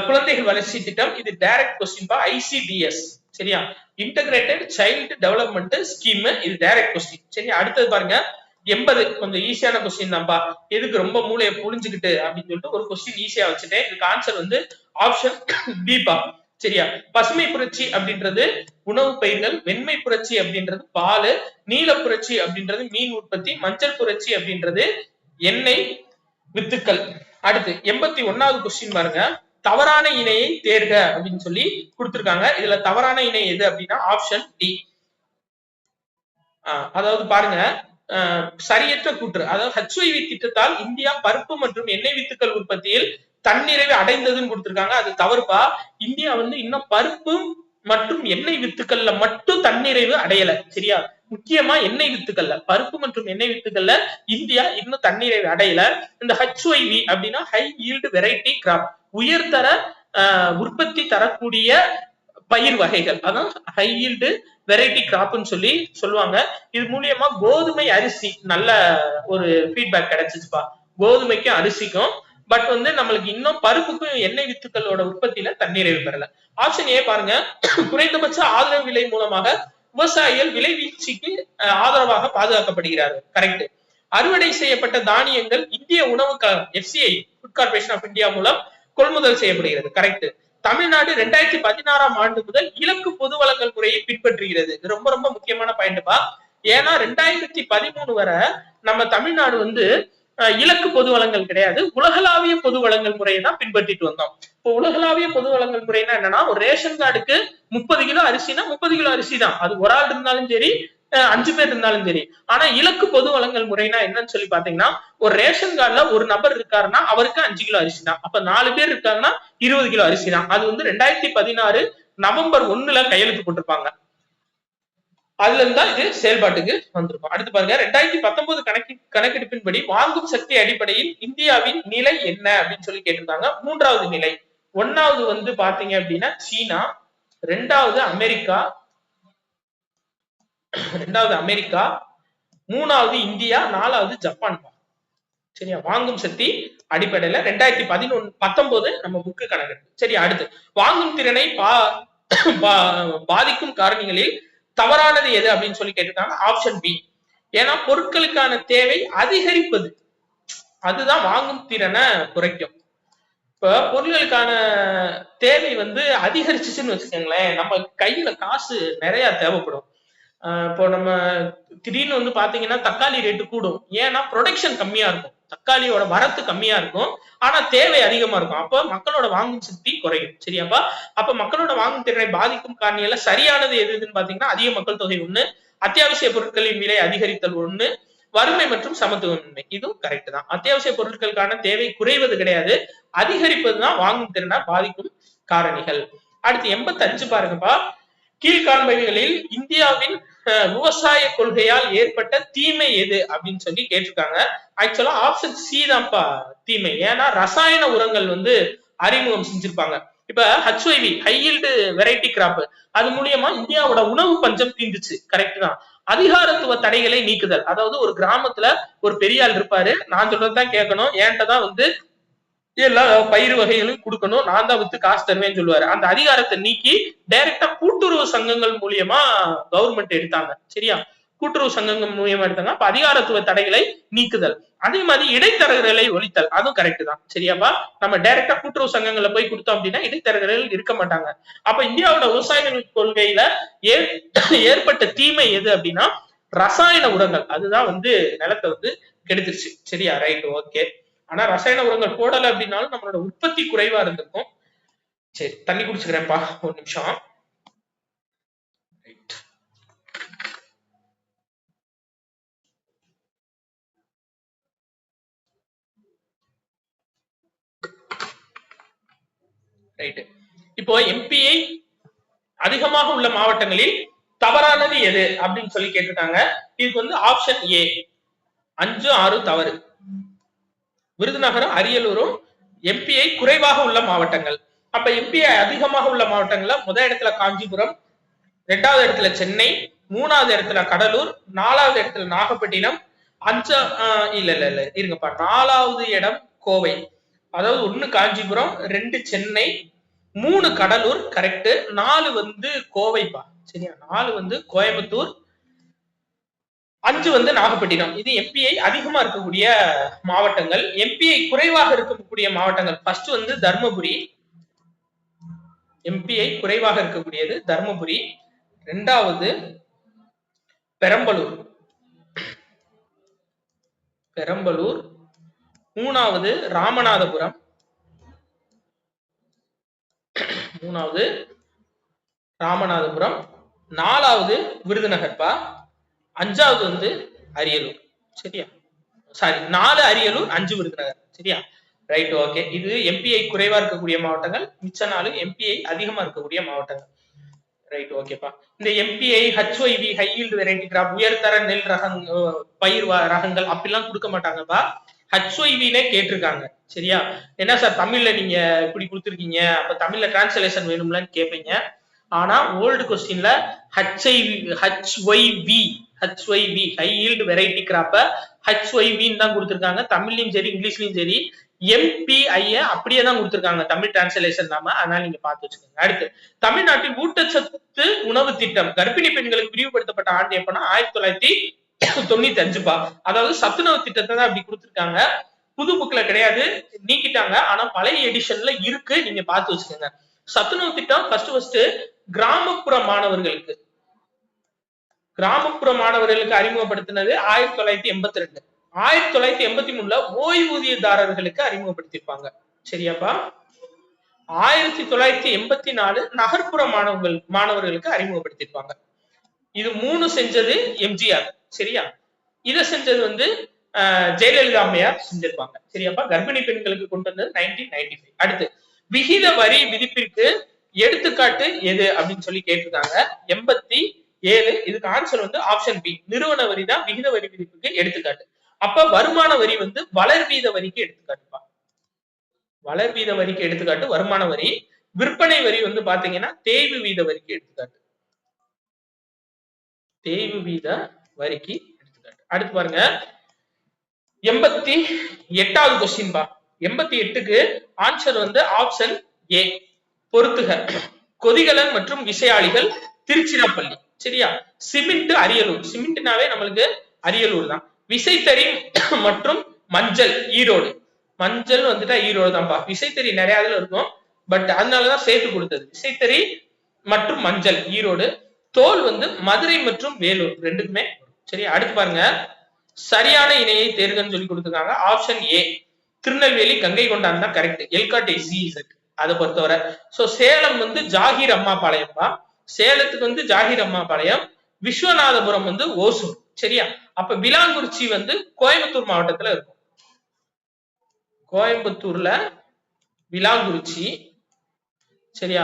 குழந்தைகள் வளர்ச்சி திட்டம். இது டைரக்ட் கொஸ்டின் பா, ICDS. சரியா? Integrated child development scheme. இது டைரக்ட் கொஸ்டின். சரியா? அடுத்தது பாருங்க 80. கொஞ்சம் ஈஸியான கொஸ்டின் தான்ப்பா. எதுக்கு ரொம்ப மூளையை புழிஞ்சுக்கிட்டு அப்படின்னு சொல்லிட்டு ஒரு கொஸ்டின் ஈஸியா வச்சுட்டேன். இதுக்கு ஆன்சர் வந்து ஆப்ஷன் பீபா. சரியா? பசுமை புரட்சி அப்படின்றது உணவு பயிர்கள், வெண்மை புரட்சி அப்படின்றது பால், நீல புரட்சி அப்படின்றது மீன் உற்பத்தி, மஞ்சள் புரட்சி அப்படின்றது எண்ணெய் வித்துக்கள். அடுத்து 81வது கொஸ்டின் பாருங்க. தவறான இணையை தேர்க அப்படின்னு சொல்லி கொடுத்திருக்காங்க. இதுல தவறான இணை எது அப்படின்னா ஆப்ஷன் டி. அதாவது பாருங்க, சரியற்ற கூற்று. அதாவது HYV திட்டத்தால் இந்தியா பருப்பு மற்றும் எண்ணெய் வித்துக்கள் உற்பத்தியில் தன்னிறைவு அடைந்ததுன்னு கொடுத்திருக்காங்க. அது தவறுப்பா. இந்தியா வந்து இன்னும் பருப்பு மற்றும் எண்ணெய் வித்துக்கள்ல மட்டும் தன்னிறைவு அடையல. சரியா? முக்கியமா எண்ணெய் வித்துக்கள்ல, பருப்பு மற்றும் எண்ணெய் வித்துக்கள்ல இந்தியா இன்னும் தன்னிறைவு அடையல. இந்த HYV அப்படின்னா ஹை ஈல்டு வெரைட்டி கிராப், உயர்தர உற்பத்தி தரக்கூடிய பயிர் வகைகள், அதான் ஹை ஈல்டு வெரைட்டி கிராப்னு சொல்லி சொல்லுவாங்க. இது மூலியமா கோதுமை அரிசி நல்ல ஒரு ஃபீட்பேக் கிடைச்சிச்சுப்பா, கோதுமைக்கும் அரிசிக்கும். பட் வந்து நம்மளுக்கு இன்னும் பருப்புக்கும் எண்ணெய் வித்துக்களோட உற்பத்தியில தன்னிறைவு பெறல. ஆப்ஷன் ஏ பாருங்க. குறைந்தபட்ச ஆதரவு விலை மூலமாக விவசாயிகள் விலை வீழ்ச்சிக்கு ஆதரவாக பாதுகாக்கப்படுகிறார்கள். கரெக்ட். அறுவடை செய்யப்பட்ட தானியங்கள் இந்திய உணவு கழகம் FCI food corporation of India மூலம் கொள்முதல் செய்யப்படுகிறது. கரெக்ட். தமிழ்நாடு 2016ஆம் ஆண்டு முதல் இலக்கு பொது வழங்கல் முறையை பின்பற்றுகிறது. இது ரொம்ப ரொம்ப முக்கியமான பாயிண்ட்பா. ஏன்னா 2013 வரை நம்ம தமிழ்நாடு வந்து இலக்கு பொது வழங்கல் கிடையாது, உலகளாவிய பொது வழங்கல் முறையை தான் பின்பற்றிட்டு வந்தோம். இப்போ உலகளாவிய பொது வழங்கல் முறைனா என்னன்னா, ஒரு ரேஷன் கார்டுக்கு 30 கிலோ அரிசினா 30 கிலோ அரிசி தான். அது ஒரு ஆள் இருந்தாலும் சரி, 5 பேர் இருந்தாலும் சரி. ஆனா இலக்கு பொது வழங்கல் முறைனா என்னன்னு சொல்லி பாத்தீங்கன்னா, ஒரு ரேஷன் கார்டுல ஒரு நபர் இருக்காருன்னா அவருக்கு 5 கிலோ அரிசி தான். அப்ப 4 பேர் இருக்காங்கன்னா 20 கிலோ அரிசி தான். அது வந்து 2016 நவம்பர் 1ல கையெழுத்து போட்டிருப்பாங்க. அதுல இருந்தா இது செயல்பாட்டுக்கு வந்திருக்கும். அடுத்து பாருங்க, 2019 கணக்கெடுப்பின்படி வாங்கும் சக்தி அடிப்படையில் இந்தியாவின் நிலை என்ன அப்படின்னு சொல்லி கேட்டிருந்தாங்க. 3வது நிலை. 1வது வந்து பாத்தீங்க அப்படின்னா சீனா, 2வது அமெரிக்கா, 3வது இந்தியா, 4வது ஜப்பான். சரியா? வாங்கும் சக்தி அடிப்படையில 2019 நம்ம புக்கு கணக்கெடுப்பு. சரி, அடுத்து வாங்கும் திறனை பாதிக்கும் காரணிகளில் தவறானது எது அப்படின்னு சொல்லி கேட்டிருக்காங்க. Option B. ஏன்னா பொருட்களுக்கான தேவை அதிகரிப்பது, அதுதான் வாங்கும் திறனை குறைக்கும். இப்ப பொருட்களுக்கான தேவை வந்து அதிகரிச்சுன்னு வச்சுக்கோங்களேன், நம்ம கையில காசு நிறைய தேவைப்படும். இப்போ நம்ம திடீர்னு வந்து பாத்தீங்கன்னா தக்காளி ரேட்டு கூடும். ஏன்னா ப்ரொடக்ஷன் கம்மியா இருக்கும், தக்காளியோட வரத்து கம்மியா இருக்கும், ஆனா தேவை அதிகமா இருக்கும். அப்ப மக்களோட வாங்கும் சக்தி குறையும். சரியாப்பா? அப்ப மக்களோட வாங்கும் திறனை பாதிக்கும் காரணியில சரியானது எதுன்னு பாத்தீங்கன்னா அதிக மக்கள் தொகை ஒண்ணு, அத்தியாவசிய பொருட்களின் விலை அதிகரித்தல் ஒண்ணு, வறுமை மற்றும் சமத்துவமின்மை. இதுவும் கரெக்ட் தான். அத்தியாவசிய பொருட்களுக்கான தேவை குறைவது கிடையாது, அதிகரிப்பதுதான் வாங்கும் திறனை பாதிக்கும் காரணிகள். அடுத்து 85 பாருங்கப்பா. கீழ்காண்பவைகளில் இந்தியாவின் விவசாய கொள்கையால் ஏற்பட்ட தீமை எது அப்படின்னு சொல்லி கேட்டிருக்காங்க. ஆக்சுவலா ஆப்ஷன் சி தான்ப்பா தீமை. ஏன்னா ரசாயன உரங்கள் வந்து அறிமுகம் செஞ்சிருப்பாங்க. இப்ப HYV high yield variety crop, அது மூலியமா இந்தியாவோட உணவு பஞ்சம் தீந்துச்சு. கரெக்ட் தான். அதிகாரத்துவ தடைகளை நீக்குதல், அதாவது ஒரு கிராமத்துல ஒரு பெரிய ஆள் இருப்பாரு, நான் சொல்றதுதான் கேட்கணும், என்கிட்ட தான் வந்து எல்லா பயிர் வகைகளும் கொடுக்கணும், நான் தான் வித்து காசு தருவேன்னு சொல்லுவாரு. அந்த அதிகாரத்தை நீக்கி டைரக்டா கூட்டுறவு சங்கங்கள் மூலியமா கவர்மெண்ட் எடுத்தாங்க. சரியா? கூட்டுறவு சங்கங்கள் மூலியமா எடுத்தாங்க. அப்ப அதிகாரத்துவ தடைகளை நீக்குதல். அதே மாதிரி இடைத்தரகர்களை ஒழித்தல், அதுவும் கரெக்ட் தான். சரியாப்பா? நம்ம டைரக்டா கூட்டுறவு சங்கங்களை போய் கொடுத்தோம் அப்படின்னா இடைத்தரகர்கள் இருக்க மாட்டாங்க. அப்ப இந்தியாவோட விவசாய கொள்கையில ஏற்பட்ட தீமை எது அப்படின்னா ரசாயன உரங்கள், அதுதான் வந்து நிலத்தை வந்து கெடுத்துருச்சு. சரியா? Right, okay. ஆனா ரசாயன உரங்கள் போடல அப்படின்னாலும் நம்மளோட உற்பத்தி குறைவா இருந்திருக்கும். சரி, தண்ணி குடிச்சுக்கிறேன்ப்பா, ஒரு நிமிஷம். ரைட். இப்போ எம்பிஐ அதிகமாக உள்ள மாவட்டங்களில் தவறானது எது அப்படின்னு சொல்லி கேட்டிருக்காங்க. இதுக்கு வந்து ஆப்ஷன் ஏ 5, 6 தவறு. விருதுநகரும் அரியலூரும் எம்பிஐ குறைவாக உள்ள மாவட்டங்கள். அப்ப எம்பிஐ அதிகமாக உள்ள மாவட்டங்கள்ல முதல் இடத்துல காஞ்சிபுரம், 2வது இடத்துல சென்னை, 3வது இடத்துல கடலூர், 4வது இடத்துல நாகப்பட்டினம், இருங்கப்பா, 4வது இடம் கோவை. அதாவது 1 காஞ்சிபுரம், 2 சென்னை, 3 கடலூர், கரெக்ட். 4 வந்து கோவைப்பா. சரியா? 4 வந்து கோயம்புத்தூர், 5 வந்து நாகப்பட்டினம். இது எம்பிஐ அதிகமா இருக்கக்கூடிய மாவட்டங்கள். எம்பிஐ குறைவாக இருக்கக்கூடிய மாவட்டங்கள் ஃபர்ஸ்ட் வந்து தர்மபுரி, எம்பிஐ குறைவாக இருக்கக்கூடியது தர்மபுரி. இரண்டாவது பெரம்பலூர். மூணாவது ராமநாதபுரம். நாலாவது விருதுநகர்பா. அஞ்சாவது வந்து அரியலூர். சரியா? சாரி, 4 அரியலூர், 5 விருதுநகர். சரியா? Right, okay. இது எம்பிஐ குறைவா இருக்கக்கூடிய மாவட்டங்கள், மிச்ச 4 எம்பிஐ அதிகமா இருக்கக்கூடிய மாவட்டங்கள். ரைட், ஓகேப்பா. இந்த MBI, HYV, high yield variety crop, உயர்தர நெல் பயிர் ரகங்கள் அப்படிலாம் கொடுக்க மாட்டாங்கப்பா. ஹெச்ஒய்வினே கேட்டிருக்காங்க. சரியா? என்ன சார் தமிழ்ல நீங்க இப்படி கொடுத்துருக்கீங்க, அப்ப தமிழ்ல டிரான்ஸ்லேஷன் வேணும்லன்னு கேட்பீங்க. ஆனா ஓல்டு கொஸ்டின்ல ஹெச்ஒய்வி ஹை ஈல்டு வெரைட்டி கிராப்ப ஹெச்ஒய்வின்னு தான் கொடுத்துருக்காங்க. தமிழ்லயும் சரி இங்கிலீஷ்லயும் சரி எம்பிஐ அப்படியே தான் கொடுத்துருக்காங்க, தமிழ் டிரான்ஸ்லேஷன் இல்லாம. அதனால நீங்க பார்த்து வச்சுக்கோங்க. அடுத்து, தமிழ்நாட்டில் ஊட்டச்சத்து உணவு திட்டம் கர்ப்பிணி பெண்களுக்கு விரிவுபடுத்தப்பட்ட ஆண்டு எப்பன்னா 1995பா. அதாவது சத்துணவு திட்டத்தை தான் அப்படி கொடுத்துருக்காங்க. புது புக்ல கிடையாது, நீக்கிட்டாங்க. ஆனா பழைய எடிஷன்ல இருக்கு, நீங்க பார்த்து வச்சுக்கோங்க. சத்துணவு திட்டம் ஃபர்ஸ்ட் கிராமப்புற மாணவர்களுக்கு அறிமுகப்படுத்தினது 1982. 1983ல ஓய்வூதியதாரர்களுக்கு அறிமுகப்படுத்திருப்பாங்க. சரியாப்பா? 1984 நகர்ப்புற மாணவர்களுக்கு அறிமுகப்படுத்திருப்பாங்க. இது 3 செஞ்சது எம்ஜிஆர். சரியா? இதை செஞ்சது வந்து ஜெயலலிதா அம்மையார் செஞ்சிருப்பாங்க. சரியாப்பா? கர்ப்பிணி பெண்களுக்கு கொண்டு வந்தது 1995. அடுத்து, விகித வரி விதிப்பிற்கு எடுத்துக்காட்டு எது அப்படின்னு சொல்லி கேட்டிருக்காங்க. 87. இதுக்கு ஆன்சர் வந்து ஆப்ஷன் பி, நிறுவன வரி தான் விகித வரி விதிப்புக்கு எடுத்துக்காட்டு. அப்ப வருமான வரி வந்து வளர்வீத வரிக்கு எடுத்துக்காட்டுப்பா. வளர்வீத வரிக்கு எடுத்துக்காட்டு வருமான வரி. விற்பனை வரி வந்து பாத்தீங்கன்னா தேய்வு வீத வரிக்கு எடுத்துக்காட்டு. தேய்வு வீத வரிக்கு எடுத்துக்காட்டு. அடுத்து பாருங்க, 88வது கொஸ்டின் பா. 88க்கு ஆன்சர் வந்து ஆப்ஷன் ஏ, பொறுத்துக. கொதிகலன் மற்றும் விசையாளிகள் திருச்சிராப்பள்ளி. சரியா? சிமெண்ட் அரியலூர். சிமெண்ட்னாவே நம்மளுக்கு அரியலூர் தான். விசைத்தறி மற்றும் மஞ்சள் ஈரோடு. மஞ்சள் வந்துட்டா ஈரோடு தான்ப்பா. விசைத்தறி நிறைய இதுல இருக்கும், பட் அதனாலதான் சேர்த்து கொடுத்தது. விசைத்தறி மற்றும் மஞ்சள் ஈரோடு. தோல் வந்து மதுரை மற்றும் வேலூர் ரெண்டுக்குமே. சரி, அடுத்து பாருங்க, சரியான இணையை தேர்வுன்னு சொல்லி கொடுத்துருக்காங்க. ஆப்ஷன் ஏ, திருநெல்வேலி கங்கை கொண்டான் தான் கரெக்ட். எல்காட் இசட் அதை பொறுத்தவரை. சோ சேலம் வந்து ஜாகிர் அம்மா பாளையம்பா. சேலத்துக்கு வந்து ஜாகிர் அம்மா பாளையம். விஸ்வநாதபுரம் வந்து ஓசூர். சரியா? அப்ப விலாங்குறிச்சி வந்து கோயம்புத்தூர் மாவட்டத்துல இருக்கும். கோயம்புத்தூர்ல விலாங்குறிச்சி. சரியா?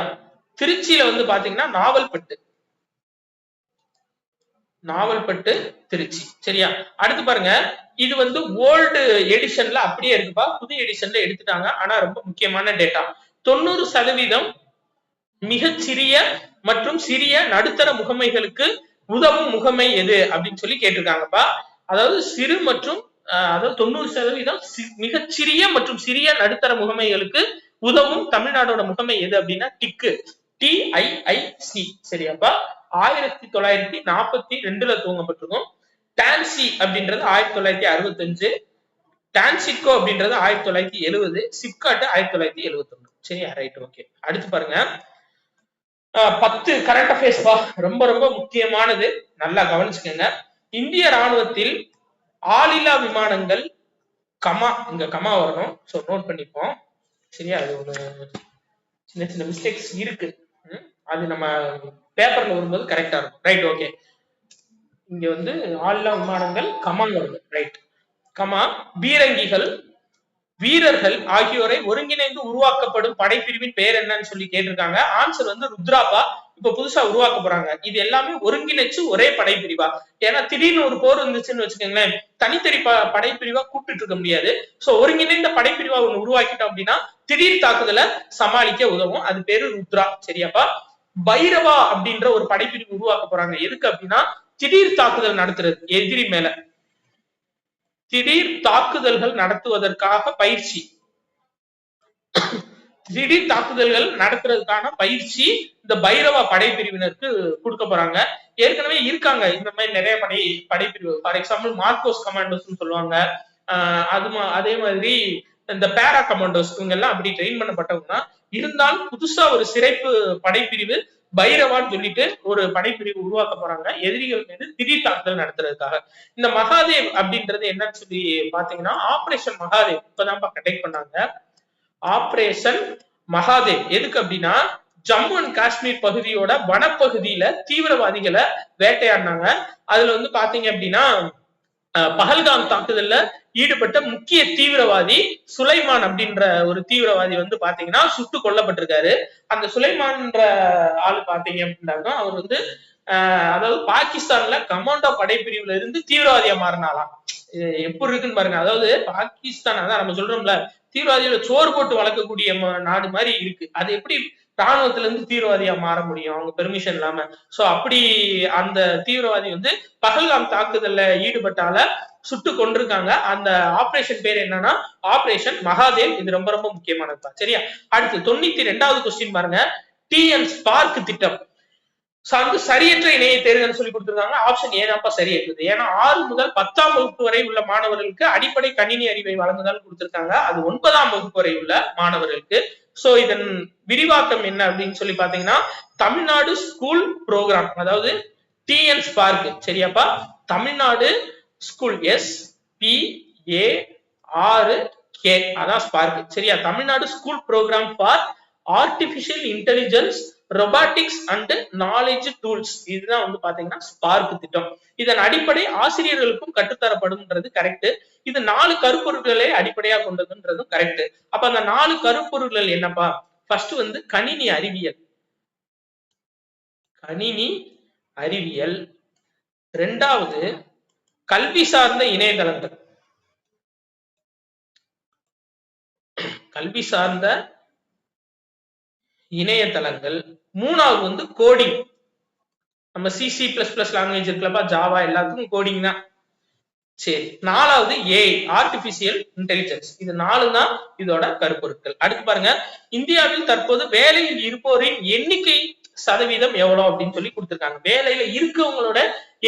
திருச்சியில வந்து பாத்தீங்கன்னா நாவல்பட்டு திருச்சி. சரியா? அடுத்து பாருங்க, இது வந்து ஓல்டு எடிஷன்ல அப்படியே இருக்குப்பா, புது எடிஷன்ல எடுத்துட்டாங்க. ஆனா ரொம்ப முக்கியமான டேட்டா, 90% மிகச்சிறிய மற்றும் சிறிய நடுத்தர முகமைகளுக்கு உதவும் முகமை எது அப்படின்னு சொல்லி கேட்டிருக்காங்கப்பா. அதாவது சிறு மற்றும் அதாவது 90% மிகச்சிறிய மற்றும் சிறிய நடுத்தர முகமைகளுக்கு உதவும் தமிழ்நாடோட முகமை எது அப்படின்னா டிக்கு, TIIC. சரியாப்பா? 1942ல துவங்கப்பட்டிருக்கும். டான்சி அப்படின்றது 1965, டான்சிட்கோ அப்படின்றது 1970, சிப்காட் 1971. சரியா? Right, okay. அடுத்து பாருங்க, 10 கரண்ட் அஃபேர்ஸ் பா, ரொம்ப ரொம்ப முக்கியமானது, நல்லா கவனிச்சுக்கோங்க. இந்திய ராணுவத்தில் ஆளில்லா விமானங்கள் இங்க கமா வரணும், சோ நோட் பண்ணிப்போம். சரியா? அது ஒரு சின்ன சின்ன மிஸ்டேக்ஸ் இருக்கு, அது நம்ம பேப்பர்ல வரும்போது கரெக்டா இருக்கும். Right, okay. இங்க வந்து ஆளில்லா விமானங்கள் கமா வருது. Right, comma. பீரங்கிகள், வீரர்கள் ஆகியோரை ஒருங்கிணைந்து உருவாக்கப்படும் படைப்பிரிவின் பெயர் என்னன்னு சொல்லி கேட்டிருக்காங்க. ஆன்சர் வந்து ருத்ராப்பா. இப்ப புதுசா உருவாக்க போறாங்க. இது எல்லாமே ஒருங்கிணைச்சு ஒரே படைப்பிரிவா. ஏன்னா திடீர்னு ஒரு போர் இருந்துச்சுன்னு வச்சுக்கோங்களேன், தனித்தனி படைப்பிரிவா கூப்பிட்டு இருக்க முடியாது. சோ ஒருங்கிணைந்த படைப்பிரிவா ஒண்ணு உருவாக்கிட்டோம் அப்படின்னா திடீர் தாக்குதலை சமாளிக்க உதவும். அது பேரு ருத்ரா. சரியாப்பா? பைரவா அப்படின்ற ஒரு படைப்பிரிவு உருவாக்க போறாங்க. எதுக்கு அப்படின்னா திடீர் தாக்குதல் நடத்துறது, எதிரி மேல திடீர் தாக்குதல்கள் நடத்துவதற்காக பயிற்சி. திடீர் தாக்குதல்கள் நடத்துறதுக்கான பயிற்சி இந்த பைரவா படைப்பிரிவினருக்கு கொடுக்க போறாங்க. ஏற்கனவே இருக்காங்க இந்த மாதிரி நிறைய படைப்பிரிவு. ஃபார் எக்ஸாம்பிள் மார்க்கோஸ் கமாண்டோஸ் சொல்லுவாங்க. அதே மாதிரி இந்த பேரா கமாண்டோஸ் இவங்க எல்லாம் அப்படி ட்ரெயின் பண்ணப்பட்டவங்க தான். இருந்தாலும் புதுசா ஒரு சிறப்பு படைப்பிரிவு பைரவான்னு சொல்லிட்டு ஒரு படைப்பிரிவு உருவாக்க போறாங்க எதிரிகள் மீது திடீர் தாக்குதல் நடத்துறதுக்காக. இந்த மகாதேவ் அப்படின்றது என்னன்னு சொல்லி பாத்தீங்கன்னா ஆபரேஷன் மகாதேவ் இப்பதான் கண்டக்ட் பண்ணாங்க. ஆபரேஷன் மகாதேவ் எதுக்கு அப்படின்னா ஜம்மு அண்ட் காஷ்மீர் பகுதியோட வனப்பகுதியில தீவிரவாதிகளை வேட்டையாடினாங்க. அதுல வந்து பாத்தீங்க அப்படின்னா பஹல்காம் தாக்குதல்ல ஈடுபட்ட முக்கிய தீவிரவாதி சுலைமான் அப்படின்ற ஒரு தீவிரவாதி வந்து பாத்தீங்கன்னா சுட்டு கொல்லப்பட்டிருக்காரு. அந்த சுலைமான்ற ஆளு பாத்தீங்க அப்படின்னா அவர் வந்து அதாவது பாகிஸ்தான்ல கமாண்டோ படைப்பிரிவுல இருந்து தீவிரவாதியா மாறினாலாம். எப்படி இருக்குன்னு பாருங்க. அதாவது பாகிஸ்தான் அதான் நம்ம சொல்றோம்ல தீவிரவாதிகளை சோறு போட்டு வளர்க்கக்கூடிய நாடு மாதிரி இருக்கு. அது எப்படி ராணுவத்துல இருந்து தீவிரவாதியா மாற முடியும் அவங்க பெர்மிஷன் இல்லாம? சோ அப்படி அந்த தீவிரவாதி வந்து பஹல்காம் தாக்குதல்ல ஈடுபட்டால சுட்டு கொண்டிருக்காங்க. அந்த ஆபரேஷன் பேர் என்னன்னா ஆபரேஷன் மகாதேவ். இது ரொம்ப ரொம்ப முக்கியமானது. சரியா? அடுத்து 92வது கொஸ்டின் பாருங்க. டிஎன் ஸ்பார்க் திட்டம் சரியற்ற இணைய தேர்வுன்னு சொல்லி கொடுத்திருக்காங்க. ஆப்ஷன் ஏதாப்பா சரியற்றது. ஏன்னா 6 முதல் 10ஆம் வகுப்பு வரை உள்ள மாணவர்களுக்கு அடிப்படை கணினி அறிவை வழங்குதல் கொடுத்திருக்காங்க. அது 9ஆம் வகுப்பு வரை உள்ள மாணவர்களுக்கு. சோ இதன் விரிவாக்கம் என்ன அப்படின்னு சொல்லி பாத்தீங்கன்னா தமிழ்நாடு ஸ்கூல் புரோகிராம், அதாவது டிஎன் ஸ்பார்க். சரியாப்பா? தமிழ்நாடு ஸ்கூல் SPARK அதான் ஸ்பார்க். சரியா? Tamil Nadu school programme for artificial intelligence robotics and knowledge tools. இதுதான் வந்து பாத்தீங்கன்னா ஸ்பார்க் திட்டம். இதன் அடிப்படை ஆசிரியர்களுக்கும் கற்றுத்தரப்படும்ன்றது கரெக்ட். இது 4 கருப்பொருட்களை அடிப்படையாக கொண்டதுன்றதும் கரெக்ட். அப்ப அந்த 4 கருப்பொருட்கள் என்னப்பா? ஃபர்ஸ்ட் வந்து கணினி அறிவியல். கணினி அறிவியல். 2வது கல்வி சார்ந்த இணையதளங்கள். கல்வி சார்ந்த இணையதளங்கள். 3வது வந்து கோடிங். நம்ம C++ லாங்குவேஜ் இருக்குல்லப்பா, ஜாவா எல்லாத்துக்கும் கோடிங் தான். சரி. 4வது AI ஆர்டிபிஷியல் இன்டெலிஜென்ஸ். இது 4 தான் இதோட கருப்பொருட்கள். அடுத்து பாருங்க, இந்தியாவில் தற்போது வேலையில் இருப்போரின் எண்ணிக்கை சதவீதம் எவ்வளவு அப்படின்னு சொல்லி கொடுத்திருக்காங்க. வேலையில இருக்கவங்களோட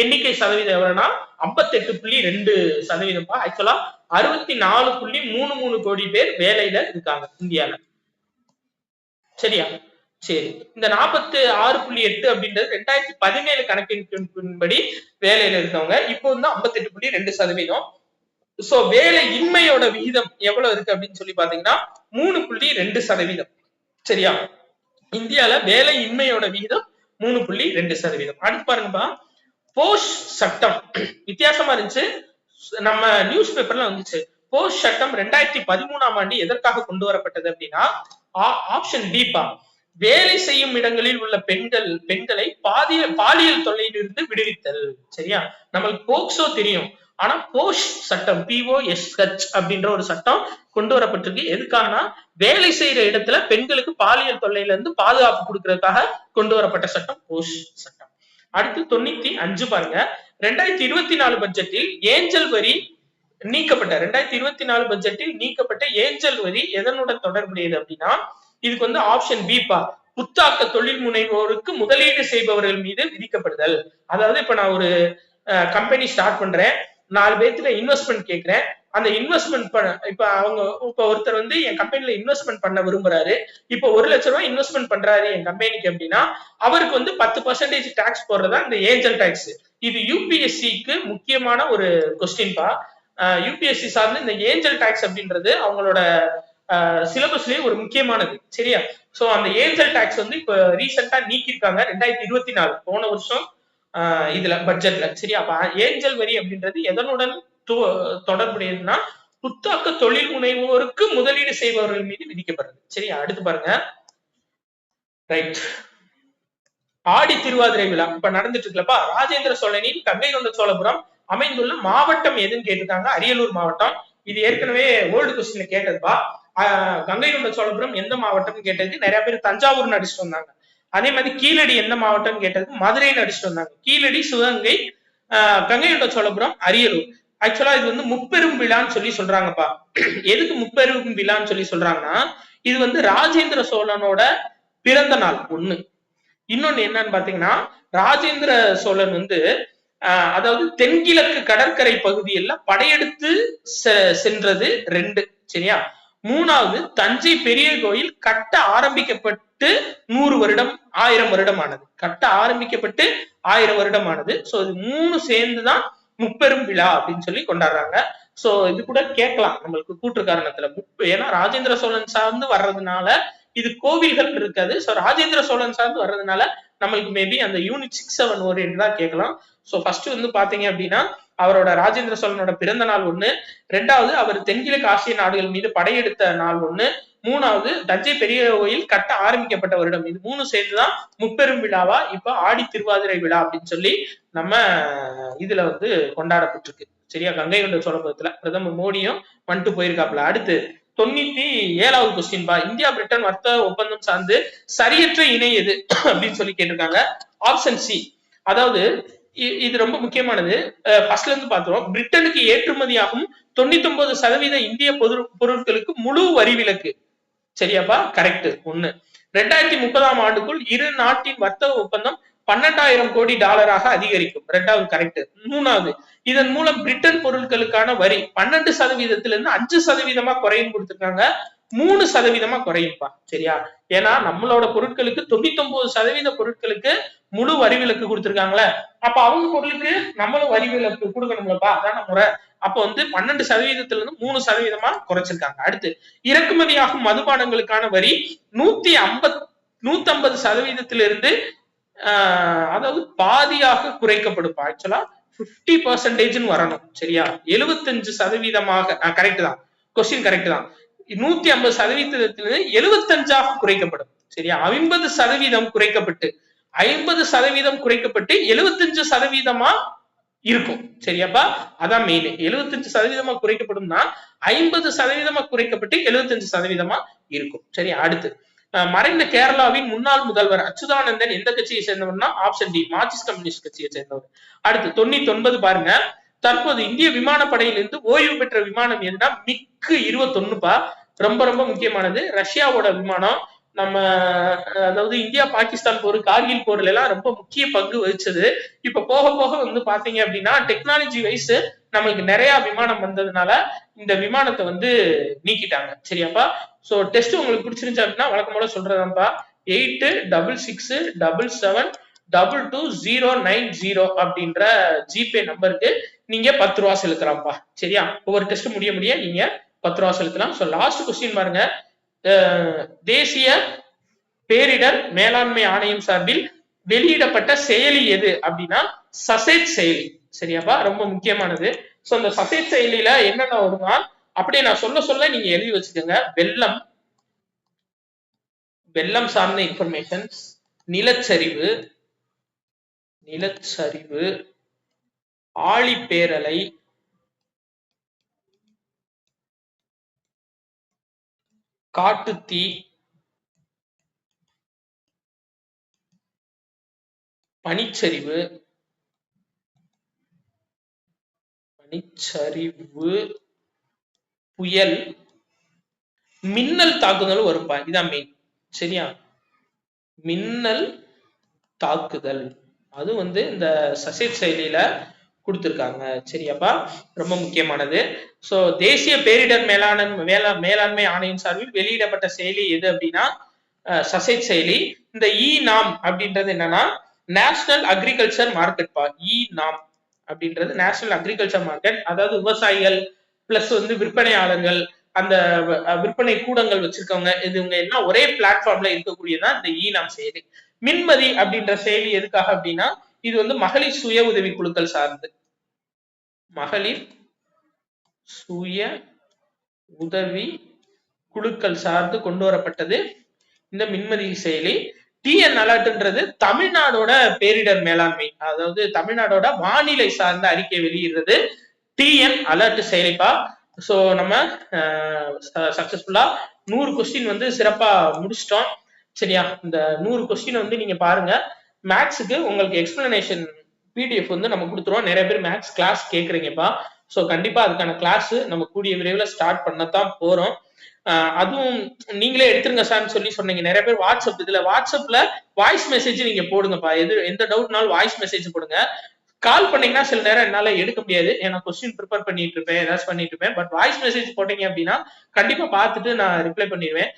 எண்ணிக்கை சதவீதம் எவ்வளவுனா 58.2%. ஆக்சுவலா 64.33 கோடி பேர் வேலையில இருக்காங்க இந்தியால. சரியா? சரி. இந்த 46.8 அப்படின்றது 2017 கணக்கெடுப்பின்படி வேலையில இருக்கவங்க. இப்போ வந்து 58.2%. சோ வேலை இன்மையோட விகிதம் எவ்வளவு இருக்கு அப்படின்னு சொல்லி பாத்தீங்கன்னா 3.2%. சரியா? இந்தியால வேலை இன்மையோட விகிதம் 3.2%. அடுத்து பாருங்கப்பா, போஷ் சட்டம் வித்தியாசமா இருந்துச்சு. நம்ம நியூஸ் பேப்பர்ல வந்துச்சு. போஷ் சட்டம் 2013ஆம் ஆண்டு எதற்காக கொண்டு வரப்பட்டது அப்படின்னா ஆப்ஷன் டிப்பா வேலை செய்யும் இடங்களில் உள்ள பெண்களை பாலியல் தொல்லையிலிருந்து விடுவித்தல். சரியா? நம்மளுக்கு போக்சோ தெரியும். ஆனா போஷ் சட்டம் POSH அப்படின்ற ஒரு சட்டம் கொண்டு வரப்பட்டிருக்கு. எதுக்காகனா வேலை செய்யற இடத்துல பெண்களுக்கு பாலியல் தொல்லையில இருந்து பாதுகாப்பு கொடுக்கறதுக்காக கொண்டு வரப்பட்ட சட்டம் போஷ் சட்டம். அடுத்து 95 பாருங்க. 2024 பட்ஜெட்டில் ஏஞ்சல் வரி நீக்கப்பட்ட 2024 பட்ஜெட்டில் நீக்கப்பட்ட ஏஞ்சல் வரி எதனுடன் தொடர்புடையது அப்படின்னா இதுக்கு வந்து ஆப்ஷன் பிப்பா புத்தாக்க தொழில் முனைவோருக்கு முதலீடு செய்பவர்கள் மீது விதிக்கப்படுதல். அதாவது இப்ப நான் ஒரு கம்பெனி ஸ்டார்ட் பண்றேன், 4 பேர்த்துல இன்வெஸ்ட்மெண்ட் கேட்கிறேன். அந்த இன்வெஸ்ட்மெண்ட் இப்ப ஒருத்தர் வந்து என் கம்பெனில இன்வெஸ்ட்மெண்ட் பண்ண விரும்புறாரு. இப்ப 1 லட்சம் ரூபாய் இன்வெஸ்ட்மெண்ட் பண்றாரு என் கம்பெனிக்கு அப்படின்னா அவருக்கு வந்து 10% டாக்ஸ் போடுறதா இந்த ஏஞ்சல் டாக்ஸ். இது யூபிஎஸ்சிக்கு முக்கியமான ஒரு கொஸ்டின்பா. யூபிஎஸ்சி சார்ந்து இந்த ஏஞ்சல் டாக்ஸ் அப்படின்றது அவங்களோட சிலபஸ்லயே ஒரு முக்கியமானது. சரியா? சோ அந்த ஏஞ்சல் டாக்ஸ் வந்து இப்ப ரீசெண்டா நீக்கிருக்காங்க 2024 போன வருஷம் இதுல பட்ஜெட்ல. சரியா? அப்ப ஏஞ்சல் வரி அப்படின்றது எதனுடன் தொடர்புடையதுன்னா புத்தாக்க தொழில் முனைவோருக்கு முதலீடு செய்பவர்கள் மீது விதிக்கப்படுறது. சரியா? அடுத்து பாருங்க. ரைட். ஆடி திருவாதிரை விழா இப்ப நடந்துட்டு இருக்குல்லப்பா. ராஜேந்திர சோழனின் கங்கை கொண்ட சோழபுரம் அமைந்துள்ள மாவட்டம் எதுன்னு கேட்டிருக்காங்க. அரியலூர் மாவட்டம். இது ஏற்கனவே ஓல்டு கொஸ்டின்ல கேட்டதுப்பா. கங்கை கொண்ட சோழபுரம் எந்த மாவட்டம்னு கேட்டதுக்கு நிறைய பேர் தஞ்சாவூர்னு அடிச்சுட்டு வந்தாங்க. அதே மாதிரி கீழடி எந்த மாவட்டம்னு கேட்டதுக்கு மதுரைன்னு அடிச்சுட்டு வந்தாங்க. கீழடி சிவகங்கை, கங்கை கொண்ட சோழபுரம் அரியலூர். ஆக்சுவலா இது வந்து முப்பெரும் விழான்னு சொல்லி சொல்றாங்கப்பா. எதுக்கு முப்பெரும் விழான்னு சொல்லி சொல்றாங்கன்னா இது வந்து ராஜேந்திர சோழனோட பிறந்த நாள் ஒண்ணு. இன்னொன்னு என்னன்னு பாத்தீங்கன்னா ராஜேந்திர சோழன் வந்து அதாவது தென்கிழக்கு கடற்கரை பகுதியில் படையெடுத்து சென்றது 2. சரியா? மூணாவது தஞ்சை பெரிய கோயில் கட்ட ஆரம்பிக்கப்பட்டு 100 வருடம் 1000 வருடம் ஆனது. கட்ட ஆரம்பிக்கப்பட்டு 1000 வருடம் ஆனது. சோ இது 3 சேர்ந்துதான் முப்பெரும் விழா அப்படின்னு சொல்லி கொண்டாடுறாங்க. சோ இது கூட கேட்கலாம் நம்மளுக்கு கூற்று காரணத்துல. ஏன்னா ராஜேந்திர சோழன் சார்ந்து வர்றதுனால இது கோவில்கள் இருக்காது. சோ ராஜேந்திர சோழன் சார்ந்து வர்றதுனால நம்மளுக்கு மேபி அந்த யூனிட் 6-7 ஓரியன்ட் தான் கேட்கலாம். சோ ஃபர்ஸ்ட் வந்து பாத்தீங்க அப்படின்னா அவரோட ராஜேந்திர சோழனோட பிறந்த நாள் ஒண்ணு, ரெண்டாவது அவர் தென்கிழக்கு ஆசிய நாடுகள் மீது படையெடுத்த நாள் ஒண்ணு, மூணாவது தஞ்சை பெரிய கோயில் கட்ட ஆரம்பிக்கப்பட்ட வருடம். இது 3 சேர்ந்துதான் முப்பெரும் விழாவா இப்ப ஆடி திருவாதிரை விழா அப்படின்னு சொல்லி நம்ம இதுல வந்து கொண்டாடப்பட்டிருக்கு. சரியா, கங்கை கொண்ட சோழபுரத்துல பிரதமர் மோடியும் வந்துட்டு போயிருக்காப்ல. அடுத்து 97வது கொஸ்டின் பா. இந்தியா பிரிட்டன் வர்த்தக ஒப்பந்தம் சார்ந்து சரியற்ற இணை எது அப்படின்னு சொல்லி கேட்டிருக்காங்க. Option C. அதாவது இது ரொம்ப முக்கியமானது. ஃபர்ஸ்ட்ல இருந்து பார்த்தோம். பிரிட்டனுக்கு ஏற்றுமதியாகும் 99% இந்திய பொருட்களுக்கு முழு வரி விலக்கு. சரியாப்பா, கரெக்ட். 1. 2030ஆம் ஆண்டுக்குள் இரு நாட்டின் வர்த்தக ஒப்பந்தம் 12,000 கோடி டாலராக அதிகரிக்கும். 2வது கரெக்ட். 3வது, இதன் மூலம் பிரிட்டன் பொருட்களுக்கான வரி 12%-இருந்து 5% குறையும் கொடுத்திருக்காங்க. 3% குறையும்பா. சரியா, ஏன்னா நம்மளோட பொருட்களுக்கு 99% பொருட்களுக்கு முழு வரி விலக்கு கொடுத்திருக்காங்களே, அப்ப அவங்க பொருளுக்கு நம்மளும் வரி விலக்கு கொடுக்கணும்லப்பா, அதான முறை. அப்ப வந்து 12%-இருந்து 3% குறைச்சிருக்காங்க. அடுத்து, இறக்குமதியாகும் மதுபானங்களுக்கான வரி 150%-இருந்து அதாவது பாதியாக குறைக்கப்படும். ஆக்சுவலா 50% வரணும். சரியா, 75%. கரெக்ட் தான், கொஸ்டின் கரெக்ட் தான். 150%-இலிருந்து 75 குறைக்கப்படும். சரியா, 50% குறைக்கப்பட்டு 50% குறைக்கப்பட்டு 75% இருக்கும். சரியாப்பா, அதான் மெயின். 75% குறைக்கப்படும்னா 50% குறைக்கப்பட்டு 75% இருக்கும். சரி, அடுத்து, மறைந்த கேரளாவின் முன்னாள் முதல்வர் அச்சுதானந்தன் எந்த கட்சியை சேர்ந்தவர்னா ஆப்ஷன் டி, மார்க்சிஸ்ட் கம்யூனிஸ்ட் கட்சியை சேர்ந்தவர். அடுத்து 99 பாருங்க. தற்போது இந்திய விமானப்படையிலிருந்து ஓய்வு பெற்ற விமானம் எதுனா மிக் 21பா. ரொம்ப ரொம்ப முக்கியமானது. ரஷ்யாவோட விமானம். நம்ம அதாவது இந்தியா பாகிஸ்தான் போர், கார்கில் போர்ல எல்லாம் ரொம்ப முக்கிய பங்கு வகிச்சது. இப்ப போக போக வந்து பாத்தீங்க அப்படின்னா டெக்னாலஜி வைஸ் நம்மளுக்கு நிறைய விமானம் வந்ததுனால இந்த விமானத்தை வந்து நீக்கிட்டாங்க. சரியாப்பா. சோ டெஸ்ட் உங்களுக்கு பிடிச்சிருந்துச்சு அப்படின்னா வழக்கம் போல சொல்றதாப்பா. 8666772290 அப்படின்ற ஜிபே நம்பருக்கு நீங்க 10 ரூபா செலுத்தலாம்ப்பா. சரியா, ஒவ்வொரு டெஸ்ட் முடிய முடிய நீங்க 10 ரூபா செலுத்தலாம். சோ லாஸ்ட் கொஸ்டின் பாருங்க. தேசிய பேரிடர் மேலாண்மை ஆணையம் சார்பில் வெளியிடப்பட்ட செயலி எது அப்படின்னா சசேட் செயலி. சரியாப்பா, ரொம்ப முக்கியமானது. சோ இந்த சசேட் செயலியில என்னென்ன வருமா அப்படியே நான் சொல்ல சொல்ல நீங்க எழுதி வச்சுக்கோங்க. வெள்ளம் சார்ந்த இன்ஃபர்மேஷன்ஸ், நிலச்சரிவு, ஆழிப்பேரலை, காட்டுத்தீ, பனிச்சரிவு, புயல், மின்னல் தாக்குதல் வரும்பா. இதான் மெயின். சரியா, மின்னல் தாக்குதல் அது வந்து இந்த சசேட் செயலியில கொடுத்திருக்காங்க. சரியாப்பா, ரொம்ப முக்கியமானது. சோ தேசிய பேரிடர் மேலாண்மை ஆணையம் சார்பில் வெளியிடப்பட்ட செயலி எது அப்படின்னா சசேட் செயலி. இந்த நாம் அப்படின்றது என்னன்னா நேஷனல் அக்ரிகல்ச்சர் மார்க்கெட் பா. நாம் அப்படின்றது நேஷனல் அக்ரிகல்ச்சர் மார்க்கெட். அதாவது விவசாயிகள் பிளஸ் வந்து விற்பனையாளர்கள், அந்த விற்பனை கூடங்கள் வச்சிருக்கவங்க, இதுங்க எல்லாம் ஒரே பிளாட்ஃபார்ம்ல இருக்கக்கூடியதான் இந்த நாம் செயலி. மின்மதி அப்படின்ற செயலி எதுக்காக அப்படின்னா இது வந்து மகளிர் சுய உதவி குழுக்கள் சார்ந்து, மகளிர் சுய உதவி குழுக்கள் சார்ந்து கொண்டு வரப்பட்டது இந்த மின்மதி செயலி. டிஎன் அலர்ட்ன்றது தமிழ்நாடோட பேரிடர் மேலாண்மை, அதாவது தமிழ்நாடோட வானிலை சார்ந்த அறிக்கை வெளியிடுறது டிஎன் அலர்ட் செயலிப்பா. சோ நம்ம சக்சஸ்ஃபுல்லா 100 கொஸ்டின் வந்து சிறப்பா முடிச்சிட்டோம். சரியா, இந்த 100 கொஸ்டின் வந்து நீங்க பாருங்க. மேக்ஸுக்கு உங்களுக்கு எக்ஸ்பிளனேஷன் பிடிஎஃப் வந்து நம்ம கொடுத்துருவோம். நிறைய பேர் மேக்ஸ் கிளாஸ் கேட்குறீங்கப்பா. ஸோ கண்டிப்பா அதுக்கான கிளாஸ் நம்ம கூடிய விரைவில் ஸ்டார்ட் பண்ணத்தான் போறோம். அதுவும் நீங்களே எடுத்துருங்க சார்னு சொல்லி சொன்னீங்க நிறைய பேர். வாட்ஸ்அப்ல வாய்ஸ் மெசேஜ் நீங்க போடுங்கப்பா. எந்த டவுட்னாலும் வாய்ஸ் மெசேஜ் போடுங்க. கால் பண்ணீங்கன்னா சில நேரம் என்னால எடுக்க முடியாது. ஏன்னா கொஸ்டின் ப்ரிப்பேர் பண்ணிட்டு இருப்பேன், ஏதாச்சும் பண்ணிட்டு இருப்பேன். பட் வாய்ஸ் மெசேஜ் போட்டீங்க அப்படின்னா கண்டிப்பா பார்த்துட்டு நான் ரிப்ளை பண்ணிடுவேன்.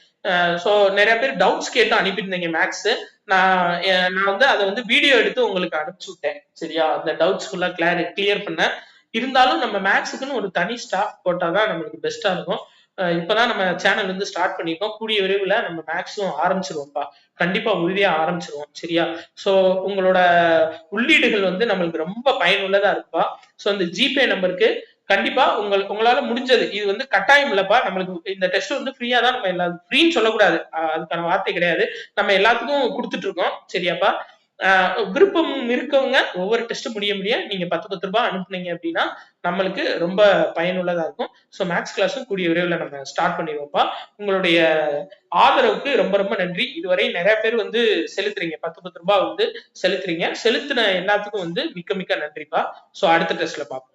ஸோ நிறைய பேர் டவுட்ஸ் கேட்டு அனுப்பியிருந்தீங்க மேக்ஸ். நான் வந்து அதை வந்து வீடியோ எடுத்து உங்களுக்கு அனுப்பிச்சு விட்டேன். சரியா? அந்த டவுட்ஸ் ஃபுல்லா கிளியர் பண்ணேன். இருந்தாலும் நம்ம மேக்ஸுக்குன்னு ஒரு தனி ஸ்டாஃப் போட்டாதான் நம்மளுக்கு பெஸ்டா இருக்கும். இப்பதான் நம்ம சேனல் வந்து ஸ்டார்ட் பண்ணிருக்கோம். கூடிய விரைவில் நம்ம மேக்ஸும் ஆரம்பிச்சிருவோம்ப்பா. கண்டிப்பா உறுதியா ஆரம்பிச்சிருவோம். சரியா? சோ உங்களோட உள்ளீடுகள் வந்து நம்மளுக்கு ரொம்ப பயனுள்ளதா இருக்குப்பா. சோ அந்த ஜிபே நம்பருக்கு கண்டிப்பா உங்களால முடிஞ்சது. இது வந்து கட்டாயம் இல்லப்பா. நம்மளுக்கு இந்த டெஸ்ட் வந்து ஃப்ரீயா தான் நம்ம எல்லாரும் ஃப்ரீன்னு சொல்லக்கூடாது. அதுக்கான வார்த்தை கிடையாது. நம்ம எல்லாத்துக்கும் குடுத்துட்டு இருக்கோம். சரியாப்பா? விருப்பம் இருக்கவங்க ஒவ்வொரு டெஸ்ட் முடிய முடிய நீங்க 10 ரூபாய் அனுப்புனீங்க அப்படின்னா நம்மளுக்கு ரொம்ப பயனுள்ளதா இருக்கும். ஸோ மேக்ஸ் கிளாஸும் கூடிய விரைவில் நம்ம ஸ்டார்ட் பண்ணிடுவோம்ப்பா. உங்களுடைய ஆதரவுக்கு ரொம்ப ரொம்ப நன்றி. இதுவரை நிறைய பேர் வந்து செலுத்துறீங்க. 10 ரூபாய் வந்து செலுத்துறீங்க. செலுத்தின எல்லாத்துக்கும் வந்து மிக்க மிக்க நன்றிப்பா. ஸோ அடுத்த டெஸ்ட்ல பார்ப்போம்.